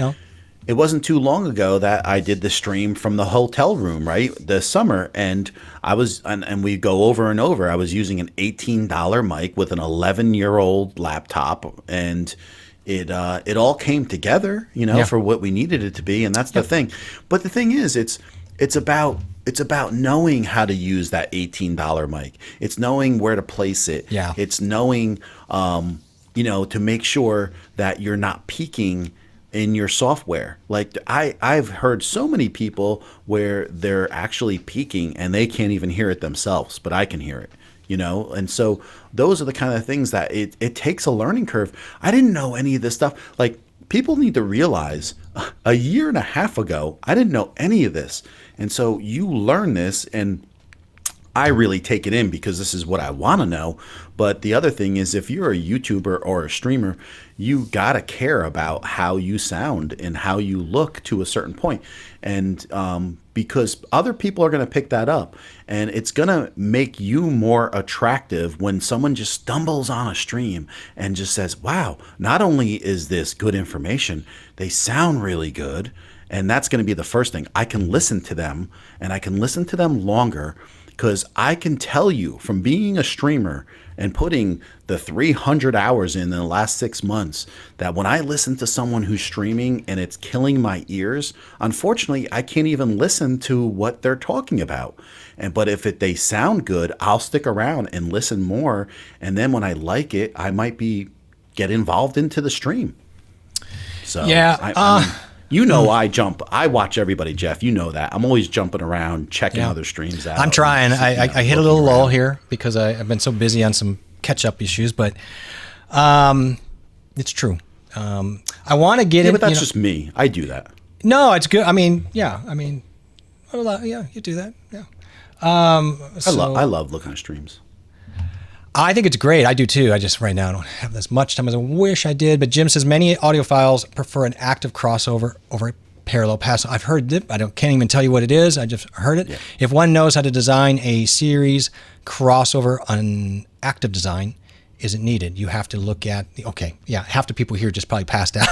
It wasn't too long ago that I did the stream from the hotel room, right? This summer, and and we go over and over. I was using an $18 mic with an 11-year-old laptop, and it all came together, for what we needed it to be, and that's the thing. But the thing is, it's about knowing how to use that $18 mic. It's knowing where to place it. Yeah. It's knowing, to make sure that you're not peaking in your software. Like I've heard so many people where they're actually peaking and they can't even hear it themselves, but I can hear it. And so those are the kind of things that it takes a learning curve. I didn't know any of this stuff. Like, people need to realize a year and a half ago, I didn't know any of this. And so you learn this, and I really take it in because this is what I want to know. But the other thing is, if you're a YouTuber or a streamer, you got to care about how you sound and how you look to a certain point. And because other people are going to pick that up, and it's going to make you more attractive when someone just stumbles on a stream and just says, wow, not only is this good information, they sound really good. And that's going to be the first thing. I can listen to them, and I can listen to them longer, because I can tell you from being a streamer and putting the 300 hours in the last 6 months, that when I listen to someone who's streaming and it's killing my ears, unfortunately, I can't even listen to what they're talking about. But if they sound good, I'll stick around and listen more. And then when I like it, I might get involved into the stream. So yeah. I watch everybody, Jeff. You know that. I'm always jumping around, checking other streams out. I'm trying. I hit a little lull here because I've been so busy on some catch-up issues, but it's true. I want to get in. But that's just me. I do that. No, it's good. You do that. Yeah. I love looking at streams. I think it's great. I do too. I just right now don't have as much time as I wish I did. But Jim says many audiophiles prefer an active crossover over a parallel pass. I've heard it. Can't even tell you what it is. I just heard it. Yeah. If one knows how to design a series crossover on active design isn't needed. You have to look at half the people here just probably passed out.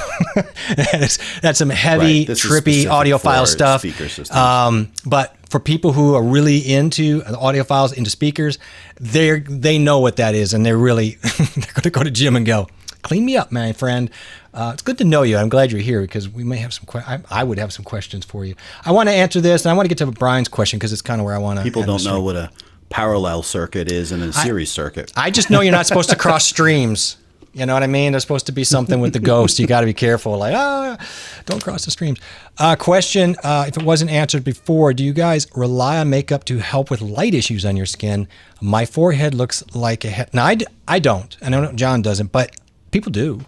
That's some heavy, trippy audiophile stuff. Speaker systems. But for people who are really into audiophiles, into speakers, they know what that is, and they're really they're going to go to Jim and go, "Clean me up, my friend." It's good to know you. I'm glad you're here because we may have some. I would have some questions for you. I want to answer this, and I want to get to Brian's question because it's kind of where I want to. People don't know what a parallel circuit is in a series circuit. I just know you're not supposed to cross streams. You know what I mean? There's supposed to be something with the ghost. You got to be careful. Like, don't cross the streams. Question, if it wasn't answered before, do you guys rely on makeup to help with light issues on your skin? My forehead looks like a head. Now, I don't. I know John doesn't, but people do.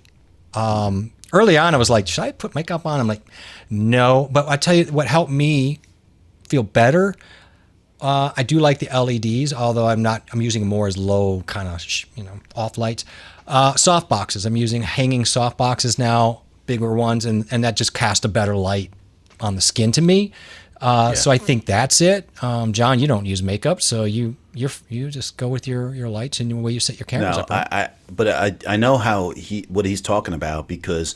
Early on, I was like, should I put makeup on? I'm like, no. But I tell you what helped me feel better. I do like the LEDs, although I'm using them more as low kind of, off lights. Soft boxes. I'm using hanging soft boxes now, bigger ones, and that just cast a better light on the skin to me. So I think that's it. John, you don't use makeup, so you just go with your lights and the way you set your cameras up. Right? I know what he's talking about because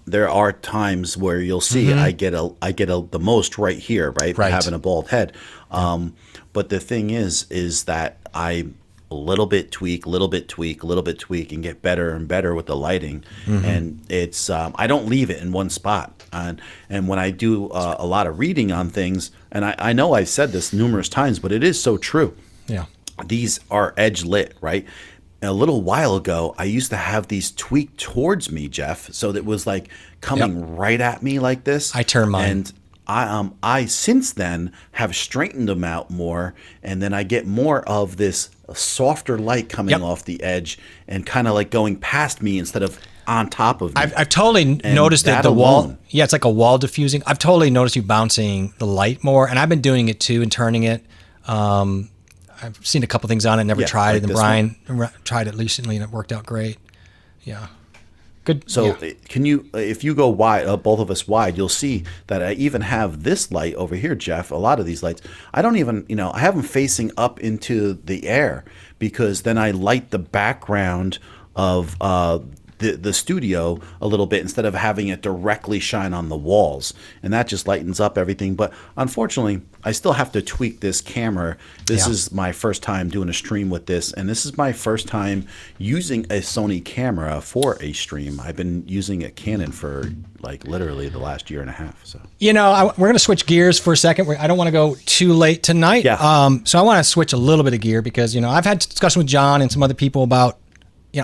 there are times where you'll see I get the most right here, right? Having a bald head. But the thing is that I a little bit tweak, and get better and better with the lighting. And it's I don't leave it in one spot. And when I do a lot of reading on things, and I know I've said this numerous times, but it is so true. Yeah, these are edge lit, right? A little while ago, I used to have these tweaked towards me, Jeff, so that it was like coming right at me like this. I turn mine. And I since then have straightened them out more, and then I get more of this softer light coming off the edge and kind of like going past me instead of on top of me. I've totally noticed that the wall, it's like a wall diffusing. I've totally noticed you bouncing the light more, and I've been doing it too and turning it. I've seen a couple things on it, never tried it. And Brian tried it recently, and it worked out great. Yeah. Good. So can you, if you go wide, both of us wide, you'll see that I even have this light over here, Jeff, a lot of these lights. I don't even, I have them facing up into the air because then I light the background of the studio a little bit instead of having it directly shine on the walls, and that just lightens up everything. But unfortunately, I still have to tweak this camera. This is my first time doing a stream with this, and this is my first time using a Sony camera for a stream. I've been using a Canon for like literally the last year and a half. So we're going to switch gears for a second. I don't want to go too late tonight. So I want to switch a little bit of gear because I've had discussion with John and some other people about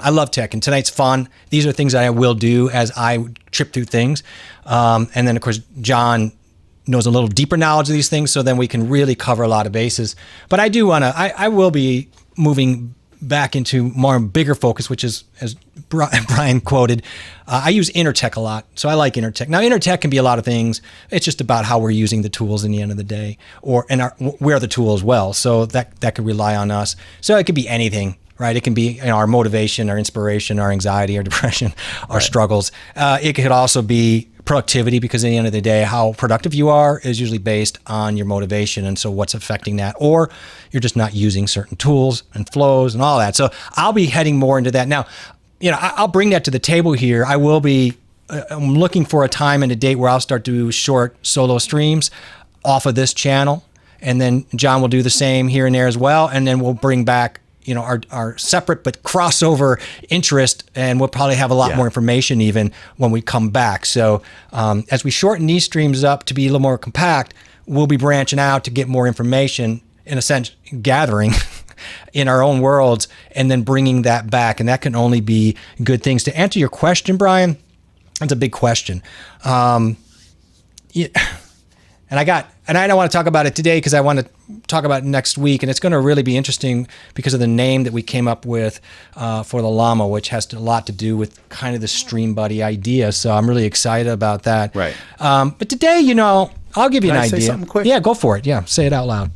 I love tech, and tonight's fun. These are things that I will do as I trip through things, and then of course John knows a little deeper knowledge of these things, so then we can really cover a lot of bases. But I do want to, I will be moving back into more bigger focus, which is, as Brian quoted, I use Intertech a lot. So I like Intertech. Now, Intertech can be a lot of things. It's just about how we're using the tools in the end of the day, we're the tool as well. So that could rely on us. So it could be anything, right? It can be our motivation, our inspiration, our anxiety, our depression, our struggles. It could also be productivity, because at the end of the day, how productive you are is usually based on your motivation, and so what's affecting that, or you're just not using certain tools and flows and all that. So I'll be heading more into that. Now, I'll bring that to the table here. I will be I'm looking for a time and a date where I'll start to do short solo streams off of this channel, and then John will do the same here and there as well, and then we'll bring back our separate but crossover interest, and we'll probably have a lot more information even when we come back. So as we shorten these streams up to be a little more compact, we'll be branching out to get more information, in a sense, gathering in our own worlds, and then bringing that back. And that can only be good things. To answer your question, Brian, that's a big question. And I don't want to talk about it today because I want to talk about it next week. And it's going to really be interesting because of the name that we came up with for the Llama, which has a lot to do with kind of the Stream Buddy idea. So I'm really excited about that. Right. But today, I'll give you an idea. Say something quick? Yeah, go for it. Yeah, say it out loud.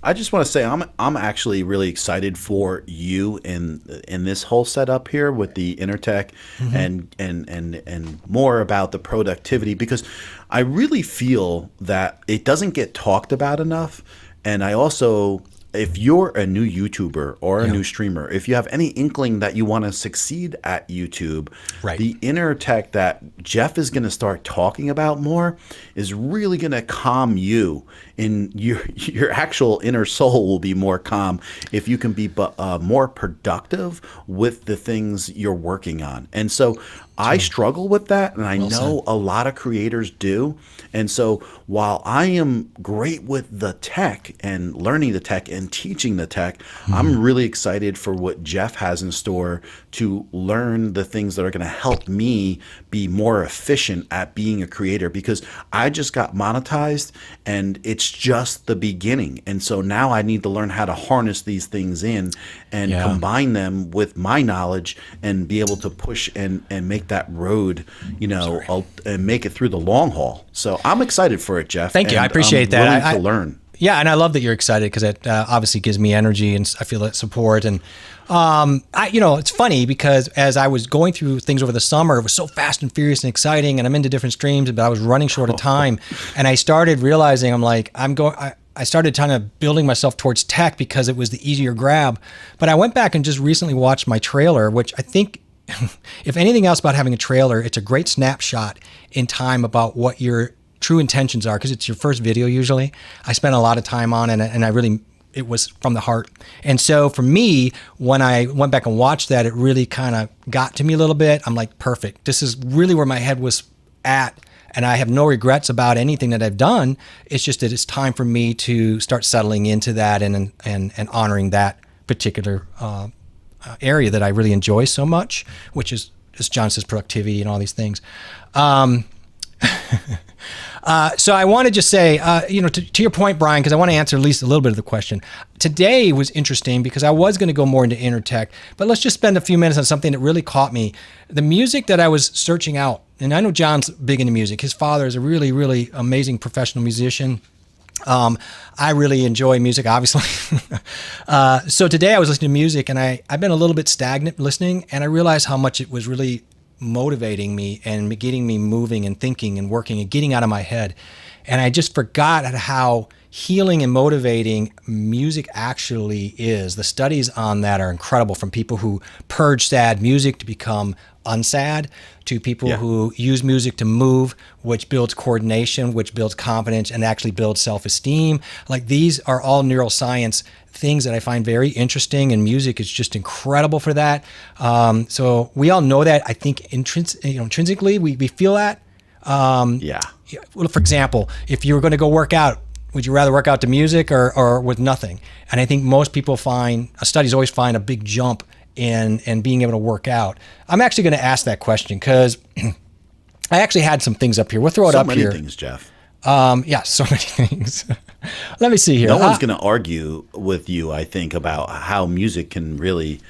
I just want to say I'm actually really excited for you in this whole setup here with the Intertech, and more about the productivity, because I really feel that it doesn't get talked about enough. And I also, if you're a new YouTuber or a new streamer, if you have any inkling that you want to succeed at YouTube, the Intertech that Jeff is going to start talking about more is really going to calm you. In your actual inner soul will be more calm if you can be more productive with the things you're working on. And so I struggle with that, and I know a lot of creators do. And so while I am great with the tech and learning the tech and teaching the tech, I'm really excited for what Jeff has in store to learn the things that are going to help me be more efficient at being a creator, because I just got monetized and it's just the beginning. And so now I need to learn how to harness these things in and combine them with my knowledge and be able to push and make that road, and make it through the long haul. So I'm excited for it, Jeff. Thank you. I appreciate that. I to learn. Yeah, and I love that you're excited, because it obviously gives me energy, and I feel that support. And it's funny because as I was going through things over the summer, it was so fast and furious and exciting, and I'm into different streams, but I was running short of time, and I started realizing I started kind of building myself towards tech because it was the easier grab. But I went back and just recently watched my trailer, which I think, if anything else about having a trailer, it's a great snapshot in time about what your true intentions are, because it's your first video usually. I spent a lot of time on it, and it was from the heart. And so for me, when I went back and watched that, it really kind of got to me a little bit. I'm like, perfect. This is really where my head was at, and I have no regrets about anything that I've done. It's just that it's time for me to start settling into that and honoring that particular area that I really enjoy so much, which is, as John says, productivity and all these things. So I want to just say, to your point, Brian, because I want to answer at least a little bit of the question. Today was interesting because I was going to go more into Intertech, but let's just spend a few minutes on something that really caught me. The music that I was searching out, and I know John's big into music. His father is a really, really amazing professional musician. I really enjoy music, obviously. So today I was listening to music, and I've been a little bit stagnant listening, and I realized how much it was really motivating me and getting me moving and thinking and working and getting out of my head. And I just forgot how healing and motivating music actually is. The studies on that are incredible, from people who purge sad music to become unsad, to people who use music to move, which builds coordination, which builds confidence, and actually builds self-esteem. Like, these are all neuroscience things that I find very interesting, and music is just incredible for that. So we all know that. I think intrinsically we feel that. Well, for example, if you were going to go work out, would you rather work out to music or with nothing? And I think most people studies always find a big jump in being able to work out. I'm actually going to ask that question because I actually had some things up here. We'll throw it up here. So many things, Jeff. So many things. Let me see here. No one's going to argue with you, I think, about how music can really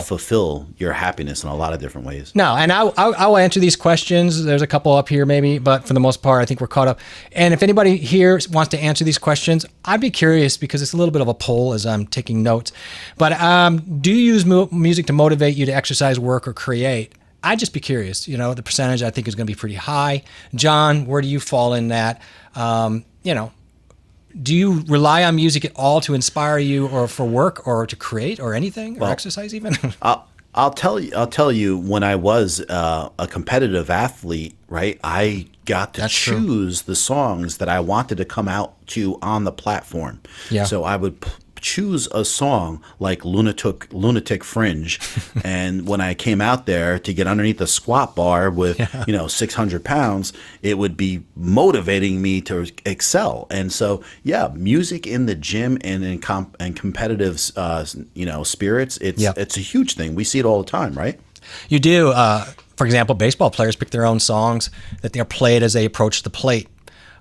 fulfill your happiness in a lot of different ways. No, and I will answer these questions. There's a couple up here maybe, but for the most part, I think we're caught up. And if anybody here wants to answer these questions, I'd be curious, because it's a little bit of a poll as I'm taking notes. But do you use music to motivate you to exercise, work, or create? I'd just be curious. The percentage I think is going to be pretty high. John, where do you fall in that? Do you rely on music at all to inspire you, or for work, or to create, or anything, or exercise even? I'll tell you, when I was a competitive athlete, right, I got to choose the songs that I wanted to come out to on the platform. Yeah. So I would choose a song like Lunatic Fringe, and when I came out there to get underneath the squat bar with 600 pounds, it would be motivating me to excel. And so music in the gym and in competitive spirits, it's a huge thing. We see it all the time, right? You do. For example, baseball players pick their own songs that they're played as they approach the plate.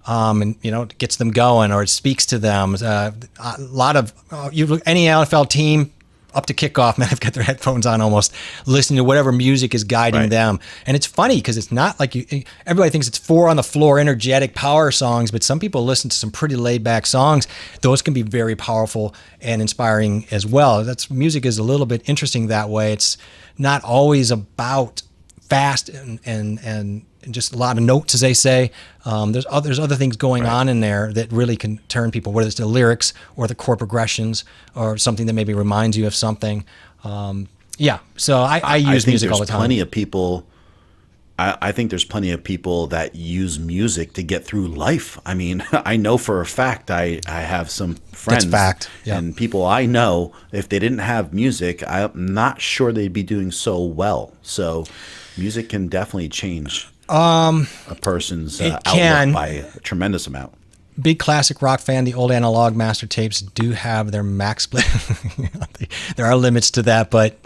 And it gets them going, or it speaks to them. A lot of you look any NFL team up to kickoff, man, they've got their headphones on, almost listening to whatever music is guiding them. And it's funny because it's not like everybody thinks it's four on the floor, energetic power songs, but some people listen to some pretty laid back songs. Those can be very powerful and inspiring as well. Music is a little bit interesting that way. It's not always about fast and just a lot of notes, as they say. There's other things going on in there that really can turn people, whether it's the lyrics or the chord progressions or something that maybe reminds you of something. So I use music all the time. Plenty of people. I think there's plenty of people that use music to get through life. I mean, I know for a fact I have some friends and people I know, if they didn't have music, I'm not sure they'd be doing so well. So music can definitely change a person's outlook by a tremendous amount. Big classic rock fan. The old analog master tapes do have their max split. There are limits to that, but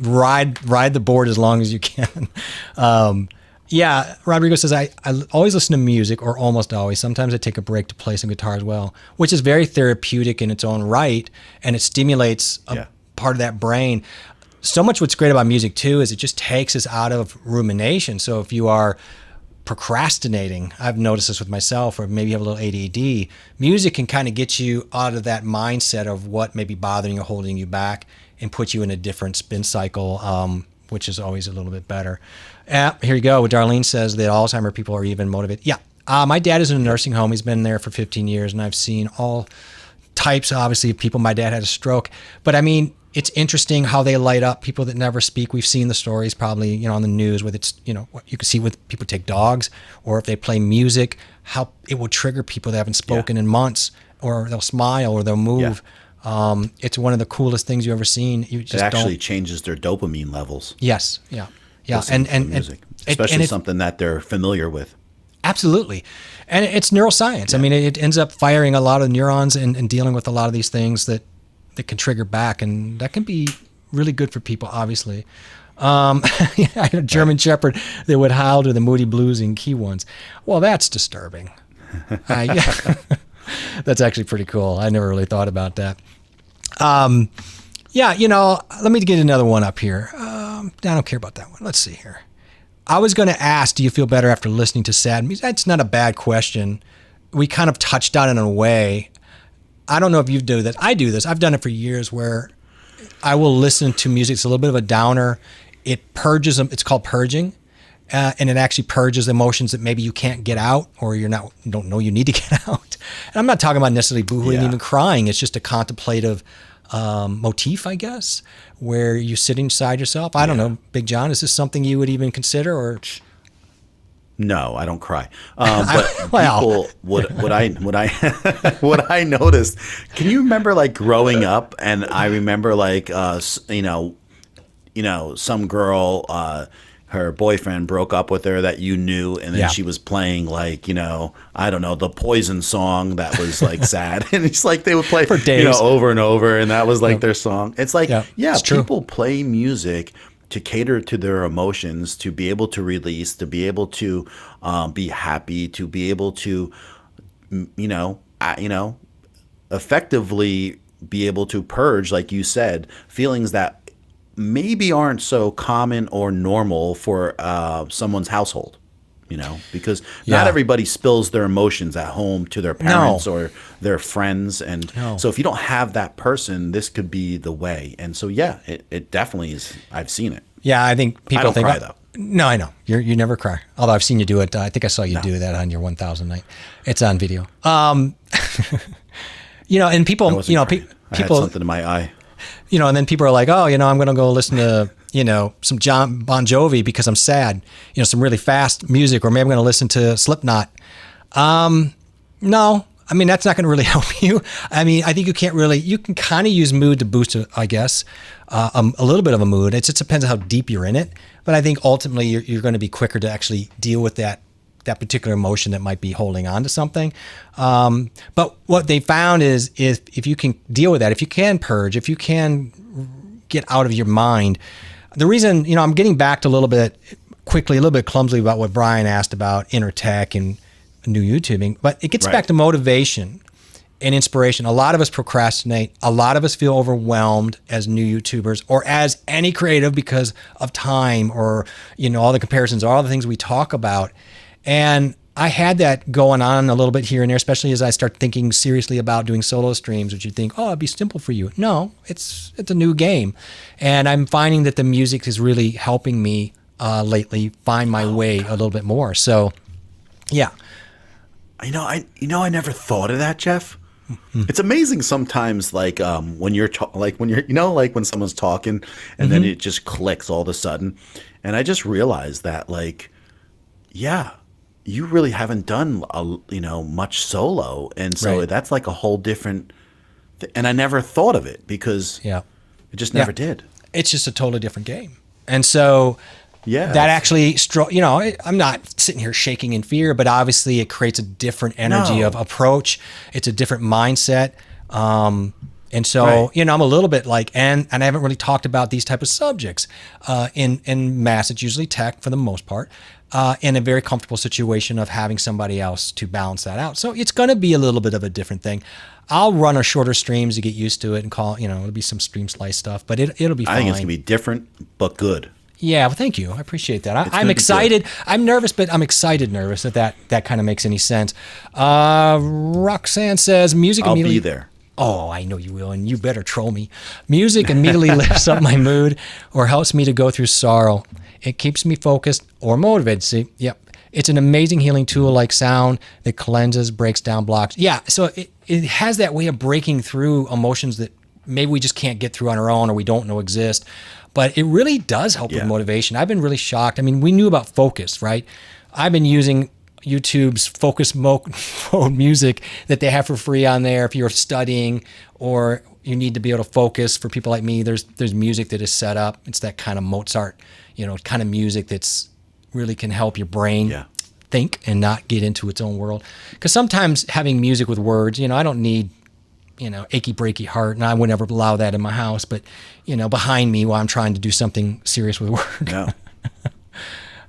ride the board as long as you can. Rodrigo says, I always listen to music, or almost always. Sometimes I take a break to play some guitar as well, which is very therapeutic in its own right, and it stimulates a part of that brain. So much what's great about music too is it just takes us out of rumination. So if you are procrastinating, I've noticed this with myself, or maybe you have a little ADD, music can kind of get you out of that mindset of what may be bothering or holding you back, and put you in a different spin cycle, which is always a little bit better. Here you go. Darlene says that Alzheimer people are even motivated. My dad is in a nursing home. He's been there for 15 years, and I've seen all types, obviously, of people. My dad had a stroke. But I mean, it's interesting how they light up, people that never speak. We've seen the stories probably, on the news with what you can see with people take dogs, or if they play music, how it will trigger people that haven't spoken in months, or they'll smile or they'll move. It's one of the coolest things you've ever seen. It actually changes their dopamine levels. Yes. And music, especially something that they're familiar with. Absolutely. And it's neuroscience. I mean, it ends up firing a lot of neurons and dealing with a lot of these things that can trigger back, and that can be really good for people, obviously. I had a German Shepherd that would howl to the Moody Blues in key ones. Well, that's disturbing. That's actually pretty cool. I never really thought about that. Let me get another one up here. I don't care about that one. Let's see here. I was going to ask, do you feel better after listening to sad music? That's not a bad question. We kind of touched on it in a way. I don't know if you do this. I do this. I've done it for years, where I will listen to music. It's a little bit of a downer. It purges them. It's called purging. and it actually purges emotions that maybe you can't get out, or you don't know you need to get out. And I'm not talking about necessarily boohooing, even crying. It's just a contemplative motif, I guess, where you sit inside yourself. I don't know, Big John, is this something you would even consider, or? No, I don't cry. But people, what I noticed, can you remember like growing up? And I remember like, some girl, her boyfriend broke up with her that you knew, and then she was playing like, I don't know, the Poison song that was like sad. And it's like they would play for days, over and over, and that was like their song. It's like, people play music to cater to their emotions, to be able to release, to be able to be happy, to be able to, effectively be able to purge, like you said, feelings that maybe aren't so common or normal for someone's household, because not everybody spills their emotions at home to their parents or their friends. And so if you don't have that person, this could be the way. And so, it definitely is. I've seen it. Yeah, I think people I don't think cry, though. No, I know. You never cry. Although I've seen you do it. I think I saw you do that on your 1000 night. It's on video. And people, people I had something in my eye. And then people are like, oh, I'm going to go listen to, some Bon Jovi because I'm sad, some really fast music, or maybe I'm going to listen to Slipknot. No, I mean, that's not going to really help you. I mean, I think you can kind of use mood to boost it, I guess, a little bit of a mood. It just depends on how deep you're in it. But I think ultimately you're going to be quicker to actually deal with that particular emotion that might be holding on to something. But what they found is if you can deal with that, if you can purge, if you can get out of your mind, the reason, I'm getting back to a little bit clumsily about what Brian asked about inner tech and new YouTubing, but it gets back to motivation and inspiration. A lot of us procrastinate. A lot of us feel overwhelmed as new YouTubers or as any creative because of time or, all the comparisons, all the things we talk about. And I had that going on a little bit here and there, especially as I start thinking seriously about doing solo streams, which you'd think, it'd be simple for you. No, it's a new game. And I'm finding that the music is really helping me lately find my way a little bit more. So, yeah. I never thought of that, Jeff. Mm-hmm. It's amazing sometimes, like when you're when someone's talking and then it just clicks all of a sudden. And I just realized that, you really haven't done much solo, and so that's like a whole different and I never thought of it because it just never did. It's just a totally different game. And so that actually I'm not sitting here shaking in fear, but obviously it creates a different energy of approach. It's a different mindset. And so, I'm a little bit like, and I haven't really talked about these type of subjects in mass. It's usually tech for the most part, in a very comfortable situation of having somebody else to balance that out. So it's going to be a little bit of a different thing. I'll run a shorter streams to get used to it and it'll be some stream slice stuff, but it'll be fine. I think it's going to be different, but good. Yeah, well, thank you. I appreciate that. I'm excited. I'm nervous, but I'm nervous that kind of makes any sense. Roxanne says music immediately. I'll be there. Oh, I know you will, and you better troll me. Music immediately lifts up my mood or helps me to go through sorrow. It keeps me focused or motivated. See, yep. It's an amazing healing tool like sound that cleanses, breaks down blocks. Yeah, so it has that way of breaking through emotions that maybe we just can't get through on our own or we don't know exist. But it really does help with motivation. I've been really shocked. I mean, we knew about focus, right? I've been using YouTube's focus mode music that they have for free on there. If you're studying or you need to be able to focus, for people like me, there's music that is set up. It's that kind of Mozart, kind of music that's really can help your brain think and not get into its own world. Because sometimes having music with words, I don't need achy breaky heart, and I would never allow that in my house, but behind me while I'm trying to do something serious with work. Yeah.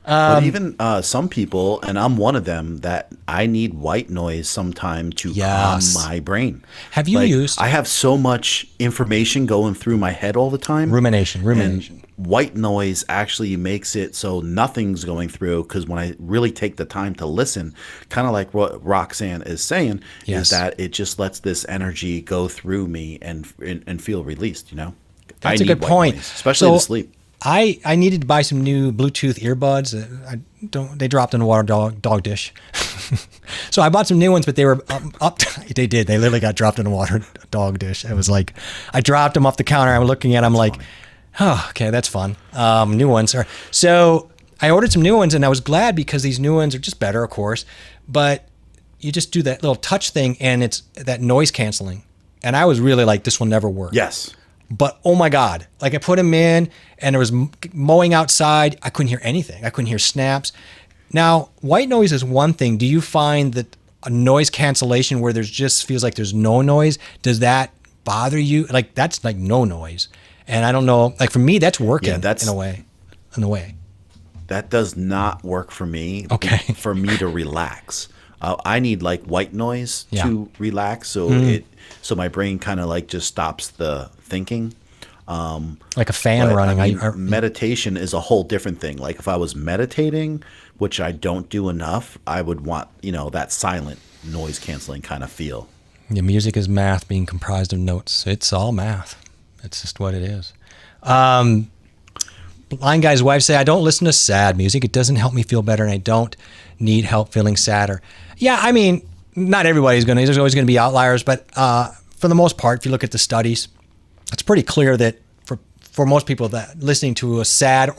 But even some people, and I'm one of them, that I need white noise sometime to calm my brain. Have you used? I have so much information going through my head all the time. Rumination. And white noise actually makes it so nothing's going through, because when I really take the time to listen, kind of like what Roxanne is saying, is that it just lets this energy go through me and feel released, That's a good point. Noise, especially to sleep. I needed to buy some new Bluetooth earbuds. They dropped in the water dog dish. So I bought some new ones, but they were up. They did. They literally got dropped in the water dog dish. It was like, I dropped them off the counter. I'm looking at them like, oh, okay, that's fun. New ones are. So I ordered some new ones, and I was glad because these new ones are just better, of course. But you just do that little touch thing, and it's that noise canceling. And I was really like, this will never work. Yes. But oh my God, like I put them in and there was mowing outside. I couldn't hear anything. I couldn't hear snaps. Now, white noise is one thing. Do you find that a noise cancellation where there's just feels like there's no noise, does that bother you? Like that's like no noise. And I don't know, like for me, that's working in a way. That does not work for me. Okay. For me to relax. I need like white noise to relax. So so my brain kind of like just stops the thinking. Like a fan running. I mean, meditation is a whole different thing. Like if I was meditating, which I don't do enough, I would want, that silent noise canceling kind of feel. Yeah, music is math being comprised of notes. It's all math. It's just what it is. Blind guy's wife say, I don't listen to sad music. It doesn't help me feel better, and I don't need help feeling sadder. Yeah, I mean, not everybody's going to. There's always going to be outliers, but for the most part, if you look at the studies, it's pretty clear that for most people that listening to a sad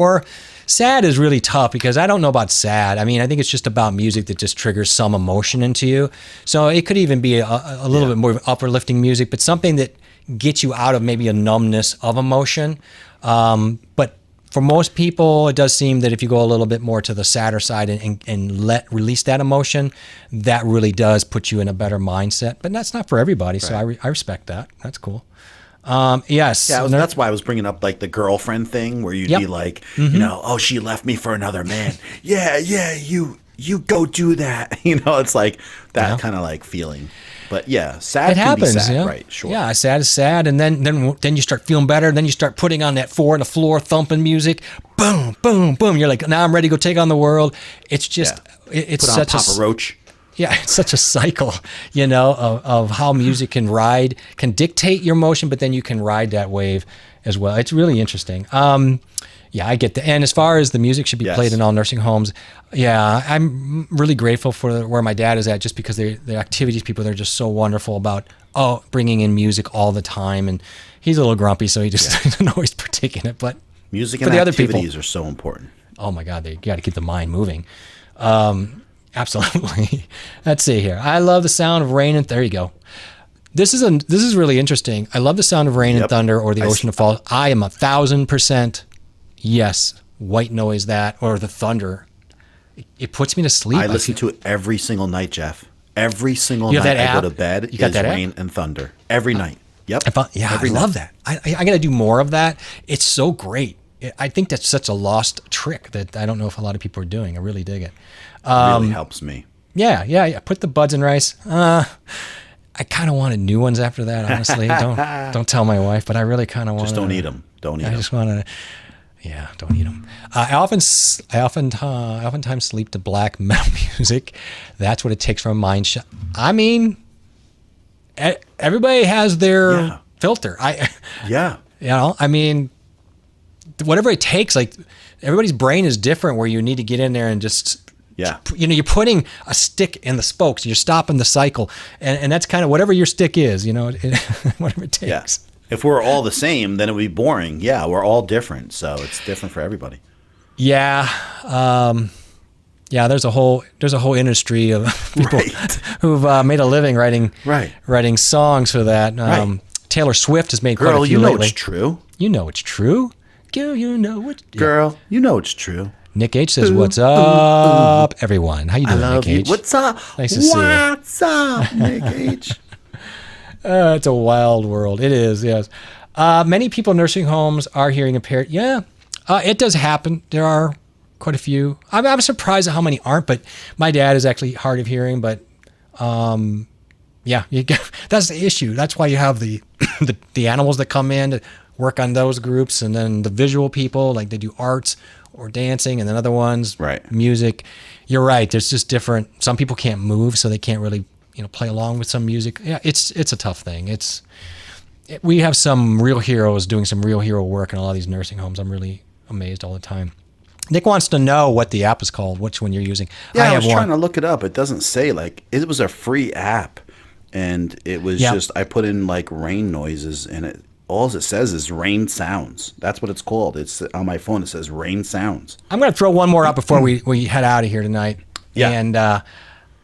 is really tough because I don't know about sad. I mean, I think it's just about music that just triggers some emotion into you. So it could even be a little bit more uplifting music, but something that gets you out of maybe a numbness of emotion. But for most people, it does seem that if you go a little bit more to the sadder side and release that emotion, that really does put you in a better mindset. But that's not for everybody, so I respect that. That's cool. Yes. Yeah, that's why I was bringing up like the girlfriend thing where you'd be like, oh, she left me for another man. Yeah, you go do that. It's like that kind of like feeling. But yeah, sad it happens, be sad, right? Sure. Yeah, sad is sad, and then you start feeling better. Then you start putting on that 4 on the floor thumping music. Boom, boom, boom. You're like, now I'm ready to go take on the world. It's just it's put such on Papa Roach. Yeah, it's such a cycle, of how music can dictate your motion, but then you can ride that wave as well. It's really interesting. Yeah, I get that. And as far as the music should be played in all nursing homes, yeah, I'm really grateful for where my dad is at, just because the activities people, they're just so wonderful about bringing in music all the time. And he's a little grumpy, so he just doesn't always partake in it. But music and the activities other people are so important. Oh my God, you got to keep the mind moving. Absolutely. Let's see here. I love the sound of rain and there you go. This is really interesting. I love the sound of rain and thunder or the ocean of falls. I am 1,000% yes. White noise or the thunder. It puts me to sleep. I listen to it every single night, Jeff. Every single night I go to bed is rain and thunder. Every night. Yep. I love that. I got to do more of that. It's so great. I think that's such a lost trick that I don't know if a lot of people are doing. I really dig it. Really helps me. Yeah. Put the buds in rice. I kind of wanted new ones after that, honestly. Don't tell my wife, but I really kind of want. Just don't eat them. Don't eat them. I just want to. Yeah, don't eat them. I oftentimes sleep to black metal music. That's what it takes from a mind shut. I mean, everybody has their filter. I mean, whatever it takes. Like everybody's brain is different. Where you need to get in there and just. Yeah. You're putting a stick in the spokes. You're stopping the cycle. And that's kind of whatever your stick is, whatever it takes. Yeah. If we're all the same, then it would be boring. Yeah, we're all different. So it's different for everybody. Yeah. There's a whole industry of people who've made a living writing songs for that. Taylor Swift has made quite a few lately. Girl, you know it's true. You know it's true. Girl, you know it's true. Girl, you know it's true. Nick H says, "What's up, everyone? How you doing, Nick H? What's up? Nice to see you. What's up, Nick H? It's a wild world. It is, yes. Many people in nursing homes are hearing impaired. Yeah, it does happen. There are quite a few. I'm surprised at how many aren't, but my dad is actually hard of hearing. But that's the issue. That's why you have the animals that come in to work on those groups, and then the visual people, like they do arts or dancing, and then other ones, music. You're right. There's just different. Some people can't move, so they can't really, play along with some music. Yeah, it's a tough thing. We have some real heroes doing some real hero work in a lot of these nursing homes. I'm really amazed all the time. Nick wants to know what the app is called, which one you're using. Yeah, I was trying to look it up. It doesn't say. Like, it was a free app, and it was just, I put in like rain noises, and all it says is rain sounds. That's what it's called. It's on my phone. It says rain sounds. I'm going to throw one more up before we head out of here tonight. Yeah. And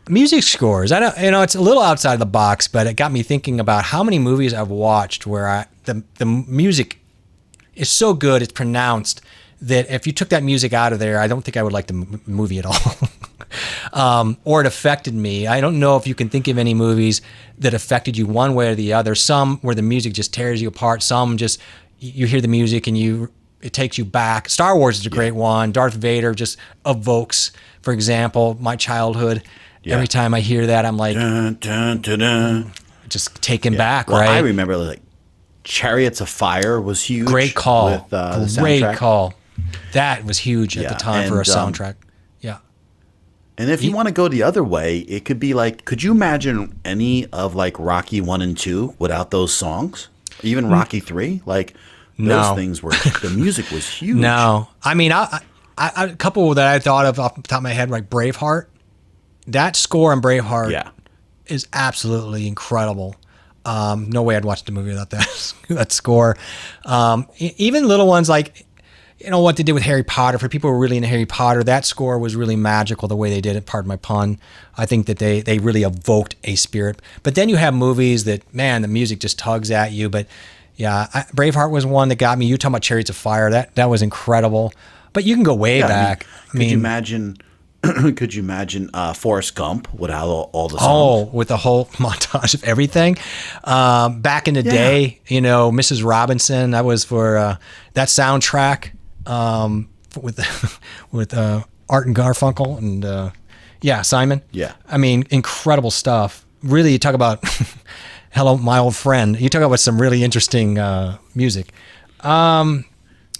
music scores. I don't, it's a little outside the box, but it got me thinking about how many movies I've watched where the music is so good, it's pronounced, that if you took that music out of there, I don't think I would like the movie at all. Or it affected me. I don't know if you can think of any movies that affected you one way or the other. Some where the music just tears you apart. Some just, you hear the music and it takes you back. Star Wars is a great one. Darth Vader just evokes, for example, my childhood. Yeah. Every time I hear that, I'm like, dun, dun, dun, dun. Just taken back, right? I remember like Chariots of Fire was huge. Great call. With, the great call. That was huge at the time for a soundtrack. Yeah. And if you want to go the other way, it could be like, could you imagine any of like Rocky 1 and 2 without those songs? Even Rocky 3? Like, those things were, the music was huge. No. I mean, a couple that I thought of off the top of my head, like Braveheart. That score in Braveheart is absolutely incredible. No way I'd watch the movie without that score. Even little ones like, what they did with Harry Potter, for people who were really into Harry Potter, that score was really magical the way they did it, pardon my pun. I think that they really evoked a spirit. But then you have movies that, man, the music just tugs at you. But yeah, Braveheart was one that got me. You talking about Chariots of Fire, that was incredible. But you can go way back. Could you imagine Forrest Gump without all the songs? Oh, with the whole montage of everything. Back in the day, Mrs. Robinson, that was for that soundtrack with Art and Garfunkel and Simon. Yeah. I mean, incredible stuff. Really, you talk about Hello, My Old Friend. You talk about some really interesting music. What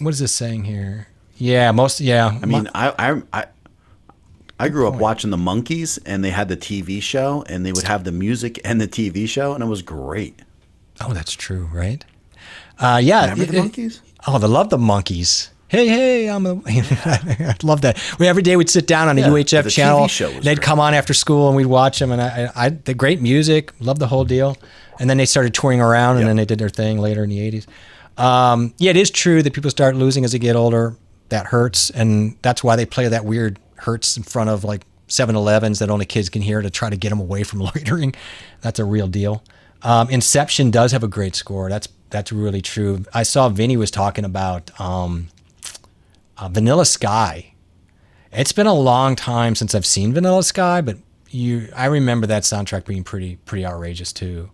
is this saying here? Yeah, I mean, I grew up watching the Monkees, and they had the TV show, and they would have the music and the TV show, and it was great. Oh, that's true, right? Remember the Monkees? Oh, I love the Monkees. Hey, I love that. Every day we'd sit down on a UHF channel. They'd come on after school, and we'd watch them, and I the great music, loved the whole deal. And then they started touring around, and then they did their thing later in the 80s. It is true that people start losing as they get older. That hurts, and that's why they play that weird Hertz in front of like 7-Elevens that only kids can hear to try to get them away from loitering. That's a real deal. Inception does have a great score. That's really true. I saw Vinny was talking about Vanilla Sky. It's been a long time since I've seen Vanilla Sky, but I remember that soundtrack being pretty outrageous too.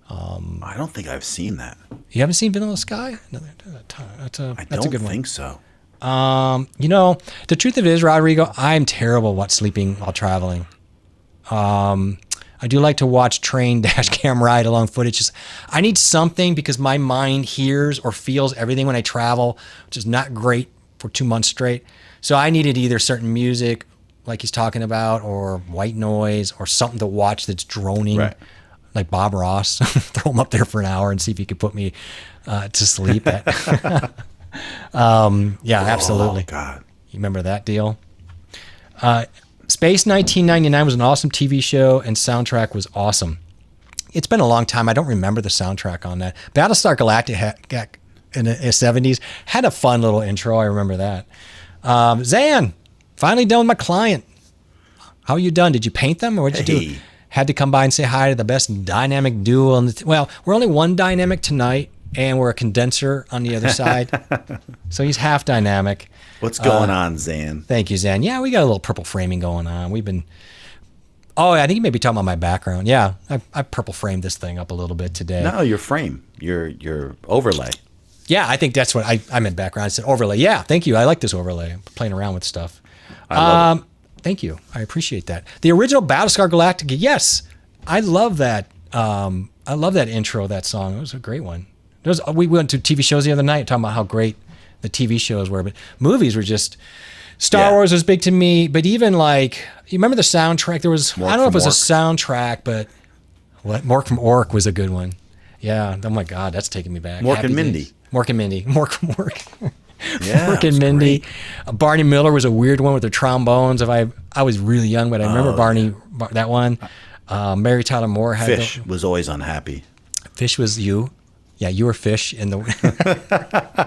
I don't think I've seen that. You haven't seen Vanilla Sky? That's a good one. I don't think so. The truth of it is, Rodrigo, I'm terrible at sleeping while traveling. I do like to watch train dash cam ride along footage. I need something because my mind hears or feels everything when I travel, which is not great for 2 months straight. So I needed either certain music, like he's talking about, or white noise, or something to watch that's droning, like Bob Ross. Throw him up there for an hour and see if he could put me to sleep. Absolutely. Oh, God. You remember that deal? Space 1999 was an awesome TV show, and soundtrack was awesome. It's been a long time. I don't remember the soundtrack on that. Battlestar Galactica in the 70s had a fun little intro. I remember that. Zan, finally done with my client. How are you done? Did you paint them, or what did you do? Had to come by and say hi to the best dynamic duo. Well, we're only one dynamic tonight, and we're a condenser on the other side. So he's half dynamic. What's going on, Zan? Thank you, Zan. Yeah, we got a little purple framing going on. I think you may be talking about my background. Yeah, I purple framed this thing up a little bit today. No, your frame, your overlay. Yeah, I think that's what I meant background. I said overlay. Yeah, thank you. I like this overlay. I'm playing around with stuff. I love it. Thank you. I appreciate that. The original Battlestar Galactica, yes. I love that. I love that intro of that song. It was a great one. We went to TV shows the other night talking about how great the TV shows were, but movies were just... Star Wars was big to me, but even like... You remember the soundtrack? There was... I don't know if it was a soundtrack, but... Mork from Ork was a good one. Yeah. Oh my God, that's taking me back. Mork and Mindy. Mork and Mindy. Mork from Ork. Yeah, Rick and Mindy. Barney Miller was a weird one with the trombones. I was really young, but I remember that one. Mary Tyler Moore had Fish was always unhappy. Fish was you. Yeah, you were Fish in the.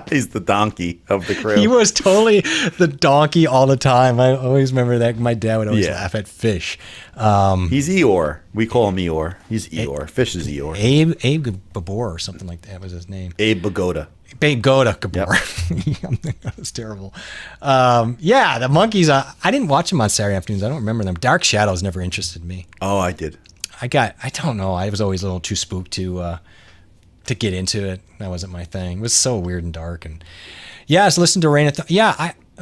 He's the donkey of the crew. He was totally the donkey all the time. I always remember that. My dad would always laugh at Fish. He's Eeyore. We call him Eeyore. He's Eeyore. Fish is Eeyore. Abe Gabor or something like that was his name. Abe Bagoda. Gabor. Yep. That was terrible. Yeah, the Monkees. I didn't watch them on Saturday afternoons. I don't remember them. Dark Shadows never interested me. Oh, I did. I don't know. I was always a little too spooked to get into it. That wasn't my thing. It was so weird and dark. And so listen to Rain.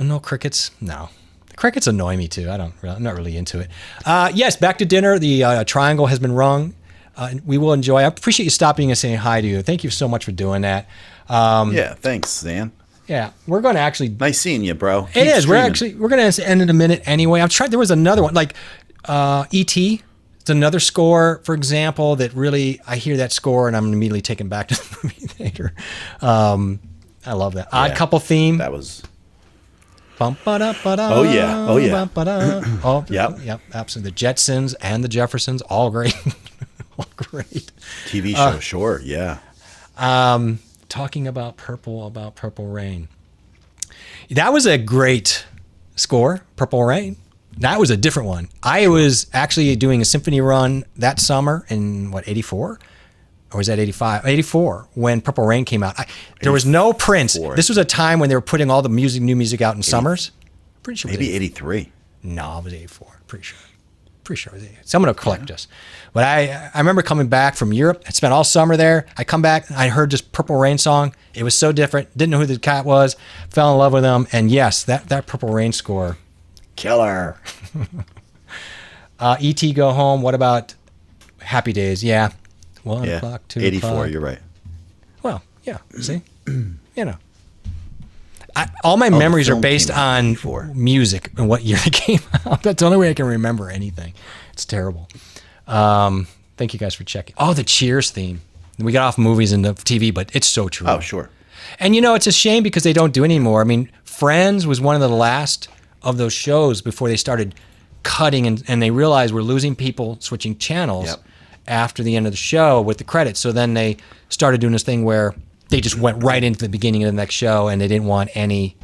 No Crickets. No, the Crickets annoy me too. I'm not really into it. Yes, back to dinner. The triangle has been rung. We will enjoy. I appreciate you stopping and saying hi to you. Thank you so much for doing that. Thanks, Zan. Yeah, we're going to actually. Nice seeing you, bro. It is. We're going to end in a minute anyway. I'm trying. There was another one like E.T. It's another score, for example, that really, I hear that score and I'm immediately taken back to the movie theater. I love that. Odd Couple theme. That was. Oh, yeah. Oh, yeah. Yep, absolutely. The Jetsons and the Jeffersons, all great. All great. TV show, sure, yeah. Talking about Purple Rain. That was a great score, Purple Rain. That was a different one. I was actually doing a symphony run that summer in, 84? Or was that 85? 84, when Purple Rain came out. There was no Prince. This was a time when they were putting all the new music out in summers. Pretty sure maybe 83. No, it was 84. Pretty sure it was 84. Someone will collect us. But I remember coming back from Europe. I spent all summer there. I come back, and I heard this Purple Rain song. It was so different. Didn't know who the cat was. Fell in love with him. And yes, that Purple Rain score, killer. E.T. Go Home. What about Happy Days? Yeah. 1 o'clock, 2 84, o'clock. You're right. Well, yeah. See? All my memories are based on music and what year it came out. That's the only way I can remember anything. It's terrible. Thank you guys for checking. Oh, the Cheers theme. We got off movies and the TV, but it's so true. Oh, sure. And it's a shame because they don't do it anymore. I mean, Friends was one of the last of those shows before they started cutting and they realized we're losing people switching channels after the end of the show with the credits. So then they started doing this thing where they just went right into the beginning of the next show and they didn't want any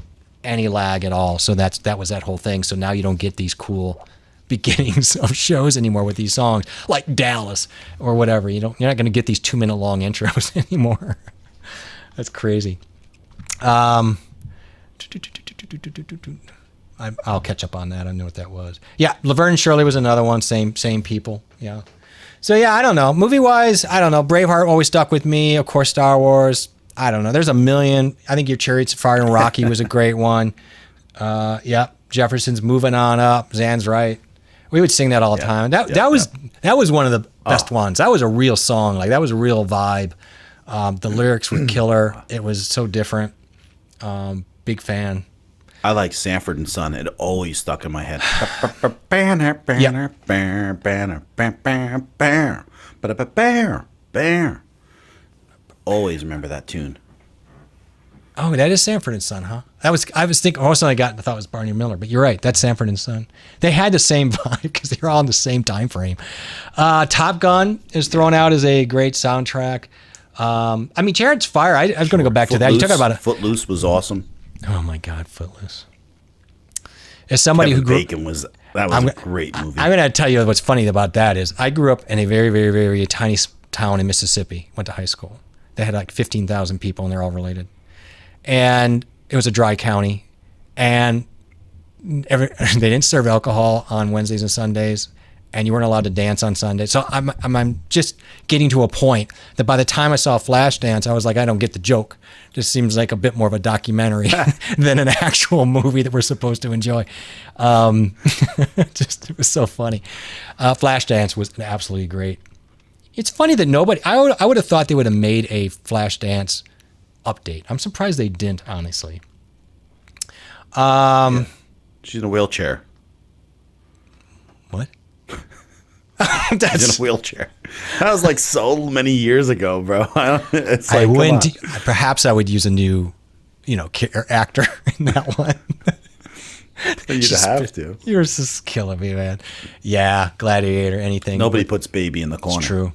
lag at all. So that was that whole thing. So now you don't get these cool beginnings of shows anymore with these songs like Dallas or whatever. You're not going to get these 2-minute long intros anymore. That's crazy. I'll catch up on that. I know what that was. Yeah, Laverne and Shirley was another one. Same people. Yeah. So yeah, I don't know. Movie wise, I don't know. Braveheart always stuck with me. Of course, Star Wars. I don't know. There's a million. I think Your Chariots of Fire and Rocky was a great one. Jefferson's Moving On Up. Zan's right. We would sing that all the time. That was one of the best ones. That was a real song. Like that was a real vibe. The lyrics were killer. It was so different. Big fan. I like Sanford and Son. It always stuck in my head. Always remember that tune. Oh, that is Sanford and Son, huh? I was thinking. Also, I thought it was Barney Miller, but you're right. That's Sanford and Son. They had the same vibe because they were all in the same time frame. Top Gun is thrown out as a great soundtrack. I mean, Chariots of Fire. I was going to go back to that. You talking about it? Footloose was awesome. Oh my God, Footloose. As somebody Kevin who grew, Bacon was a great movie. I'm going to tell you what's funny about that is I grew up in a very, very, very tiny town in Mississippi. Went to high school. They had like 15,000 people, and they're all related. And it was a dry county, and they didn't serve alcohol on Wednesdays and Sundays, and you weren't allowed to dance on Sundays. So I'm just getting to a point that by the time I saw Flashdance, I was like, I don't get the joke. This seems like a bit more of a documentary than an actual movie that we're supposed to enjoy. It was so funny. Flashdance was absolutely great. It's funny that I would have thought they would have made a Flashdance update. I'm surprised they didn't, honestly. She's in a wheelchair. What? She's in a wheelchair. That was like so many years ago, bro. It's like, I wouldn't. Perhaps I would use a new actor in that one. You'd have to. You're just killing me, man. Yeah, Gladiator, anything. Nobody puts Baby in the corner. It's true.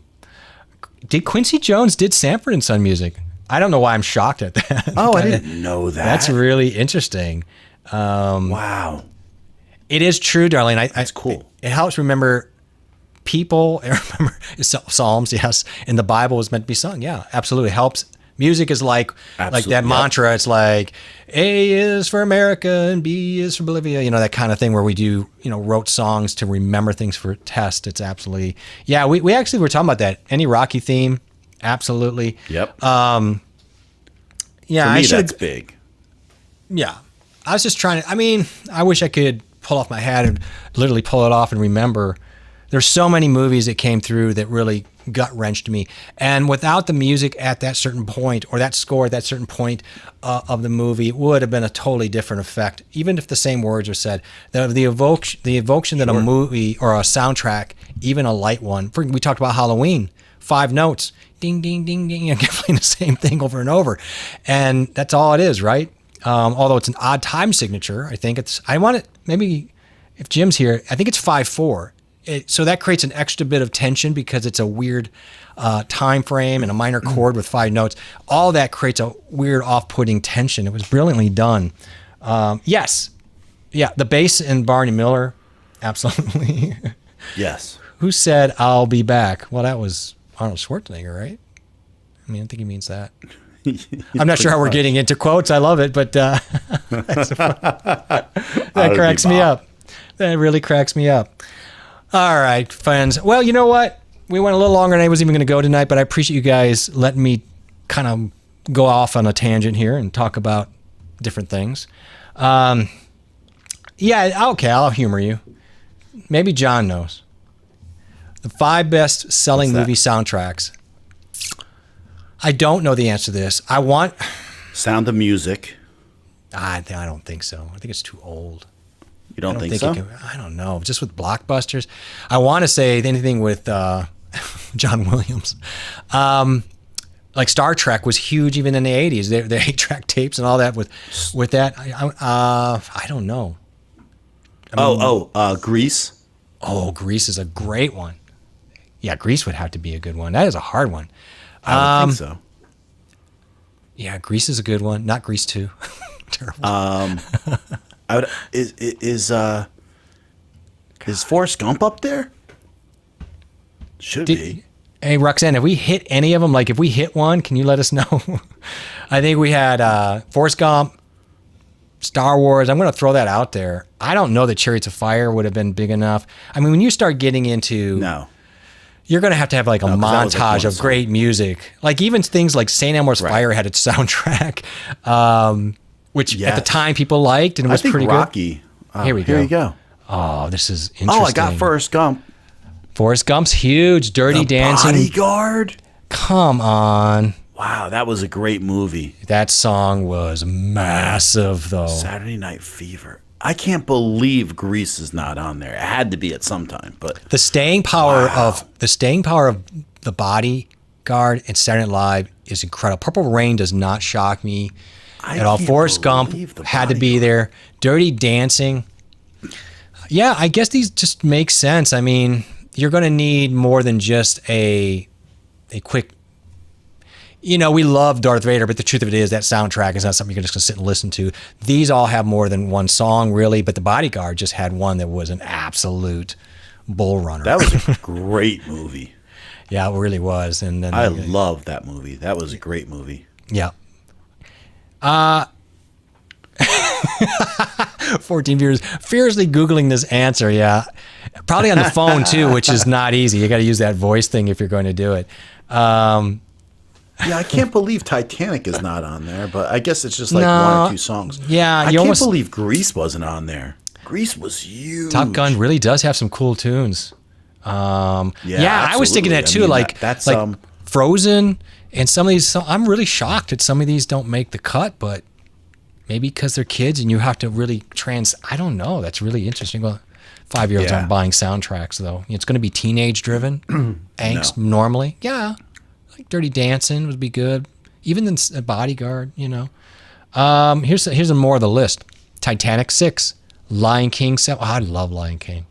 Quincy Jones did Sanford & Son music. I don't know why I'm shocked at that. Oh, I didn't know that. That's really interesting. Wow. It is true, darling. That's cool. It helps remember people. Remember Psalms, yes. And the Bible was meant to be sung. Yeah, absolutely. Helps. Music is like that mantra. It's like A is for America and B is for Bolivia. That kind of thing where we do, wrote songs to remember things for test. It's absolutely, yeah. We actually were talking about that. Any Rocky theme, absolutely. Yep. Yeah, for me, that's big. Yeah, I was just trying to. I wish I could pull off my hat and literally pull it off and remember. There's so many movies that came through that really gut-wrenched me. And without the music at that certain point, or that score at that certain point of the movie, it would have been a totally different effect, even if the same words are said. The evocation that a movie or a soundtrack, even a light one, we talked about Halloween, 5 notes, ding, ding, ding, ding, and playing the same thing over and over. And that's all it is, right? Although it's an odd time signature, I think maybe if Jim's here, I think it's 5/4. So that creates an extra bit of tension because it's a weird time frame and a minor chord with 5 notes. All that creates a weird off-putting tension. It was brilliantly done. Yes. Yeah, the bass in Barney Miller, absolutely. Yes. Who said, "I'll be back"? Well, that was Arnold Schwarzenegger, right? I think he means that. I'm not sure how we're getting into quotes. I love it, but that cracks me up. That really cracks me up. All right, friends. Well, you know what? We went a little longer than I was even going to go tonight, but I appreciate you guys letting me kind of go off on a tangent here and talk about different things. Yeah, okay, I'll humor you. Maybe John knows. The 5 best-selling movie soundtracks. I don't know the answer to this. Sound of Music. I don't think so. I think it's too old. You don't think so? I don't know. Just with blockbusters. I want to say anything with John Williams. Like Star Trek was huge even in the 80s. The 8-track tapes and all that with that. I don't know. Grease. Oh, Grease is a great one. Yeah, Grease would have to be a good one. That is a hard one. I would think so. Yeah, Grease is a good one. Not Grease 2. Terrible. Is Forrest Gump up there? Should be. Hey, Roxanne, have we hit any of them? Like, if we hit one, can you let us know? I think we had Forrest Gump, Star Wars. I'm going to throw that out there. I don't know that Chariots of Fire would have been big enough. When you start getting into... No. You're going to have like a montage of great music. Like even things like St. Elmo's Fire had its soundtrack, which at the time people liked and it was pretty Rocky. Good. Here you go. Oh, this is interesting. Oh, I got Forrest Gump. Forrest Gump's huge. Dirty Dancing. Bodyguard. Come on. Wow, that was a great movie. That song was massive, though. Saturday Night Fever. I can't believe Grease is not on there. It had to be at some time, but the staying power of the Bodyguard and Saturday Night Live is incredible. Purple Rain does not shock me at all. Forrest Gump had to be there. Dirty Dancing. Yeah, I guess these just make sense. You're going to need more than just a quick. We love Darth Vader, but the truth of it is that soundtrack is not something you're just going to sit and listen to. These all have more than one song, really, but The Bodyguard just had one that was an absolute bull runner. That was a great movie. Yeah, it really was. And then I love that movie. That was a great movie. Yeah. 14 viewers fiercely Googling this answer. Yeah. Probably on the phone, too, which is not easy. You got to use that voice thing if you're going to do it. Yeah, I can't believe Titanic is not on there, but I guess it's just like 1 or 2 songs. Yeah, I can't believe Grease wasn't on there. Grease was huge. Top Gun really does have some cool tunes. I was thinking that too. That's like Frozen and some of these. I'm really shocked that some of these don't make the cut, but maybe because they're kids and you have to really I don't know. That's really interesting. Well, 5-year-olds aren't buying soundtracks though. It's going to be teenage driven, angst normally. Yeah. Like Dirty Dancing would be good. Even the Bodyguard, Here's a more of the list. Titanic 6, Lion King 7. Oh, I love Lion King.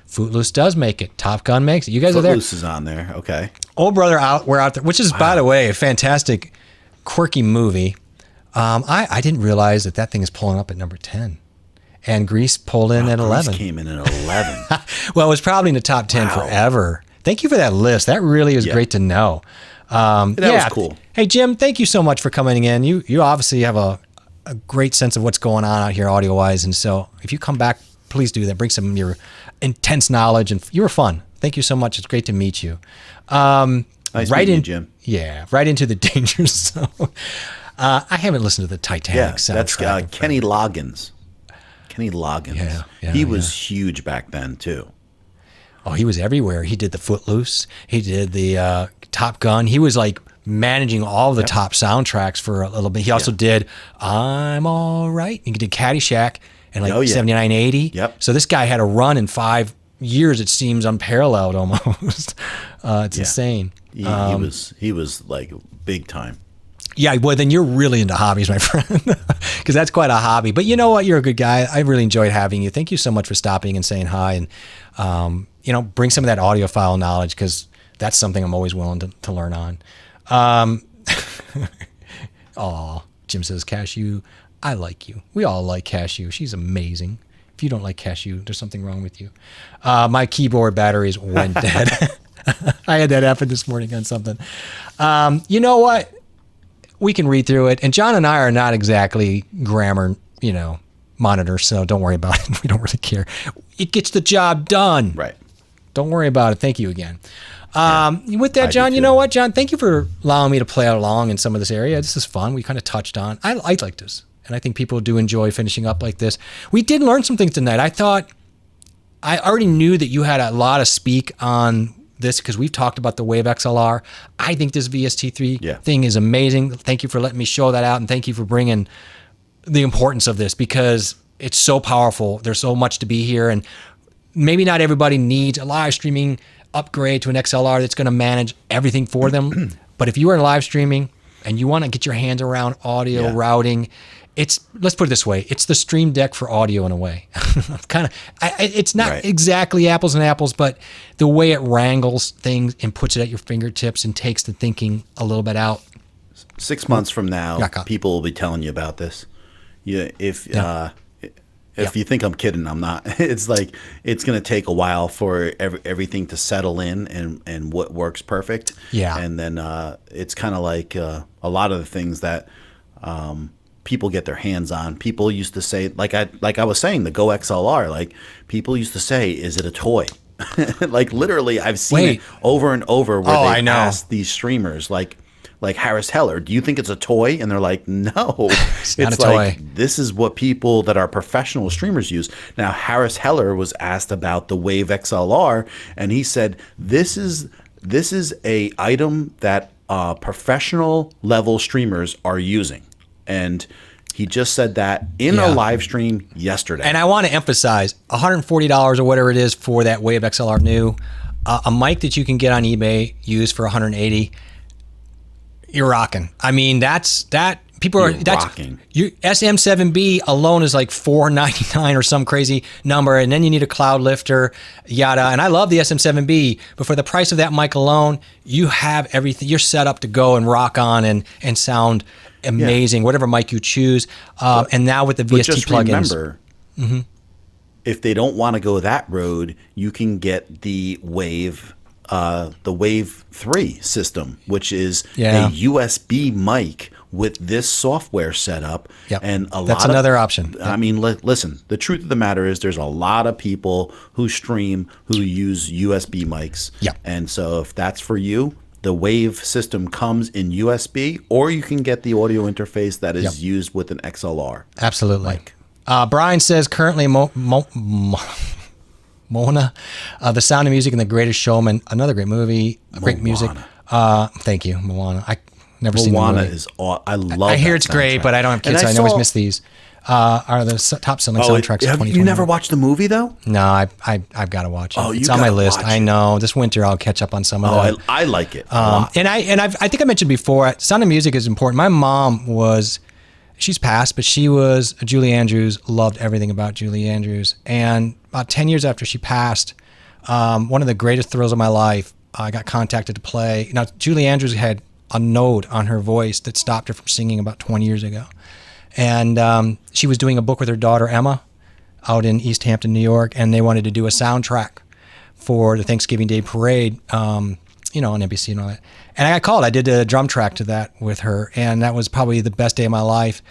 Footloose does make it. Top Gun makes it. You guys are there. Footloose is on there. Okay. Old Brother We're Out There, which is, by the way, a fantastic, quirky movie. I didn't realize that thing is pulling up at number 10. And Grease pulled in at 11. Grease came in at 11. Well, it was probably in the top 10 forever. Thank you for that list. That really is great to know. That was cool. Hey, Jim, thank you so much for coming in. You obviously have a great sense of what's going on out here audio-wise. And so if you come back, please do that. Bring some of your intense knowledge. And you were fun. Thank you so much. It's great to meet you. Nice meeting you, Jim. Yeah, right into the danger zone. I haven't listened to the Titanic soundtrack. That's Kenny Loggins. Kenny Loggins. Yeah, he was huge back then, too. Oh, he was everywhere. He did the Footloose. He did the Top Gun. He was like managing all the top soundtracks for a little bit. He also did I'm All Right. He did Caddyshack in 79, 80. Yep. So this guy had a run in 5 years, it seems unparalleled almost. It's insane. He was like big time. Yeah, well, then you're really into hobbies, my friend, because that's quite a hobby. But you know what? You're a good guy. I really enjoyed having you. Thank you so much for stopping and saying hi, and bring some of that audiophile knowledge, because that's something I'm always willing to learn on. Jim says, Cashew, I like you. We all like Cashew. She's amazing. If you don't like Cashew, there's something wrong with you. My keyboard batteries went dead. I had that happen this morning on something. You know what? We can read through it. And John and I are not exactly grammar, monitors, so don't worry about it. We don't really care. It gets the job done. Right. Don't worry about it. Thank you again. With that, John, you know what, John? Thank you for allowing me to play along in some of this area. This is fun. We kind of touched on. I like this. And I think people do enjoy finishing up like this. We did learn some things tonight. I already knew that you had a lot of speak on this, because we've talked about the Wave XLR. I think this VST3 thing is amazing. Thank you for letting me show that out, and thank you for bringing the importance of this, because it's so powerful. There's so much to be here, and maybe not everybody needs a live streaming upgrade to an XLR that's going to manage everything for them. But if you are live streaming and you want to get your hands around audio routing, let's put it this way, it's the Stream Deck for audio in a way. It's not exactly apples and apples, but the way it wrangles things and puts it at your fingertips and takes the thinking a little bit out. 6 months from now, people will be telling you about this. If you think I'm kidding, I'm not. It's like it's going to take a while for everything to settle in and what works perfect. Yeah. And then it's kind of like a lot of the things that people get their hands on. People used to say, like I was saying, the Go XLR. Like people used to say, "Is it a toy?" Like literally, I've seen it over and over where they ask these streamers, like Harris Heller, "Do you think it's a toy?" And they're like, "No, it's not a toy. This is what people that are professional streamers use." Now, Harris Heller was asked about the Wave XLR, and he said, "This is a item that professional level streamers are using," and he just said that in a live stream yesterday. And I want to emphasize, $140 or whatever it is for that Wave XLR new, a mic that you can get on eBay used for $180. You're rocking. I mean, that's rocking. Your SM7B alone is like $499 or some crazy number, and then you need a cloud lifter, yada. And I love the SM7B, but for the price of that mic alone, you have everything. You're set up to go and rock on and sound amazing, whatever mic you choose. And now with the VST just plugins. Remember, if they don't want to go that road, you can get the Wave 3 system, which is a USB mic with this software setup. And that's another option. I mean, listen, the truth of the matter is there's a lot of people who stream who use USB mics. And so if that's for you, the Wave system comes in USB, or you can get the audio interface that is used with an XLR. Absolutely. Brian says currently Moana, The Sound of Music and The Greatest Showman, another great movie, great music. Thank you, Moana. I never seen the movie. Moana is I love. I hear it's great, but I don't have kids, so I always miss these. Are the top selling soundtracks of 2020? You never watched the movie though? No, I've got to watch it. It's on my list. I know. This winter I'll catch up on some of that. I like it. And I think I mentioned before, Sound of Music is important. My mom was She's passed, but she was Julie Andrews, loved everything about Julie Andrews. And about 10 years after she passed, one of the greatest thrills of my life, I got contacted to play. Now, Julie Andrews had a node on her voice that stopped her from singing about 20 years ago. And she was doing a book with her daughter, Emma, out in East Hampton, New York, and they wanted to do a soundtrack for the Thanksgiving Day parade, on NBC and all that. And I got called. I did a drum track to that with her, and that was probably the best day of my life.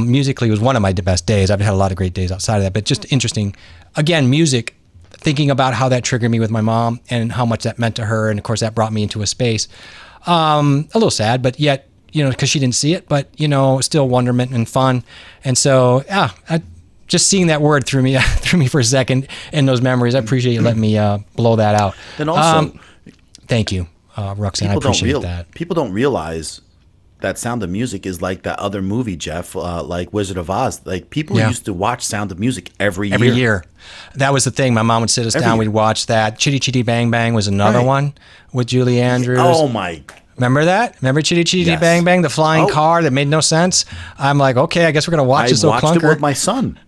Musically, it was one of my best days. I've had a lot of great days outside of that, but just interesting. Again, music, thinking about how that triggered me with my mom and how much that meant to her, and of course that brought me into a space. A little sad, but yet, because she didn't see it, but, still wonderment and fun. And so, just seeing that word threw me for a second in those memories. I appreciate you letting me blow that out. And also, thank you, Roxanne. I appreciate that. People don't realize that Sound of Music is like that other movie, Jeff, like Wizard of Oz. Like people used to watch Sound of Music every year. Every year. That was the thing. My mom would sit us down. We'd watch that. Chitty Chitty Bang Bang was another one with Julie Andrews. Oh, my. Remember that? Remember Chitty Chitty Bang Bang, the flying car that made no sense? I'm like, okay, I guess we're going to watch this little clunker. I watched it with my son.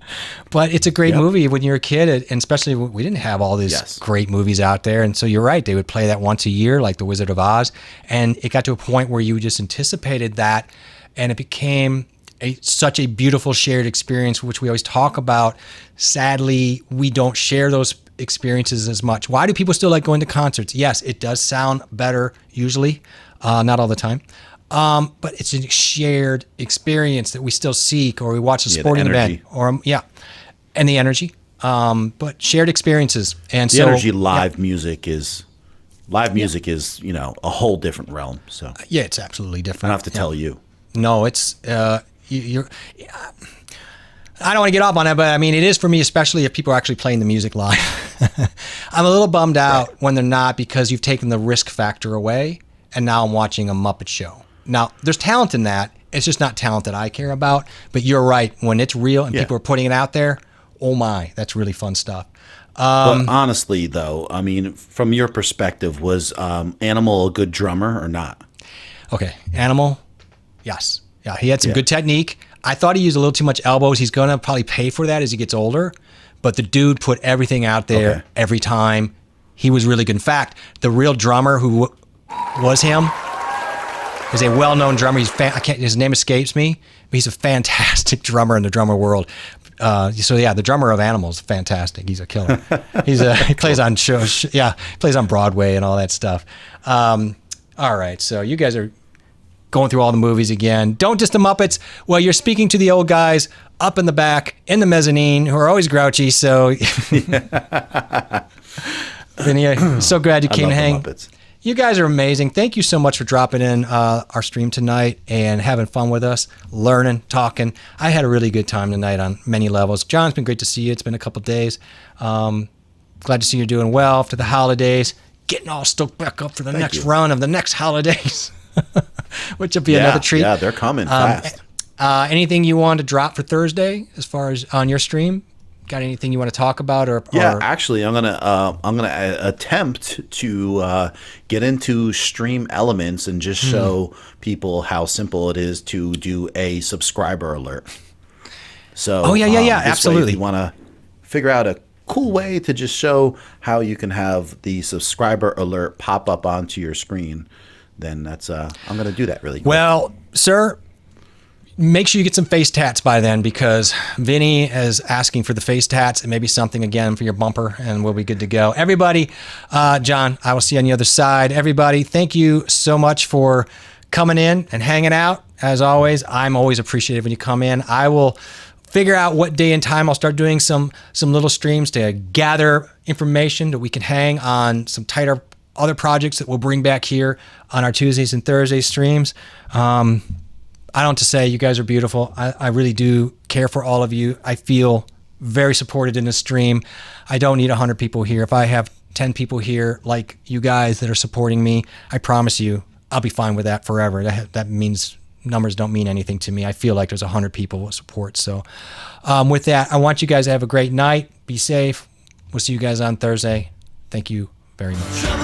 But it's a great movie when you're a kid, and especially we didn't have all these great movies out there. And so you're right, they would play that once a year, like The Wizard of Oz. And it got to a point where you just anticipated that, and it became such a beautiful shared experience, which we always talk about. Sadly, we don't share those experiences as much. Why do people still like going to concerts? Yes, it does sound better usually, not all the time. But it's a shared experience that we still seek, or we watch a sporting event, and the energy. But shared experiences, and the energy. Live music is a whole different realm. So it's absolutely different. I don't have to tell you. No, it's you're. I don't want to get off on it, but I mean, it is for me, especially if people are actually playing the music live. I'm a little bummed out when they're not, because you've taken the risk factor away, and now I'm watching a Muppet show. Now, there's talent in that. It's just not talent that I care about. But you're right. When it's real and people are putting it out there, oh my, that's really fun stuff. But honestly, though, I mean, from your perspective, was Animal a good drummer or not? Okay, Animal, yes. Yeah, he had some good technique. I thought he used a little too much elbows. He's going to probably pay for that as he gets older. But the dude put everything out there every time. He was really good. In fact, the real drummer who was him is a well-known drummer. His name escapes me, but he's a fantastic drummer in the drummer world. The drummer of Animal is fantastic. He's a killer. He plays on shows. Plays on Broadway and all that stuff. All right, so you guys are going through all the movies again. Don't diss the Muppets. Well, you're speaking to the old guys up in the back in the mezzanine who are always grouchy. So, Vinny, so glad you came to hang. You guys are amazing. Thank you so much for dropping in our stream tonight and having fun with us, learning, talking. I had a really good time tonight on many levels. John, it's been great to see you. It's been a couple days. Glad to see you're doing well after the holidays. Getting all stoked back up for the next run of the next holidays. Which will be another treat. Yeah, they're coming fast. Anything you want to drop for Thursday as far as on your stream? Got anything you want to talk about? Actually, I'm gonna attempt to get into stream elements and just show people how simple it is to do a subscriber alert. So, absolutely. If you want to figure out a cool way to just show how you can have the subscriber alert pop up onto your screen, then that's I'm going to do that really quick. Well, sir, make sure you get some face tats by then, because Vinny is asking for the face tats and maybe something again for your bumper, and we'll be good to go. Everybody, John, I will see you on the other side. Everybody, thank you so much for coming in and hanging out. As always, I'm always appreciative when you come in. I will figure out what day and time I'll start doing some little streams to gather information that we can hang on some tighter other projects that we'll bring back here on our Tuesdays and Thursdays streams. I don't have to say, you guys are beautiful. I really do care for all of you. I feel very supported in the stream. I don't need 100 people here. If I have 10 people here like you guys that are supporting me, I promise you I'll be fine with that forever. That means numbers don't mean anything to me. I feel like there's 100 people with support. So with that, I want you guys to have a great night. Be safe. We'll see you guys on Thursday. Thank you very much.